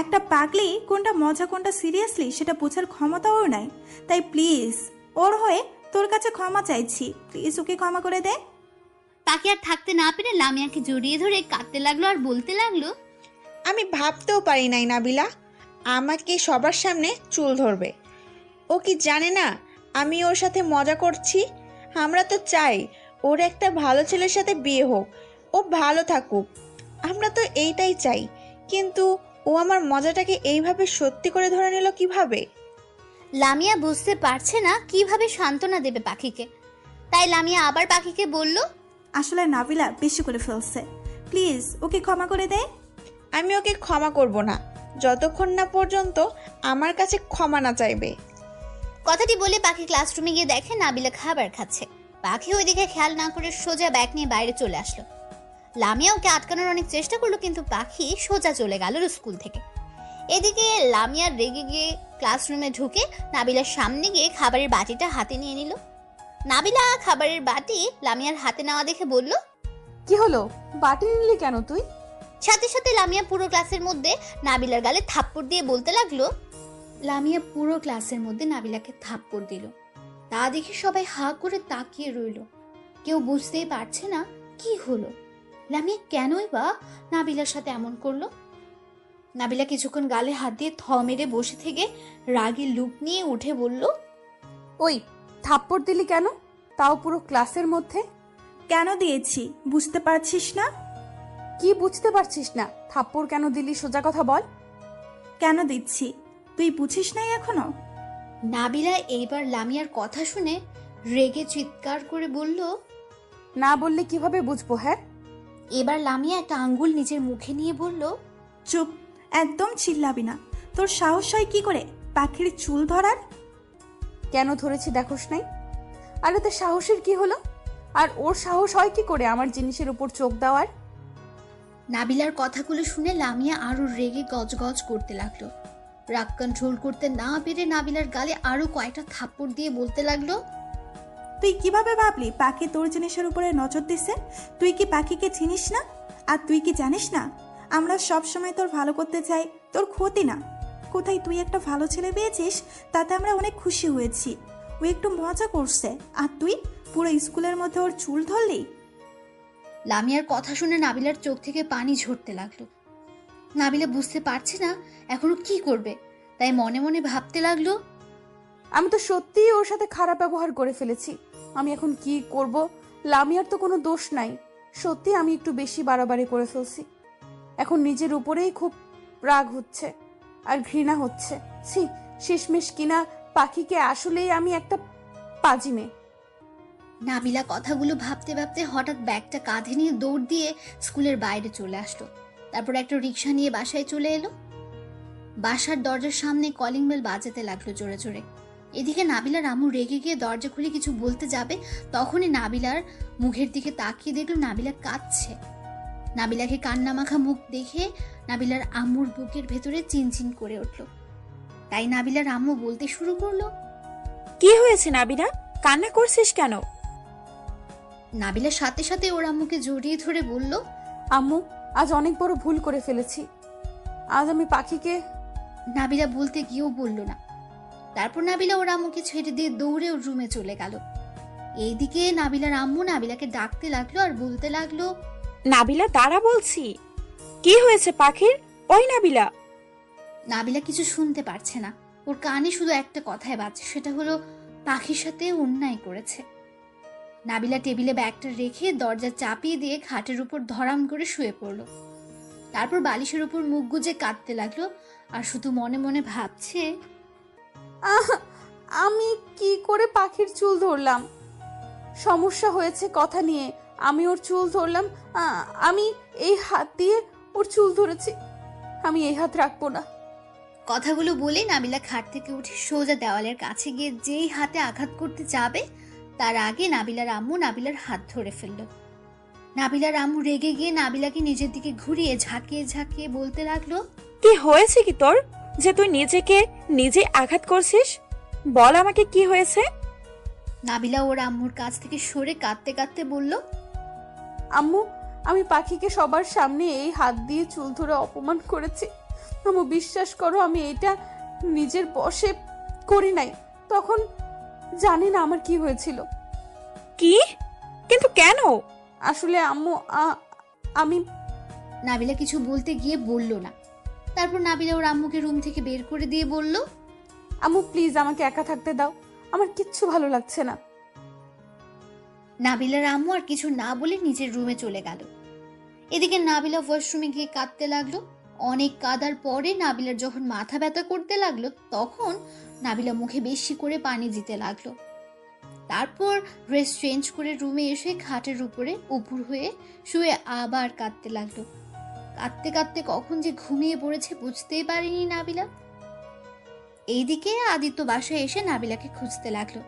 D: একটা পাগলি কোনটা মজা কোনটা সিরিয়াসলি সেটা বোঝার ক্ষমতা ওর নাই। তাই প্লিজ ওর হয়ে তোর কাছে ক্ষমা চাইছি, প্লিজ ওকে ক্ষমা করে দে।
C: পাখি আর থাকতে না পেরে লামিয়াকে জড়িয়ে ধরে কাঁদতে লাগলো আর বলতে লাগলো,
J: আমি ভাবতেও পারি নাই নাবিলা আমাকে সবার সামনে চুল ধরবে। ও কি জানে না আমি ওর সাথে মজা করছি? আমরা তো চাই ওর একটা ভালো ছেলের সাথে বিয়ে হোক, ও ভালো থাকুক, আমরা তো এইটাই চাই। কিন্তু ও আমার মজাটাকে এইভাবে সত্যি করে ধরে নিল কিভাবে?
C: লামিয়া বুঝতে পারছে না কিভাবে সান্ত্বনা দেবে পাখিকে, তাই লামিয়া আবার পাখিকে বলল,
D: আসলে নাবিলা বেশি করে ফেলছে, প্লিজ ওকে ক্ষমা করে দে।
J: আমি ওকে ক্ষমা করব না যতক্ষণ না পর্যন্ত আমার কাছে ক্ষমা না চাইবে।
C: কথাটি বলে পাখি ক্লাসরুমে গিয়ে দেখে নাবিলা খাবার খাচ্ছে। পাখি ওইদিকে খেয়াল না করে সোজা ব্যাগ নিয়ে বাইরে চলে আসলো। লামিয়া ওকে আটকানোর অনেক চেষ্টা করলো, কিন্তু পাখি সোজা চলে গেল স্কুল থেকে। এদিকে লামিয়া রেগে গিয়ে ক্লাসরুমে ঢুকে নাবিলার সামনে গিয়ে খাবারের বাটিটা হাতে নিয়ে নিল। নাবিলা খাবারের বাটি লামিয়ার হাতে নেওয়া দেখে বলল,
A: কি হলো, বাটি নিলি কেন তুই?
C: সাথে সাথে লামিয়া পুরো ক্লাসের মধ্যে নাবিলার গালে থাপ্পড় দিয়ে বলতে লাগলো। লামিয়া পুরো ক্লাসের মধ্যে নাবিলাকে থাপ্পড় দিল। তা দেখে সবাই হা করে তাকিয়ে রইল, কেউ বুঝতেই পারছে না কি হলো, লামিয়া কেনই বা নাবিলার সাথে এমন করলো। নাবিলা কিছুক্ষণ গালে হাত দিয়ে থ মেরে বসে থেকে রাগী লুক নিয়ে উঠে বলল,
A: ওই থাপ্পড় দিলি কেন, তাও পুরো ক্লাসের মধ্যে?
D: কেন দিয়েছি বুঝতে পারছিস না?
A: কি বুঝতে পারছিস না? থাপ্পড় কেন দিলি সোজা কথা বল।
D: কেন দিচ্ছি তুই বুঝিস নাই এখনো?
C: নাবিলা এইবার লামিয়ার কথা শুনে রেগে চিৎকার করে বলল,
A: না বললে কিভাবে বুঝবো? হ্যাঁ।
C: এবার লামিয়া একটা আঙ্গুল নিজের মুখে নিয়ে বলল,
D: চুপ, একদম চিল্লাবি না। তোর সাহস হয় কি করে পাখির চুল ধরার?
A: কেন ধরেছি দেখোস নাই? আরে তো সাহসের কি হলো? আর ওর সাহস হয় কি করে আমার জিনিসের উপর চোখ দেওয়ার?
C: নাবিলার কথাগুলো শুনে লামিয়া আরো রেগে গজগজ করতে লাগলো। রাগ কন্ট্রোল করতে না পেরে নাবিলার গালে আরো কয়েকটা থাপ্পড় দিয়ে বলতে লাগলো,
D: তুই কিভাবে ভাবলি পাখি তোর জিনিসের উপরে নজর দিছে? তুই কি পাখিকে চিনিস না? আর তুই কি জানিস না আমরা সব সময় তোর ভালো করতে চাই, তোর ক্ষতি না। কোথায় তুই একটা ভালো ছেলে পেয়েছিস, তাতে আমরা অনেক খুশি হয়েছি। ও একটু মজা করছে, আর তুই পুরো স্কুলের মধ্যে ওর চুল ধরলি।
C: লামিয়ার কথা শুনে নাবিলার চোখ থেকে পানি ঝরতে লাগলো। নাবিলা বুঝতে পারছে না এখনো কি করবে, তাই মনে মনে ভাবতে লাগলো,
A: আমি তো সত্যিই ওর সাথে খারাপ ব্যবহার করে ফেলেছি। আমি এখন কি করব? লামিয়ার তো কোনো দোষ নাই। সত্যি আমি একটু বেশি বাড়াবাড়ি করে ফেলছি। এখন নিজের উপরেই খুব রাগ হচ্ছে আর ঘৃণা হচ্ছে। ছি, শেষমেশ কিনা পাখিকে আসলেই আমি একটা পাজি মেয়ে।
C: নাবিলা কথাগুলো ভাবতে ভাবতে হঠাৎ ব্যাগটা কাঁধে নিয়ে দৌড় দিয়ে স্কুলের বাইরে চলে আসলো। তারপর একটা রিক্সা নিয়ে বাসায় চলে এলো। বাসার দরজার সামনে কলিং বেল বাজাতে লাগলো জোরে জোরে। এদিকে নাবিলার আম্মু রেগে গিয়ে দরজা খুলে কিছু বলতে যাবে, তখনই নাবিলার মুখের দিকে তাকিয়ে দেখলো নাবিলা কাঁদছে। নাবিলাকে কান্না মাখা মুখ দেখে নাবিলার আম্মুর বুকের ভেতরে চিনচিন করে উঠল। তাই নাবিলার আম্মু বলতে শুরু করলো,
B: কি হয়েছে নাবিলা, কান্না করছিস কেন?
C: নাবিলার সাথে সাথে ওর আম্মুকে জড়িয়ে ধরে বলল,
A: আম্মু, আজ অনেক বড় ভুল করে ফেলেছি। আজ আমি পাখিকে।
C: নাবিলা বলতে গিয়েও বলল না। তারপর নাবিলা ওর আম্মুকে ছেড়ে দিয়ে দৌড়ে ওর রুমে চলে গেল। এইদিকে নাবিলার আম্মু নাবিলাকে ডাকতে লাগলো আর বলতে লাগলো,
B: নাবিলা দাঁড়া বলছি। কি হয়েছে পাখির? ওই নাবিলা।
C: নাবিলা কিছু শুনতে পারছে না। ওর কানে শুধু একটা কথাই বাজছে, সেটা হলো পাখির সাথে অন্যায় করেছে। নাবিলা টেবিলে ব্যাগটা রেখে দরজা চাপিয়ে দিয়ে খাটের উপর ধরাম করে শুয়ে পড়ল। তারপর বালিশের উপর মুখ গুজে কাঁদতে লাগলো আর শুধু মনে মনে ভাবছে,
A: আমি কি করে পাখির চুল ধরলাম? সমস্যা হয়েছে কথা নিয়ে, আমি ওর চুল ধরলাম। আমি এই হাত দিয়ে ওর চুল ধরেছি, আমি এই হাত রাখবো না।
C: কথাগুলো বলে নাবিলা খাট থেকে উঠে সোজা দেওয়ালের কাছে গিয়ে যেই হাতে আঘাত করতে যাবে, তার আগে নাবিলার আম্মু নাবিলার হাত ধরে ফেলল। নাবিলার আম্মু রেগে গিয়ে নাবিলাকে নিজের দিকে ঘুরিয়ে ঝাঁকিয়ে ঝাঁকিয়ে বলতে লাগলো,
B: কি হয়েছে কি তোর, যে তুই নিজেকে নিজে আঘাত করছিস? বল আমাকে কি হয়েছে?
C: নাবিলা ওর আম্মুর কাছ থেকে সরে কাঁদতে কাঁদতে বলল,
A: আম্মু, আমি পাখিকে সবার সামনে এই হাত দিয়ে চুল ধরে অপমান করেছি। আম্মু, বিশ্বাস করো, আমি এটা নিজের বশে করি নাই। তখন জানি না আমার কি হয়েছিল।
B: কি? কিন্তু কেন?
A: আসলে আম্মু, আমি।
C: নাবিলা কিছু বলতে গিয়ে বলল না। তারপর নাবিলা ওর আম্মুকে রুম থেকে বের করে দিয়ে বলল,
A: আম্মু প্লিজ আমাকে একা থাকতে দাও, আমার কিচ্ছু ভালো লাগছে না।
C: নাবিলার আম্মু আর কিছু না বলে নিজের রুমে চলে গেল। এদিকে নাবিলা ওয়াশরুমে গিয়ে কাঁদতে লাগলো। অনেক কাদার পরে নাবিলার যখন মাথা ব্যথা করতে লাগলো তখন নাবিলা মুখে বেশি করে পানি দিতে লাগলো। তারপর ড্রেস চেঞ্জ করে রুমে এসে খাটের উপরে উপুর হয়ে শুয়ে আবার কাঁদতে লাগলো। কাঁদতে কাঁদতে কখন যে ঘুমিয়ে পড়েছে বুঝতেই পারেনি নাবিলা। এইদিকে আদিত্য বাসায় এসে নাবিলাকে খুঁজতে লাগলো।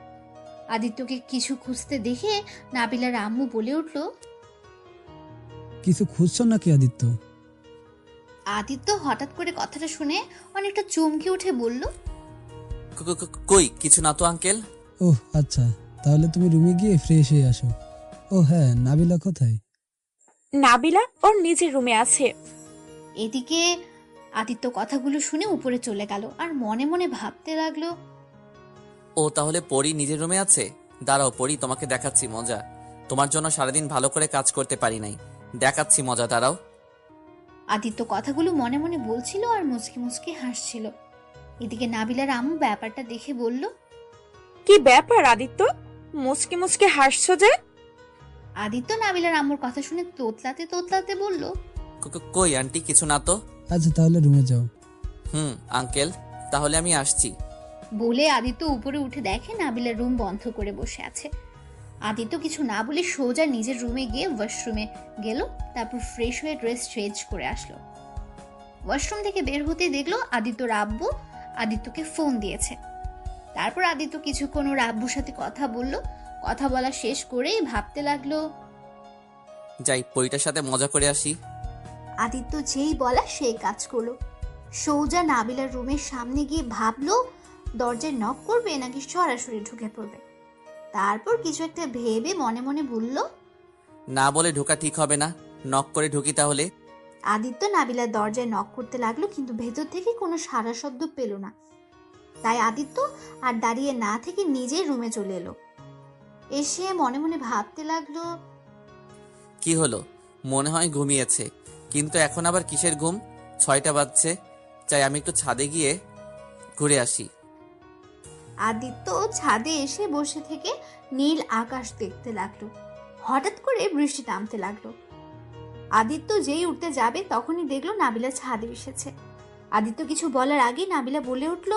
C: আদিত্যকে কিছু খুঁজতে দেখে নাবিলার আম্মু বলে উঠল,
L: কিছু খুঁজছো নাকি আদিত্য?
C: আদিত্য হঠাৎ করে কথাটা শুনে অনেকটা চমকে উঠে বলল,
H: কই কিছু না তো আঙ্কেল।
L: ওহ আচ্ছা, তাহলে তুমি রুমে গিয়ে ফ্রেশ হয়ে আসো। ও হ্যাঁ, নাবিলা কোথায়?
B: নাবিলা ওর নিজের রুমে আছে।
C: এদিকে আদিত্য কথাগুলো শুনে উপরে চলে গেল আর মনে মনে ভাবতে লাগলো,
H: ও তাহলে পরি নিজের রুমে আছে। দাঁড়াও পরি, তোমাকে দেখাচ্ছি মজা। তোমার জন্য সারাদিন ভালো করে কাজ করতে পারি নাই, দেখাচ্ছি মজা, দাঁড়াও।
C: আদিত্য কথাগুলো মনে মনে বলছিল আর মুচকি মুচকি হাসছিল। এদিকে নাবিলার আম্মু ব্যাপারটা দেখে বলল,
B: কি ব্যাপার আদিত্য, মুচকে মুচকে হাসছো যে?
C: আদিত্য নাবিলার আম্মুর কথা শুনে তোতলাতে তোতলাতে বলল,
H: কই আন্টি কিছু না তো।
L: আচ্ছা তাহলে রুমে যাও।
H: আঙ্কেল তাহলে আমি আসছি।
C: বলে আদিত্য উপরে উঠে দেখে নাবিলার রুম বন্ধ করে বসে আছে। আদিত্য কিছু না বলে সোজা নিজের রুমে গিয়ে ওয়াশরুমে গেল। তারপর ফ্রেশ হয়ে ড্রেস চেঞ্জ করে আসলো। ওয়াশরুম থেকে বের হতে দেখলো আদিত্যর আব্বু আদিত্যকে ফোন দিয়েছে। তারপর আদিত্য কিছুক্ষণ ওর আব্বুর সাথে কথা বলল। কথা বলা শেষ করেই ভাবতে লাগলো,
H: যাই পরিটার সাথে মজা করে আসি।
C: আদিত্য যেই বলা সেই কাজ করলো। সৌজা নাবিলার রুমের সামনে গিয়ে ভাবলো দরজায় নক করবে নাকি সরাসরি ঢুকে পড়বে। তারপর কিছু একটা ভেবে মনে মনে বলল,
H: না বলে ঢোকা ঠিক হবে না, নক করে ঢুকি তাহলে।
C: আদিত্য নাবিলার দরজায় নক করতে লাগলো, কিন্তু ভেতর থেকে কোনো সাড়া শব্দ পেল না। তাই আদিত্য আর দাঁড়িয়ে না থেকে নিজের রুমে চলে এলো। এসে মনে মনে ভাবতে লাগলো,
H: কি হলো, মনে হয় ঘুমিয়েছে, কিন্তু এখন আবার কিসের ঘুম? 6টা বাজছে, চাই আমি একটু ছাদে গিয়ে ঘুরে আসি।
C: আদিত্য ছাদে এসে বসে থেকে নীল আকাশ দেখতে লাগলো। হঠাৎ করে বৃষ্টি নামতে লাগলো। আদিত্য যেই উঠতে যাবে তখনই দেখলো নাবিলা ছাদে এসেছে। আদিত্য কিছু বলার আগে নাবিলা বলে উঠল,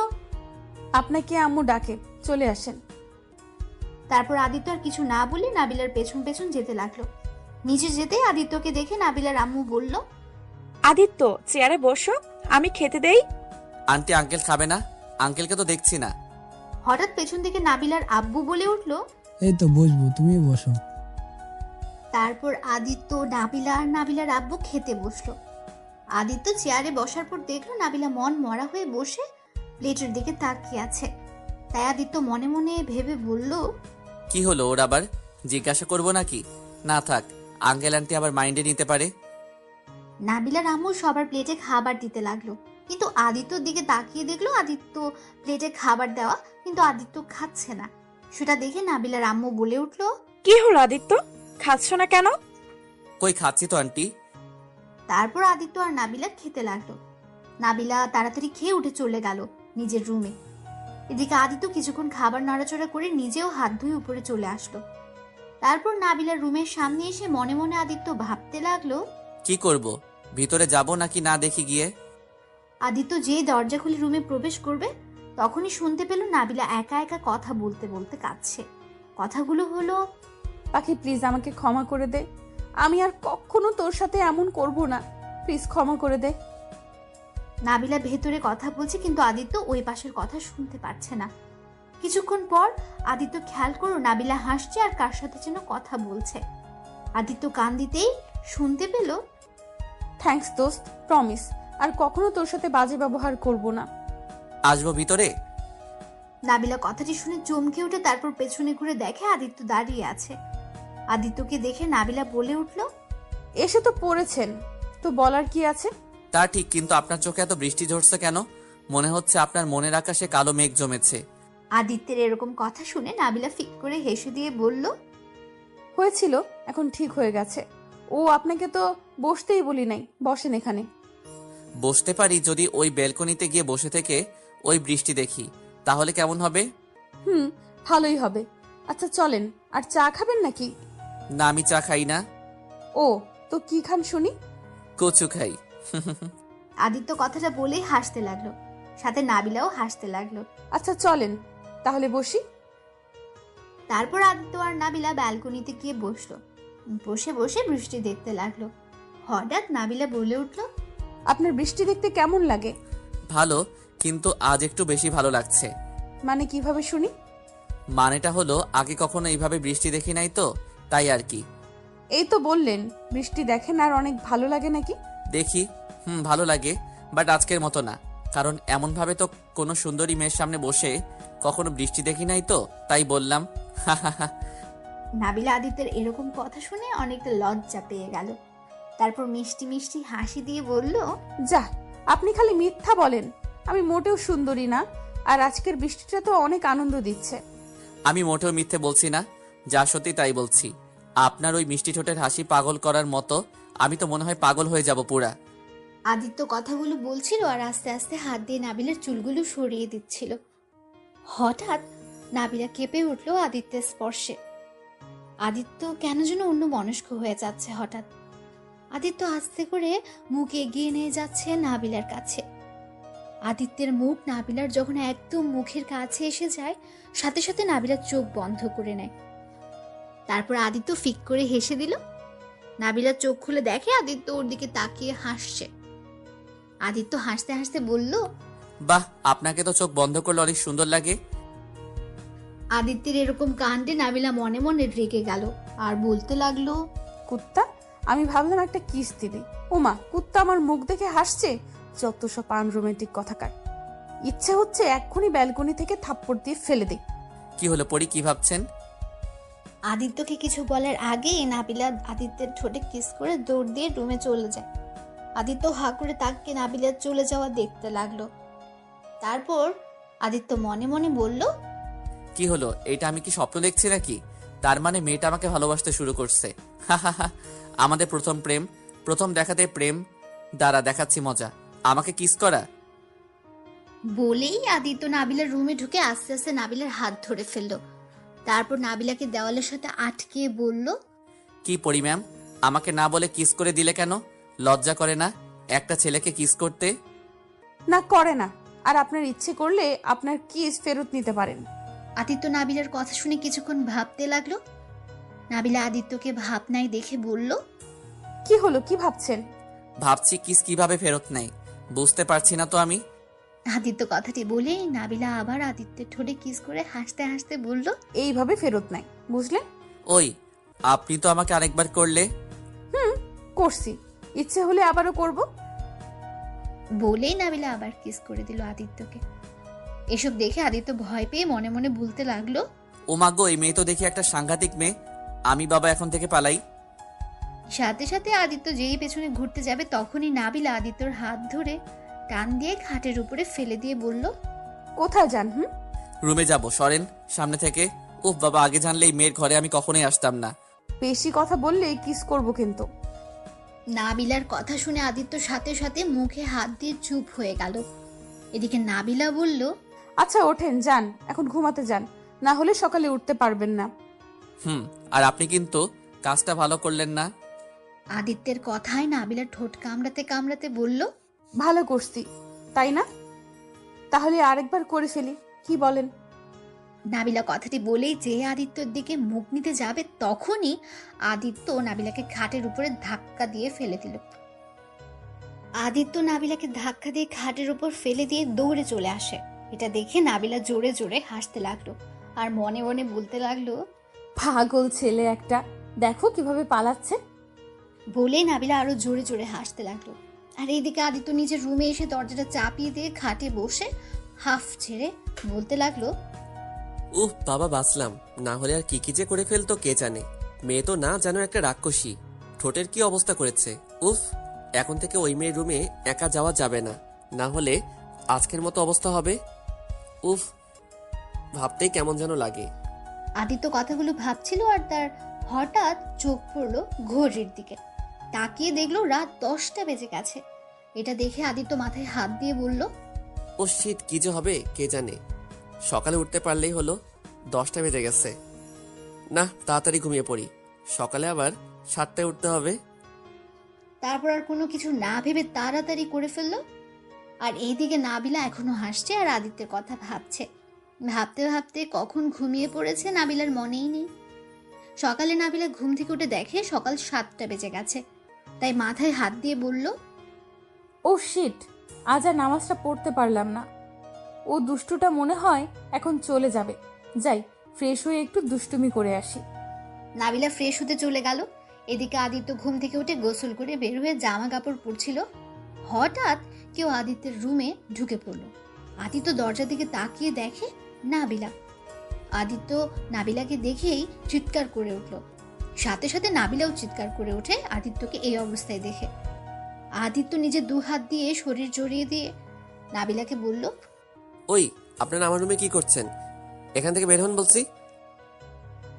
A: আপনাকে আম্মু ডাকে, চলে আসেন।
C: তারপর আদিত্য আর কিছু না বলে নাবিলার পেছন পেছন যেতে লাগলো। নিচে যেতে আদিত্যকে দেখে নাবিলার আম্মু বলল,
B: আদিত্য চেয়ারে বসো, আমি খেতে দেই।
H: আন্টি আঙ্কেল খাবে না? আঙ্কেলকে তো দেখছি না।
C: হঠাৎ পেছন থেকে নাবিলার আব্বু বলে উঠল।
L: এই তো বসবো, তুমি বসো।
C: তারপর আদিত্য, নাবিলা আর নাবিলার আব্বু খেতে বসলো। আদিত্য চেয়ারে বসার পর দেখলো নাবিলা মন মরা হয়ে বসে প্লেটের দিকে তাকিয়ে আছে। তাই আদিত্য মনে মনে ভেবে বলল,
H: কি হলো ওর আবার? জিজ্ঞাসা করবো নাকি? না থাক, আঙ্কেল আন্টি আবার মাইন্ডে নিতে পারে।
C: নাবিলার আম্মু সবার প্লেটে খাবার দিতে লাগলো, কিন্তু আদিত্যর দিকে তাকিয়ে দেখলো আদিত্য প্লেটে খাবার দেওয়া, কিন্তু আদিত্য খাচ্ছে না। সেটা দেখে নাবিলার আম্মু বলে উঠলো,
B: কি হলো আদিত্য, খাচ্ছ না কেন?
H: কই খাচ্ছি তো আন্টি।
C: তারপর আদিত্য আর নাবিলা খেতে লাগলো। নাবিলা তাড়াতাড়ি খেয়ে উঠে চলে গেল নিজের রুমে। এদিকে আদিত্য কিছুক্ষণ খাবার নড়াচড়া করে নিজেও হাত ধুয়ে উপরে চলে আসলো। তারপর নাবিলার রুমের সামনে এসে মনে মনে আদিত্য ভাবতে লাগলো,
H: কি করব, ভিতরে যাব নাকি না দেখি গিয়ে।
C: আদিত্য যেই দরজা খুলে রুমে প্রবেশ করবে তখনই শুনতে পেল নাবিলা একা একা কথা বলতে বলতে কাঁদছে। কথাগুলো হলো,
A: পাখি প্লিজ আমাকে ক্ষমা করে দে, আমি আর কখনো তোর সাথে এমন করব না, প্লিজ ক্ষমা করে দে।
C: নাবিলা ভেতরে কথা বলছে, কিন্তু আদিত্য ওই পাশের কথা শুনতে পাচ্ছে না। কিছুক্ষণ পর আদিত্য খেয়াল করলো নাবিলা হাসছে আর কার সাথে যেন কথা বলছে। আদিত্য কান দিতেই শুনতে পেল,
A: থ্যাঙ্কস দোস্ত, প্রমিস আর কখনো তোর সাথে বাজে ব্যবহার করব না।
H: আসবো ভিতরে?
C: নাবিলা কথাটি শুনে চমকে উঠে তারপর পেছনে ঘুরে দেখে আদিত্য দাঁড়িয়ে আছে। আদিত্যকে দেখে নাবিলা বলে উঠল,
A: এসে তো পড়েছেন, তো বলার কি আছে?
H: তা ঠিক, কিন্তু আপনার চোখে এত বৃষ্টি ঝরছে কেন? মনে হচ্ছে আপনার মনের আকাশে কালো মেঘ জমেছে।
C: আদিত্যের এরকম কথা শুনে নাবিলা ফিক করে হেসে দিয়ে বলল,
A: হয়েছিল, এখন ঠিক হয়ে গেছে। ও আপনাকে তো বসতেই বলি নাই, বসেন এখানে।
H: বসতে পারি যদি ওই ব্যালকনিতে গিয়ে বসে থেকে ওই বৃষ্টি দেখি, তাহলে কেমন হবে?
A: ভালোই হবে। আচ্ছা চলেন, আর চা খাবেন নাকি?
H: না আমি চা খাই না।
A: ও তো কি খান শুনি?
H: কচু খাই।
C: আদিত্য কথাটা বলেই হাসতে লাগলো, সাথে নাবিলাও হাসতে লাগলো।
A: আচ্ছা চলেন তাহলে বসি।
C: তারপর আদিত্য আর নাবিলা ব্যালকনিতে গিয়ে বসলো। বসে বসে বৃষ্টি দেখতে লাগলো। হঠাৎ নাবিলা বলে উঠলো,
A: আপনার বৃষ্টি দেখতে কেমন লাগে?
H: ভালো, কিন্তু আজ একটু বেশি ভালো লাগছে।
A: মানে কিভাবে শুনি?
H: মানেটা হলো আগে কখনো এইভাবে বৃষ্টি দেখি নাই তো, তাই আর কি।
A: এই তো বললেন বৃষ্টি দেখেন আর অনেক ভালো লাগে নাকি?
H: দেখি, ভালো লাগে, বাট আজকের মতো না। কারণ এমনভাবে তো কোনো সুন্দরী মেয়ের সামনে বসে কখনো বৃষ্টি দেখি নাই তো, তাই বললাম।
C: নাবিলা আদিত্যের এরকম কথা শুনে অনেকটা লজ্জা পেয়ে গেল। তারপর মিষ্টি মিষ্টি হাসি দিয়ে বলল,
A: যা, আপনি খালি মিথ্যা বলেন। আমি মোটেও সুন্দরী না, আর আজকের বৃষ্টিটা তো অনেক আনন্দ দিচ্ছে।
H: আমি মোটেও মিথ্যে বলছি না, যা সত্যি তাই বলছি। আপনার ওই মিষ্টি ঠোঁটের হাসি পাগল করার মতো। আমি তো মনে হয় পাগল হয়ে যাব পুরা।
C: আদিত্য কথাগুলো বলছিল আর আস্তে আস্তে হাত দিয়ে নাবিলার চুলগুলো সরিয়ে দিচ্ছিল। হঠাৎ নাবিলা কেঁপে উঠল আদিত্যের স্পর্শে। আদিত্য কেন যেন অন্য মনস্ক হয়ে যাচ্ছে। হঠাৎ আদিত্য আস্তে করে মুখ এগিয়ে নিয়ে যাচ্ছে নাবিলার কাছে। আদিত্যের মুখ নাবিলার যখন একদম মুখের কাছে এসে যায়, সাথে সাথে নাবিলার চোখ বন্ধ করে নেয়। তারপর আদিত্য ফিক করে হেসে দিল। নাবিলার চোখ খুলে দেখে আদিত্য ওর দিকে তাকিয়ে হাসছে। আদিত্য হাসতে হাসতে বলল,
H: বাহ, আপনাকে তো চোখ বন্ধ করলে অনেক সুন্দর লাগে।
C: আদিত্যের এরকম কাণ্ডে নাবিলা মনে মনে রেগে গেল আর বলতে লাগলো,
A: কুত্তা, আমি ভাবলাম একটা কিস দিবি। ওমা, কুত্তা আমার মুখ দেখে হাসছে। যত সব আনরোমান্টিক কথাকার। ইচ্ছে হচ্ছে এক্ষুনি ব্যালকনি থেকে থাপ্পড় দিয়ে ফেলে দিই।
H: কি হলো পরি, কি ভাবছেন?
C: আদিত্যকে কিছু বলার আগেই নাবিলা আদিত্যের ঠোঁটে কিস করে দৌড় দিয়ে রুমে চলে যায়। আদিত্য হা করে তাকে নাবিলার চলে যাওয়া দেখতে লাগলো। তারপর আদিত্য মনে মনে বলল,
H: কি হলো, এটা আমি কি স্বপ্ন দেখছি নাকি? তার মানে মেয়েটা আমাকে ভালোবাসতে শুরু করছে। আমাদের প্রথম প্রেম, প্রথম দেখাতে প্রেম। দাঁড়া, দেখাচ্ছি মজা। আমাকে কিস করা।
C: বলেই আদিত্য নাবিলার রুমে ঢুকে আস্তে আস্তে নাবিলার হাত ধরে ফেললো। তারপর নাবিলাকে দেওয়ালের সাথে আটকে বলল,
H: কি পরি ম্যাম, আমাকে না বলে কিস করে দিলে কেন? লজ্জা করে না একটা ছেলেকে কিস করতে?
A: না, করে না। আর আপনার ইচ্ছে করলে আপনার কিস ফেরত নিতে পারেন।
C: আদিত্য নাবিলার কথা শুনে কিছুক্ষণ ভাবতে লাগলো। নাবিলা আদিত্যকে ভাবনায় দেখে বলল,
A: কি হলো, কি ভাবছেন?
H: ভাবছি কিস কিভাবে ফেরত নেয়, বুঝতে পারছি না তো আমি।
C: আদিত্য কথাটি বলে নাবিলা আবার আদিত্যের ঠোঁটে কিস করে হাসতে হাসতে বলল,
A: এইভাবে ফেরত নাই, বুঝলেন?
H: ওই, আপনি তো আমাকে আরেকবার করলে।
A: করছি, ইচ্ছে হলে আবারও করব।
C: বলেই নাবিলা আবার কিস করে দিল আদিত্যকে। এসব দেখে আদিত্য ভয় পেয়ে মনে মনে বলতে লাগলো,
H: ও মাগো, এই মেয়ে তো দেখি একটা সাংঘাতিক মেয়ে। আমি বাবা এখন থেকে পালাই।
C: সাথে সাথে আদিত্য যেই পেছনে ঘুরতে যাবে তখনই নাবিলা আদিত্যর হাত ধরে টান দিয়ে খাটের উপরে ফেলে দিয়ে বলল,
A: কোথায় যান?
H: রুমে যাব, সরেন সামনে থেকে। উফ বাবা, আগে জানলে এই মেয়ের ঘরে আমি কখনোই আসতাম না।
A: বেশি কথা বললে কিস করব কিন্তু।
C: নাবিলার কথা শুনে আদিত্য সাথে সাথে মুখে হাত দিয়ে চুপ হয়ে গেল। এদিকে নাবিলা বলল,
A: আচ্ছা ওঠেন, যান, এখন ঘুমাতে যান, না হলে সকালে উঠতে পারবেন না।
H: আর আপনি কিন্তু কাজটা ভালো করলেন না।
C: আদিত্যের কথায় নাবিলা ঠোঁট কামড়াতে কামড়াতে বলল,
A: ভালো করছি, তাই না? তাহলে আরেকবার করে ফেলি, কি বলেন?
C: নাবিলা কথাটি বলেই যে আদিত্যর দিকে মুখ নিতে যাবে তখনই আদিত্য নাবিলাকে খাটের উপরে ধাক্কা দিয়ে ফেলে দিল। আদিত্য নাবিলাকে ধাক্কা দিয়ে খাটের উপর ফেলে দিয়ে দৌড়ে চলে আসে। এটা দেখে নাবিলা জোরে জোরে হাসতে লাগলো আর মনে মনে বলতে লাগলো,
A: পাগল ছেলে একটা, দেখো কিভাবে পালাচ্ছে।
C: বলে নাবিলা আরো জোরে জোরে হাসতে লাগলো। আর এইদিকে আদিত্য নিজের রুমে এসে দরজাটা চাপিয়ে দিয়ে খাটে বসে হাফ ছেড়ে বলতে লাগলো,
N: উফ বাবা, বাঁচলাম। না হলে আর কি কি যে করে ফেলতো কে জানে। মেয়ে তো না যেন একটা রাক্ষসী। ঠোঁটের কি অবস্থা করেছে। উফ, এখন থেকে ওই মেয়ের রুমে একা যাওয়া যাবে না, না হলে আজকের মতো অবস্থা হবে। উফ, ভাবতেই কেমন যেন লাগে।
C: আদিত্য কথাগুলো ভাবছিল আর তার হঠাৎ চোখ পড়লো ঘড়ির দিকে। তাকিয়ে দেখলো রাত 10টা বেজে গেছে। এটা দেখে আদিত্য মাথায় হাত দিয়ে বলল,
N: ও শীত, কি যে হবে কে জানে। সকালে উঠতে পারলেই হলো। 10টা বেজে গেছে। না, তাড়াতাড়ি ঘুমিয়ে পড়ি, সকালে আবার 7টায় উঠতে হবে।
C: তারপর আর কোনো কিছু না ভেবে তাড়াতাড়ি করে ফেললো। আর এইদিকে নাবিলা এখনো হাসছে আর আদিত্যের কথা ভাবছে। ভাবতে ভাবতে কখন ঘুমিয়ে পড়েছে নাবিলার মনেই নেই। সকালে নাবিলা ঘুম থেকে উঠে দেখে সকাল 7টা বেজে গেছে। তাই মাথায় হাত দিয়ে বলল,
A: ও শিট, আজ আর নামাজটা পড়তে পারলাম না। ও দুষ্টুটা মনে হয় এখন চলে যাবে। যাই, ফ্রেশ হয়ে একটু দুষ্টুমি করে আসি।
C: নাবিলা ফ্রেশ হতে চলে গেল। এদিকে আদিত্য ঘুম থেকে উঠে গোসল করে বের হয়ে জামা কাপড় পরছিল। হঠাৎ কেউ আদিত্যের রুমে ঢুকে পড়ল। আদিত্য দরজা দিকে তাকিয়ে দেখে নাবিলা। আদিত্য নাবিলাকে দেখেই চিৎকার করে উঠল। সাথে সাথে নাবিলাও চিৎকার করে ওঠে আদিত্যকে এই অবস্থায় দেখে। আদিত্য নিজে 2 হাত দিয়ে শরীর জড়িয়ে দিয়ে নাবিলাকে বলল,
N: ওই, আপনারা আমার রুমে কি করছেন? এখান থেকে বের হন বলছি।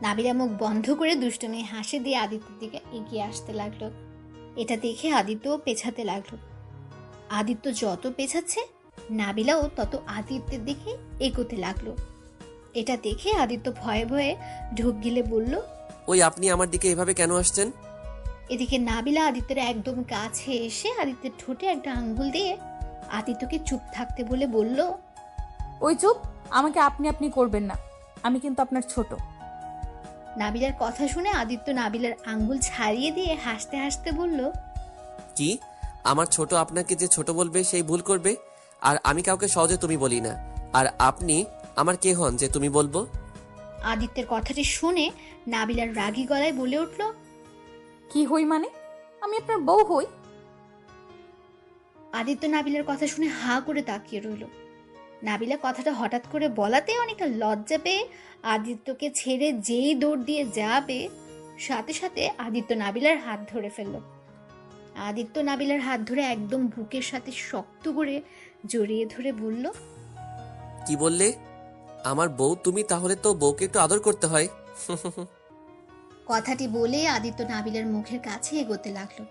C: নাবিলা মুখ বন্ধ করে দুষ্টুমি হাসি দিয়ে আদিত্যের দিকে এগিয়ে আসতে লাগলো। এটা দেখে আদিত্যও পেছাতে লাগলো। আদিত্য যত পেছাচ্ছে নাবিলাও তত আদিত্যের দিকে এগোতে লাগলো। এটা দেখে আদিত্য ভয়ে ভয়ে ঢোক গিলে বলল,
N: ওই, আপনি আমার দিকে এভাবে কেন আসছেন?
C: এদিকে নাবিলা আদিত্যের একদম কাছে এসে আদিত্যের ঠোঁটে একটা আঙ্গুল দিয়ে আদিত্যকে চুপ থাকতে বলে বলল,
A: ওই চুপ, আমাকে আপনি আপনি করবেন না, আমি কিন্তু আপনার ছোট।
C: নাবিলার কথা শুনে আদিত্য নাবিলার আঙ্গুল ছাড়িয়ে দিয়ে হাসতে হাসতে বলল,
N: কি? আমার ছোট আপনাকে যে ছোট বলবে সেই ভুল করবে? আর আমি কাউকে সহজে তুমি বলি না। আর আপনি আমার কে হন যে তুমি বলবো?
C: আদিত্যের কথাটি শুনে নাবিলার রাগী গলায় বলে উঠল,
A: কি হই মানে? আমি আপনার বউ হই?
C: আদিত্য নাবিলার কথা শুনে হা করে তাকিয়ে রইল। নাবিলা কথাটা হঠাৎ করে বলাতে অনেকটা লজ্জা পেয়ে আদিত্যকে ছেড়ে যেই দৌড় দিয়ে যাবে, সাথে সাথে আদিত্য নাবিলার হাত ধরে ফেলল। আদিত্য নাবিলার হাত ধরে একদম বুকের সাথে শক্ত করে জড়িয়ে ধরে বলল,
N: কি বললে? আমার বউ তুমি? তাহলে তো বউকে একটু আদর করতে হয়।
C: কথাটি বলে আদিত্য নাবিলার মুখের কাছে এগোতে লাগলো।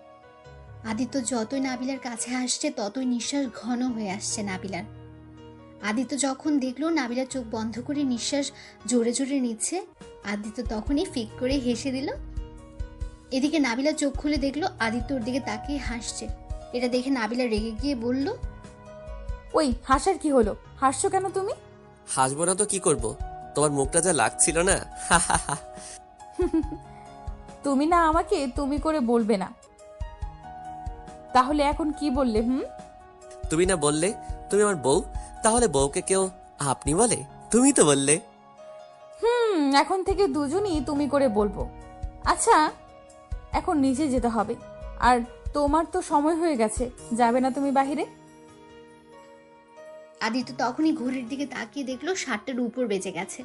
C: আদিত্য যতই নাবিলার কাছে আসছে ততই নিঃশ্বাস ঘন হয়ে আসছে নাবিলার। আদিত্য যখন দেখলো নাবিলা চোখ বন্ধ করে নিঃশ্বাস জোরে জোরে নিচ্ছে, আদিত্য তখনই ফিক করে হেসে দিল। এদিকে নাবিলা চোখ খুলে দেখলো আদিত্য ওর দিকে তাকিয়ে হাসছে। এটা দেখে নাবিলা রেগে গিয়ে বলল,
A: ওই, হাসার কি হলো? হাসছো কেন তুমি?
N: হাসবো না তো কি করব? তোমার মুখটা যা লাগছিল না।
A: তুমি না আমাকে তুমি করে বলবে না, তাহলে এখন কি বললে?
N: তুমি না বললে তুমি আমার বউ, তাহলে বউকে কেউ আপনি বলে? তুমি তো বললে।
A: এখন থেকে দুজনই তুমি করে বলবো। আচ্ছা, এখন নিচে যেতে হবে, আর তোমার তো সময় হয়ে গেছে, যাবে না তুমি বাহিরে?
C: আদিত্য তখনই ঘড়ির দিকে তাকিয়ে দেখলো 7টার উপর বেজে গেছে।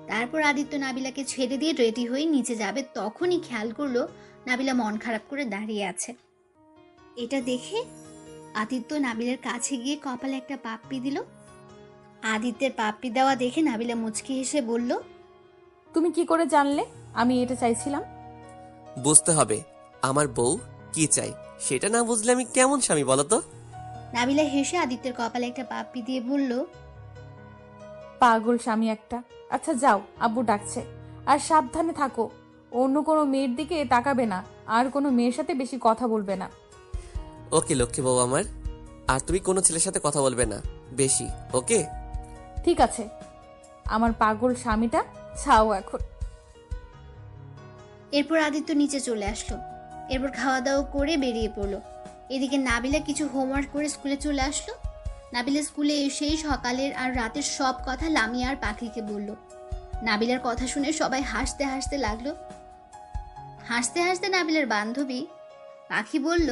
C: তারপর আদিত্য নাবিলাকে ছেড়ে দিয়ে রেডি হয়ে নিচে যাবে, তখনই খেয়াল করলো নাবিলা মন খারাপ করে দাঁড়িয়ে আছে। এটা দেখে আদিত্য নাবিলার কাছে গিয়ে কপালে একটা পাপ্পি দিল। আদিত্যের পাপ্পি দেওয়া দেখে নাবিলা মুচকি হেসে বলল,
A: তুমি কি করে জানলে আমি এটা চাইছিলাম?
N: বুঝতে হবে আমার বউ কি চাই, সেটা না বুঝলে আমি কেমন স্বামী বলো তো?
C: নাবিলা হেসে আদিত্যের কপালে একটা পাপ্পি দিয়ে বলল,
A: পাগল স্বামী একটা। আচ্ছা যাও, আব্বু ডাকছে। আর সাবধানে থাকো, অন্য কোনো মেয়ের দিকে তাকাবে না, আর কোনো মেয়ের সাথে বেশি কথা বলবে না।
N: ওকে লক্ষ্মী বউ আমার। আর তুমি কোনো ছেলের সাথে কথা বলবে না বেশি, ওকে?
A: ঠিক আছে, আমার পাগল স্বামীটা ছাও এখন।
C: এরপর আদিত্য নিচে চলে আসলো। এরপর খাওয়া দাওয়া করে বেরিয়ে পড়লো। এদিকে নাবিলা কিছু হোমওয়ার্ক করে স্কুলে চলে আসলো। নাবিলা স্কুলে এসেই সকালের আর রাতের সব কথা লামিয়া আর পাখিকে বলল। নাবিলার কথা শুনে সবাই হাসতে হাসতে লাগলো। হাসতে হাসতে নাবিলার বান্ধবী পাখি বলল,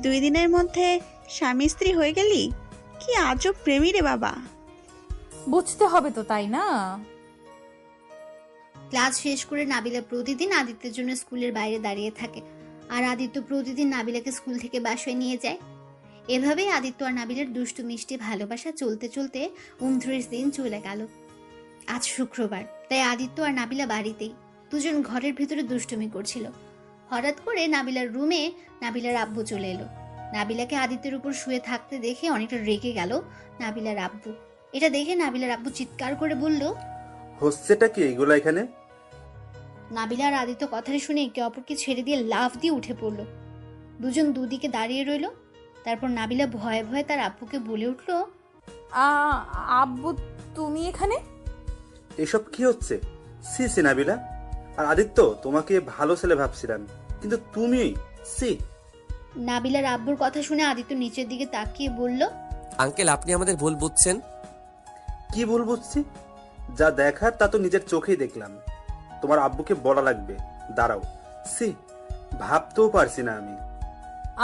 J: 2 দিনের মধ্যে স্বামী স্ত্রী হয়ে গেলি? কি আজব প্রেমী রে বাবা।
A: বুঝতে হবে তো, তাই না?
C: ক্লাস শেষ করে নাবিলা প্রতিদিন আদিত্যের জন্য স্কুলের বাইরে দাঁড়িয়ে থাকে, আর আদিত্য প্রতিদিন নাবিলাকে স্কুল থেকে বাসায় নিয়ে যায়। এভাবেই আদিত্য আর নাবিলার দুষ্টু মিষ্টি ভালোবাসা চলতে চলতে 29 দিন চলে গেল। আজ শুক্রবার, তাই আদিত্য আর নাবিলা বাড়িতেই। দুজন ঘরের ভেতরে দুষ্টুমি করছিল। হঠাৎ করে নাবিলার রুমে নাবিলার আব্বু চলে এলো। নাবিলাকে আদিত্যের উপর শুয়ে থাকতে দেখে অনেকটা রেগে গেল নাবিলার আব্বু। এটা দেখে নাবিলার আব্বু চিৎকার করে বলল,
O: হচ্ছেটা কি এগুলো এখানে?
C: নাবিলা আর আদিত্য কথাটা শুনে একে অপরকে ছেড়ে দিয়ে লাফ দিয়ে উঠে পড়ল। দুজন দুদিকে দাঁড়িয়ে রইল। তারপর নাবিলা ভয়ে ভয়ে তার আব্বুকে বলে উঠল,
A: আব্বু তুমি এখানে?
O: এসব কি হচ্ছে? সি সি নাবিলা আর আদিত্য, তোমাকে ভালো ছেলে ভাবছিলাম, কিন্তু তুমি সি।
C: নাবিলার আব্বুর কথা শুনে আদিত্য নিচের দিকে তাকিয়ে বলল,
N: আঙ্কেল আপনি আমাদের ভুল বুঝছেন।
O: কি ভুল বুঝছি? যা দেখার তা তো নিজের চোখেই দেখলাম। তোমার আব্বুকে বলা লাগবে। দাঁড়াও, সি, ভাবতেও পারছি না আমি।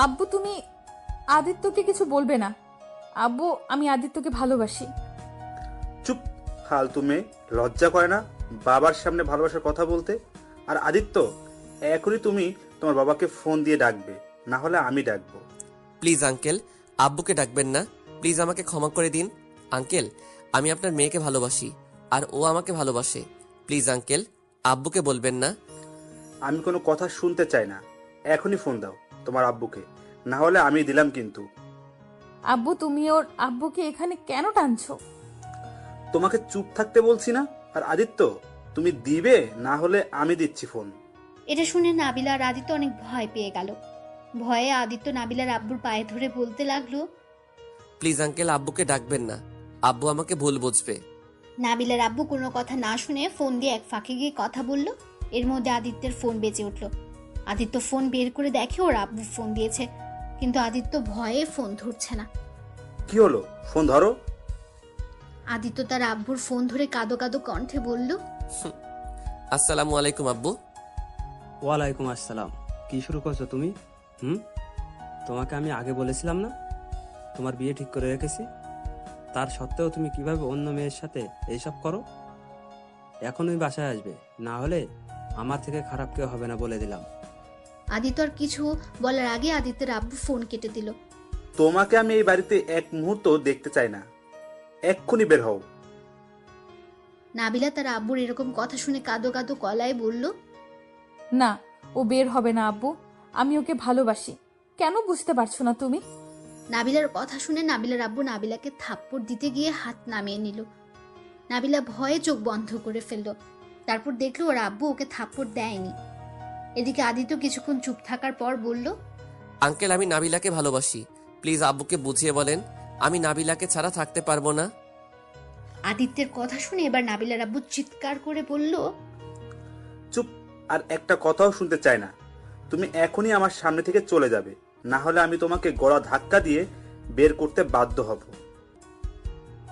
A: আব্বু তুমি আদিত্যকে কিছু বলবে না। আব্বু আমি আদিত্যকে ভালোবাসি।
O: চুপ, ফালতু মেয়ে, লজ্জা করে না বাবার সামনে ভালোবাসার কথা বলতে? আর আদিত্য, এখনই তুমি তোমার বাবাকে ফোন দিয়ে ডাকবে, না হলে আমি ডাকবো।
N: প্লিজ আঙ্কেল, আব্বুকে ডাকবেন না। প্লিজ আমাকে ক্ষমা করে দিন। আঙ্কেল, আমি আপনার মেয়েকে ভালোবাসি আর ও আমাকে ভালোবাসে। প্লিজ আঙ্কেল, আব্বুকে বলবেন না।
O: আমি কোনো কথা শুনতে চাই না। এখনই ফোন দাও তোমার আব্বুকে, না হলে আমি দিলাম কিন্তু।
A: আব্বু তুমি ওর আব্বুকে এখানে কেন টানছো?
O: তোমাকে চুপ থাকতে বলছি না? আর আদিত্য, তুমি দিবে, না হলে আমি দিচ্ছি ফোন।
C: এটা শুনে নাবিলা আর আদিত্য অনেক ভয় পেয়ে গেল। ভয়ে আদিত্য নাবিলার আব্বুর পায়ে ধরে বলতে লাগলো,
N: প্লিজ আঙ্কেল, আব্বুকে ডাকবেন না। আব্বু আমাকে ভুল বুঝবে।
C: নাবিলার আব্বু কোনো কথা না শুনে ফোন দিয়ে এক ফাঁকে গিয়ে কথা বলল। এর মধ্যে আদিত্যের ফোন বেজে উঠল। আদিত্য ফোন বের করে দেখে ওর আব্বু ফোন দিয়েছে, কিন্তু আদিত্য ভয়ে ফোন ধরছে না।
O: কি হলো? ফোন ধরো।
C: আদিত্য তার আব্বুর ফোন ধরে কাঁদো কাঁদো কণ্ঠে বলল,
N: আসসালামু আলাইকুম আব্বু।
I: ওয়ালাইকুম আসসালাম। কি শুরু করছো তুমি? তোমাকে আমি আগে বলেছিলাম না তোমার বিয়ে ঠিক করে রেখেছি? তার সত্ত্বেও তুমি কিভাবে অন্য মেয়ের সাথে এইসব করো? এখনই বাসায় আসবে, না হলে আমার থেকে খারাপ কেউ হবে না বলে দিলাম।
C: আদিত্য আর কিছু বলার আগে আদিত্যের আব্বু ফোন কেটে দিল।
O: তোমাকে আমি এই বাড়িতে এক মুহূর্ত দেখতে চাই না, এক্ষুনি বের হও।
C: নাবিলা তার আব্বুর এরকম কথা শুনে কাঁদো কাঁদো গলায় বলল,
A: না, ও বের হবে না আব্বু। আমি ওকে ভালোবাসি। কেন বুঝতে পারছো না তুমি?
C: নাবিলার কথা শুনে নাবিলার আব্বু নাবিলাকে থাপ্পড় দিতে গিয়ে হাত নামিয়ে নিল। নাবিলা ভয়ে চোখ বন্ধ করে ফেলল। তারপর দেখলো ওর আব্বু ওকে থাপ্পড় দেয়নি। এদিকে আদিত্য কিছুক্ষণ চুপ থাকার পর বলল,
N: আঙ্কেল আমি নাবিলাকে ভালোবাসি। প্লিজ আব্বুকে বুঝিয়ে বলেন আমি নাবিলাকে ছাড়া থাকতে পারবো না।
C: আদিত্যের কথা শুনে এবার নাবিলার আব্বু চিৎকার করে বলল,
O: চুপ, আর একটা কথাও শুনতে চাই না। তুমি এখনই আমার সামনে থেকে চলে যাবে, না হলে আমি তোমাকে গলা ধাক্কা দিয়ে বের করতে বাধ্য হব।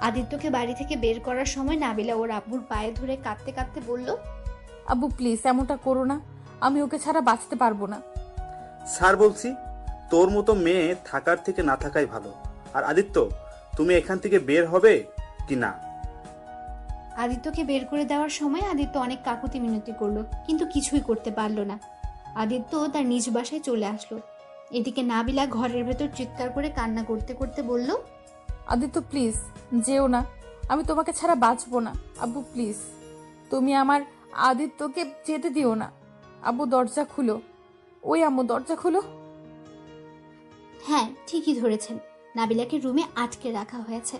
C: আদিত্যকে বাড়ি থেকে বের করার সময় নাবিলা ওর আব্বুর পায়ে ধরে কাঁদতে কাঁদতে বলল,
A: আব্বু প্লিজ এমনটা করো না। আমি ওকে ছাড়া বাঁচতে পারবো না।
O: স্যার বলছি, তোর মতো মেয়ে থাকার থেকে না থাকাই ভালো। আর আদিত্য, তুমি এখান থেকে বের হবে কি না?
C: আদিত্যকে বের করে দেওয়ার সময় আদিত্য অনেক কাকুতি মিনতি করলো, কিন্তু কিছুই করতে পারলো না। আদিত্য তার নিজ বাসায় চলে আসলো। এদিকে নাবিলা ঘরের ভেতর চিৎকার করে কান্না করতে করতে বলল,
A: আদিত্য প্লিজ যেও না। আমি তোমাকে ছাড়া বাঁচবো না। আব্বু প্লিজ, তুমি আমার আদিত্যকে যেতে দিও না। আব্বু দরজা খুলো। ওই আম্মু দরজা খুলো।
C: হ্যাঁ ঠিকই ধরেছেন, নাবিলাকে রুমে আটকে রাখা হয়েছে।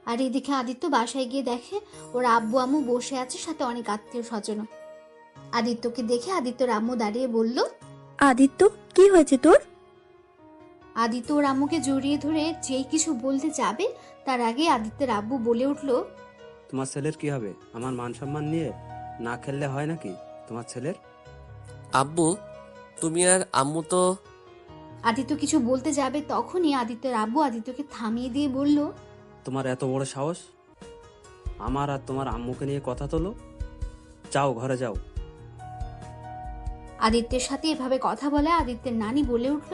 C: আর এদিকে আদিত্য বাসায় গিয়ে দেখে ওর আব্বু আম্মু বসে আছে, সাথে অনেক আত্মীয় স্বজন। আদিত্যকে দেখে আদিত্যর আম্মু দাঁড়িয়ে বলল,
G: আদিত্য কি হয়েছে তোর?
C: আদিত্য ওর আম্মুকে জড়িয়ে ধরে যেই কিছু বলতে যাবে তার আগে আদিত্যের আব্বু বলে উঠল,
I: তোমার ছেলের কি হবে? আমার মান সম্মান নিয়ে না খেললে হয় নাকি তোমার ছেলের?
N: আব্বু তুমি আর আম্মু তো।
C: আদিত্য কিছু বলতে যাবে তখনই আদিত্যের আব্বু আদিত্যকে থামিয়ে দিয়ে বলল,
I: তোমার এত বড় সাহস আমার আর তোমার আম্মুকে নিয়ে কথা তোলো? যাও ঘরে যাও।
C: আদিত্যের সাথে এভাবে কথা বলে আদিত্যের নানি বলে উঠল,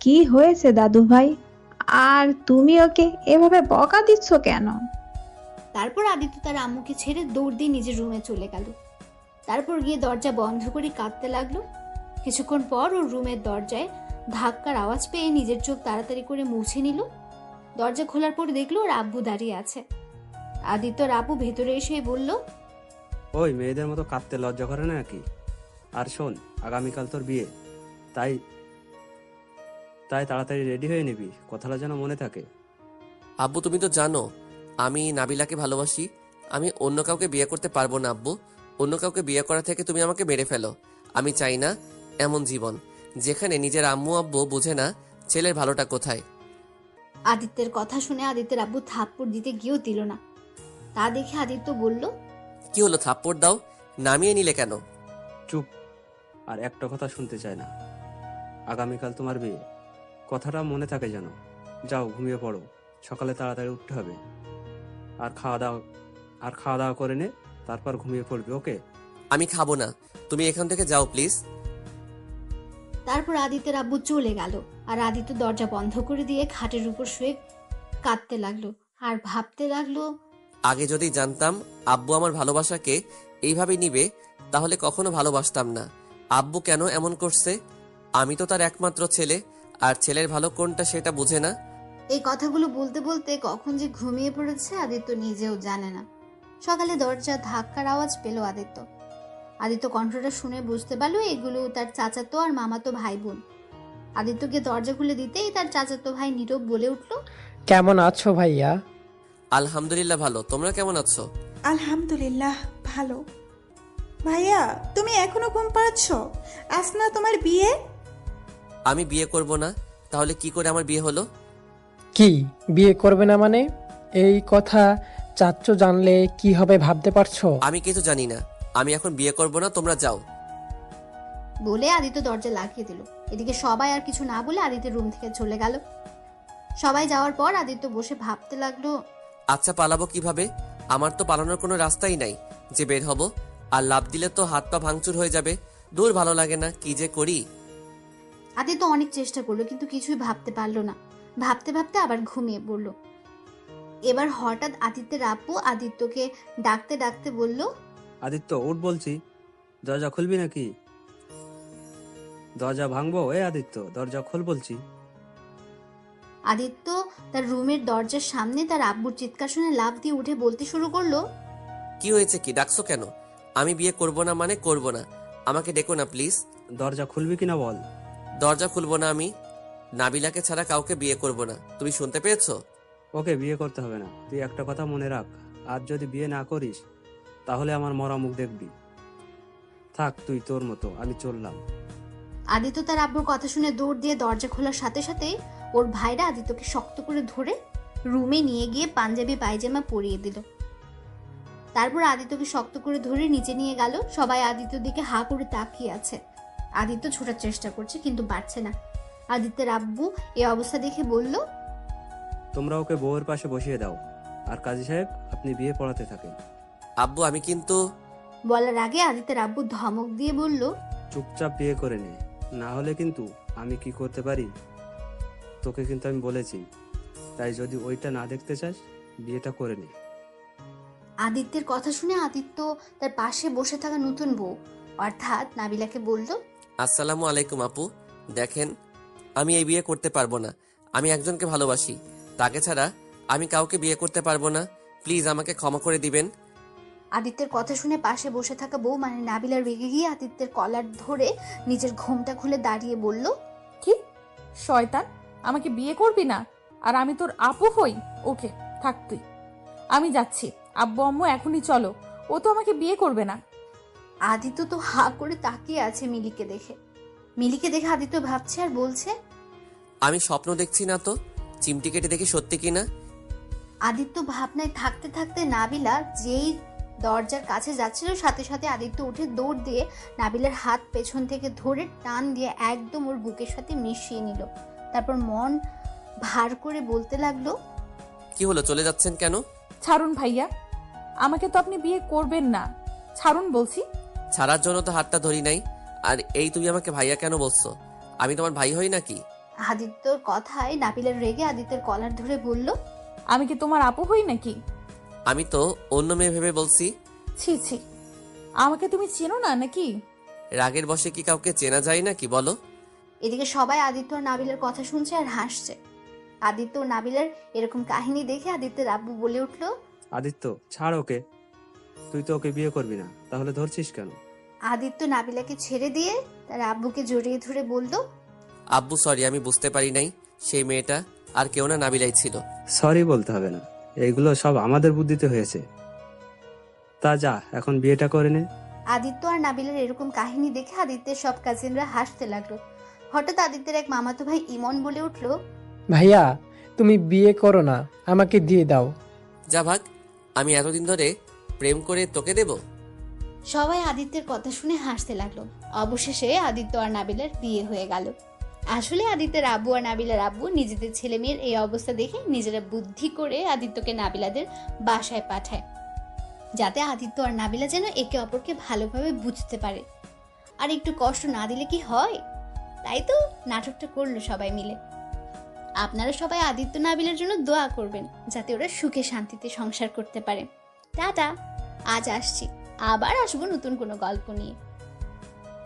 P: কি হয়েছে দাদু ভাই? আর তুমি ওকে এভাবে বকা দিচ্ছ কেন?
C: তারপর আদিত্য তার আম্মুকে ছেড়ে দৌড় দিয়ে নিজের রুমে চলে গেল। তারপর গিয়ে দরজা বন্ধ করে কাঁদতে লাগলো। কিছুক্ষণ পর ওর রুমের দরজায় ধাক্কার আওয়াজ পেয়ে নিজের চোখ তাড়াতাড়ি করে মুছে নিল। দরজা খোলার পর দেখলো ওর আব্বু দাঁড়িয়ে আছে। আদিত্যর আব্বু ভেতরে এসে বলল,
I: ওই মেয়েদের মতো কাঁদতে লজ্জা করে না নাকি? আর শোন, আগামীকাল তোর বিয়ে, তাই তাড়াতাড়ি রেডি হয়ে নিবি, কথাটা যেন মনে থাকে।
N: আব্বু তুমি তো জানো আমি নাবিলাকে ভালোবাসি। আমি অন্য কাউকে বিয়ে করতে পারবো না আব্বু। অন্য কাউকে বিয়ে করা থেকে তুমি আমাকে মেরে ফেলো। আমি চাই না এমন জীবন যেখানে নিজের আম্মু আব্বু বুঝে না ছেলের ভালোটা কোথায়।
C: আদিত্যের কথা শুনে আদিত্যের আব্বু থাপ্পড় দিতে গিয়েও দিল না। তা দেখে আদিত্য বলল,
N: কি হলো, থাপ্পড় দাও, নামিয়ে নিলে কেন?
I: চুপ, আর একটা কথা শুনতে চাই না। আগামীকাল তোমার বিয়ে, কথাটা মনে থাকে যেন। যাও ঘুমিয়ে পড়ো, সকালে তাড়াতাড়ি উঠতে হবে। আর খাওয়া দাওয়া করে নে, তারপর ঘুমিয়ে পড়বে, ওকে?
N: আমি খাবো না, তুমি এখান থেকে যাও প্লিজ।
C: তারপর আদিত্যের আব্বু চলে গেল। আর আদিত্য দরজা বন্ধ করে দিয়ে খাটের উপর শুয়ে কাঁদতে লাগলো আর ভাবতে লাগলো,
N: আগে যদি জানতাম আব্বু আমার ভালোবাসাকে এইভাবে নিবে, তাহলে কখনো ভালোবাসতাম না। আব্বু কেন এমন করছে? আমি তো তার একমাত্র ছেলে, আর ছেলের ভালো কোনটা সেটা বুঝে না।
C: এই কথাগুলো বলতে বলতে কখন যে ঘুমিয়ে পড়েছে আদিত্য নিজেও জানে না। সকালে দরজা ধাক্কার আওয়াজ পেল আদিত্য। আদিত্য কণ্ঠটা শুনে বুঝতে পারলো এগুলো তার চাচাতো আর মামাতো ভাই বোন। আদিত্যকে দরজা খুলে দিতেই তার চাচাতো ভাই নীরব বলে উঠল,
M: কেমন আছো ভাইয়া?
N: আলহামদুলিল্লাহ ভালো, তোমরা কেমন আছো?
D: আলহামদুলিল্লাহ ভালো। ভাইয়া, তুমি এখনো ঘুম পাড়াচ্ছ? আজ না তোমার বিয়ে?
N: আমি বিয়ে করব না, তাহলে কি করে আমার বিয়ে হলো?
M: কি বিয়ে করবে না মানে? এই কথা চাচ্চু জানলে কি হবে ভাবতে পারছো?
N: আমি কিছু জানি না, আমি এখন বিয়ে করব না, তোমরা যাও।
C: বলে আদিত্য দরজা লাগিয়ে দিল। এদিকে সবাই আর কিছু না বলে আদিত্য রুম থেকে চলে গেল। সবাই যাওয়ার পর আদিত্য বসে ভাবতে লাগলো,
N: আচ্ছা পালাবো কিভাবে? আমার তো পালানোর কোনো রাস্তাই নাই যে বের হব। আর লাভ দিলে তো হাত পা ভাঙচুর হয়ে যাবে। দূর, ভালো লাগে না, কি যে করি।
C: আদিত্য অনেক চেষ্টা করলো কিন্তু কিছুই ভাবতে পারলো না। ভাবতে ভাবতে আবার ঘুমিয়ে পড়ল। এবার হঠাৎ আদিত্যের আব্বু আদিত্যকে ডাকতে ডাকতে বলল,
I: আদিত্য উঠ বলছি, দরজা খুলবি নাকি? দরজা ভাঙবো? আদিত্য দরজা খোল বলছি।
C: আদিত্য তার রুমের দরজার সামনে তার আব্বুর চিৎকার শুনে লাফ দিয়ে উঠে বলতে শুরু করলো,
N: কি হয়েছে, কি ডাকছো কেন? আমি বিয়ে করব না মানে করব না, আমাকে ডেকো না প্লিজ।
I: দরজা খুলবি কিনা বল।
N: দরজা খুলবো না আমি। নাবিলাকে ছাড়া কাউকে বিয়ে করব না, তুমি শুনতে পেয়েছো?
I: ওকে বিয়ে করতে হবে না। তুই একটা কথা মনে রাখ, আর যদি বিয়ে না করিস তাহলে আমার মরা মুখ দেখবি। থাক তুই তোর মতো, আমি চললাম।
C: আদিত্য তার আব্বুর কথা শুনে দৌড় দিয়ে দরজা খোলার সাথে সাথেই ওর ভাইরা আদিত্যকে শক্ত করে ধরে রুমে নিয়ে গিয়ে পাঞ্জাবি পায়জামা পরিয়ে দিল। তারপর আদিত্যকে শক্ত করে ধরে নিচে নিয়ে গেল। সবাই আদিত্যর দিকে হা করে তাকিয়ে আছে। আদিত্য ছোটার চেষ্টা করছে কিন্তু পারছে না। আদিত্যের আব্বু এই অবস্থা দেখে বলল,
I: তোমরা ওকে বউয়ের পাশে বসিয়ে দাও, আর কাজী সাহেব আপনি বিয়ে পড়াতে থাকেন।
N: আব্বু আমি কিন্তু।
C: বলার আগে আদিত্যের আব্বু ধমক দিয়ে বলল,
I: চুপচাপ বিয়ে করে নে, না হলে কিন্তু আমি কি করতে পারি তোকে কিন্তু আমি বলেছি। তাই যদি ওইটা না দেখতে চাস বিয়েটা করে নে।
C: আদিত্যের কথা শুনে আদিত্য তার পাশে বসে থাকা নতুন বউ অর্থাৎ নাবিলাকে বলল,
N: আসসালামু আলাইকুম আপু, দেখেন আমি এই বিয়ে করতে পারবো না। আমি একজনকে ভালোবাসি, তাকে ছাড়া আমি কাউকে বিয়ে করতে পারবো না। প্লিজ আমাকে ক্ষমা করে দিবেন।
C: আদিত্যের কথা শুনে পাশে বসে থাকা বউ মানে নাবিলা রেগে গিয়ে আদিত্যের কলার ধরে নিজের ঘোমটা খুলে দাঁড়িয়ে বলল,
A: কি শয়তান, আমাকে বিয়ে করবি না আর আমি তোর আপু হই? ওকে থাক তুই, আমি যাচ্ছি। আব্বু আম্মু এখনই চলো, ও তো আমাকে বিয়ে করবে না।
C: আদিত্য তো হা করে তাকিয়ে আছে মিলিকে দেখে। মিলিকে দেখে আদিত্য ভাবছে আর বলছে,
N: আমি স্বপ্ন দেখছি না তো, চিমটি কেটে দেখি সত্যি কিনা।
C: আদিত্য ভাবনায় থাকতে থাকতে নাবিলা যেই দরজার কাছে যাচ্ছিল সাথে সাথে আদিত্য উঠে দৌড় দিয়ে নাবিলার হাত পেছন থেকে ধরে টান দিয়ে একদম ওর বুকের সাথে মিশিয়ে নিল। তারপর মন ভার করে বলতে লাগলো,
N: কি হলো, চলে যাচ্ছেন কেন?
A: ছাড়ুন ভাইয়া, আমাকে তো আপনি বিয়ে করবেন না, ছাড়ুন বলছি।
N: ছাড়ার জন্য তো হাতটা ধরি নাই। আর এই তুমি আমাকে ভাইয়া কেন বলছো? আমি তোমার ভাই হই নাকি?
C: আদিত্যর কথায় নাবিলার রেগে আদিত্যের কলার ধরে বলল,
A: আমি কি তোমার আপু হই নাকি?
N: আমি তো অন্য মেয়ে ভেবে বলছি।
A: ছি ছি, আমাকে তুমি চেনো না নাকি?
N: রাগের বশে কি কাউকে চেনা যায় নাকি বলো?
C: এদিকে সবাই আদিত্য আর নাবিলার কথা শুনছে আর হাসছে। আদিত্য ও নাবিলার এরকম কাহিনী দেখে আদিত্যের আব্বু বলে উঠল,
I: আদিত্য ছাড় ওকে, তুই তো ওকে বিয়ে করবি না, তাহলে ধরছিস কেন?
C: আদিত্য নাবিলাকে ছেড়ে দিয়ে তার আব্বুকে জড়িয়ে ধরে বলল,
N: আব্বু সরি, আমি বুঝতে পারি নাই সেই মেয়েটা আর কেউ না, নাবিলাই ছিল।
I: সরি বলতে হবে না, এগুলো সব আমাদের বুদ্ধিতে হয়েছে। তা যা এখন বিয়েটা করে নে।
C: আদিত্য আর নাবিলার এরকম কাহিনী দেখে আদিত্যের সব কাজিনরা হাসতে লাগলো। হঠাৎ আদিত্যের এক মামাতো ভাই ইমন বলে উঠল,
M: ভাইয়া তুমি বিয়ে করো না, আমাকে দিয়ে দাও।
N: যা ভাগ, আমি এতদিন ধরে প্রেম করে তোকে দেব?
C: সবাই আদিত্যের কথা শুনে হাসতে লাগলো। অবশেষে আদিত্য আর নাবিলার বিয়ে হয়ে গেল। আসলে আদিত্যের আব্বু আর নাবিলার আব্বু নিজেদের ছেলে মেয়ের এই অবস্থা দেখে নিজেরা বুদ্ধি করে আদিত্যকে নাবিলাদের বাসায় পাঠায়, যাতে আদিত্য আর নাবিলা যেন একে অপরকে ভালোভাবে বুঝতে পারে। আর একটু কষ্ট না দিলে কি হয়? তাই তো নাটকটা করলো সবাই মিলে। আপনারা সবাই আদিত্য নাবিলার জন্য দোয়া করবেন, যাতে ওরা সুখে শান্তিতে সংসার করতে পারে। টাটা, আজ আসছি, আবার আসবো নতুন কোনো গল্প নিয়ে।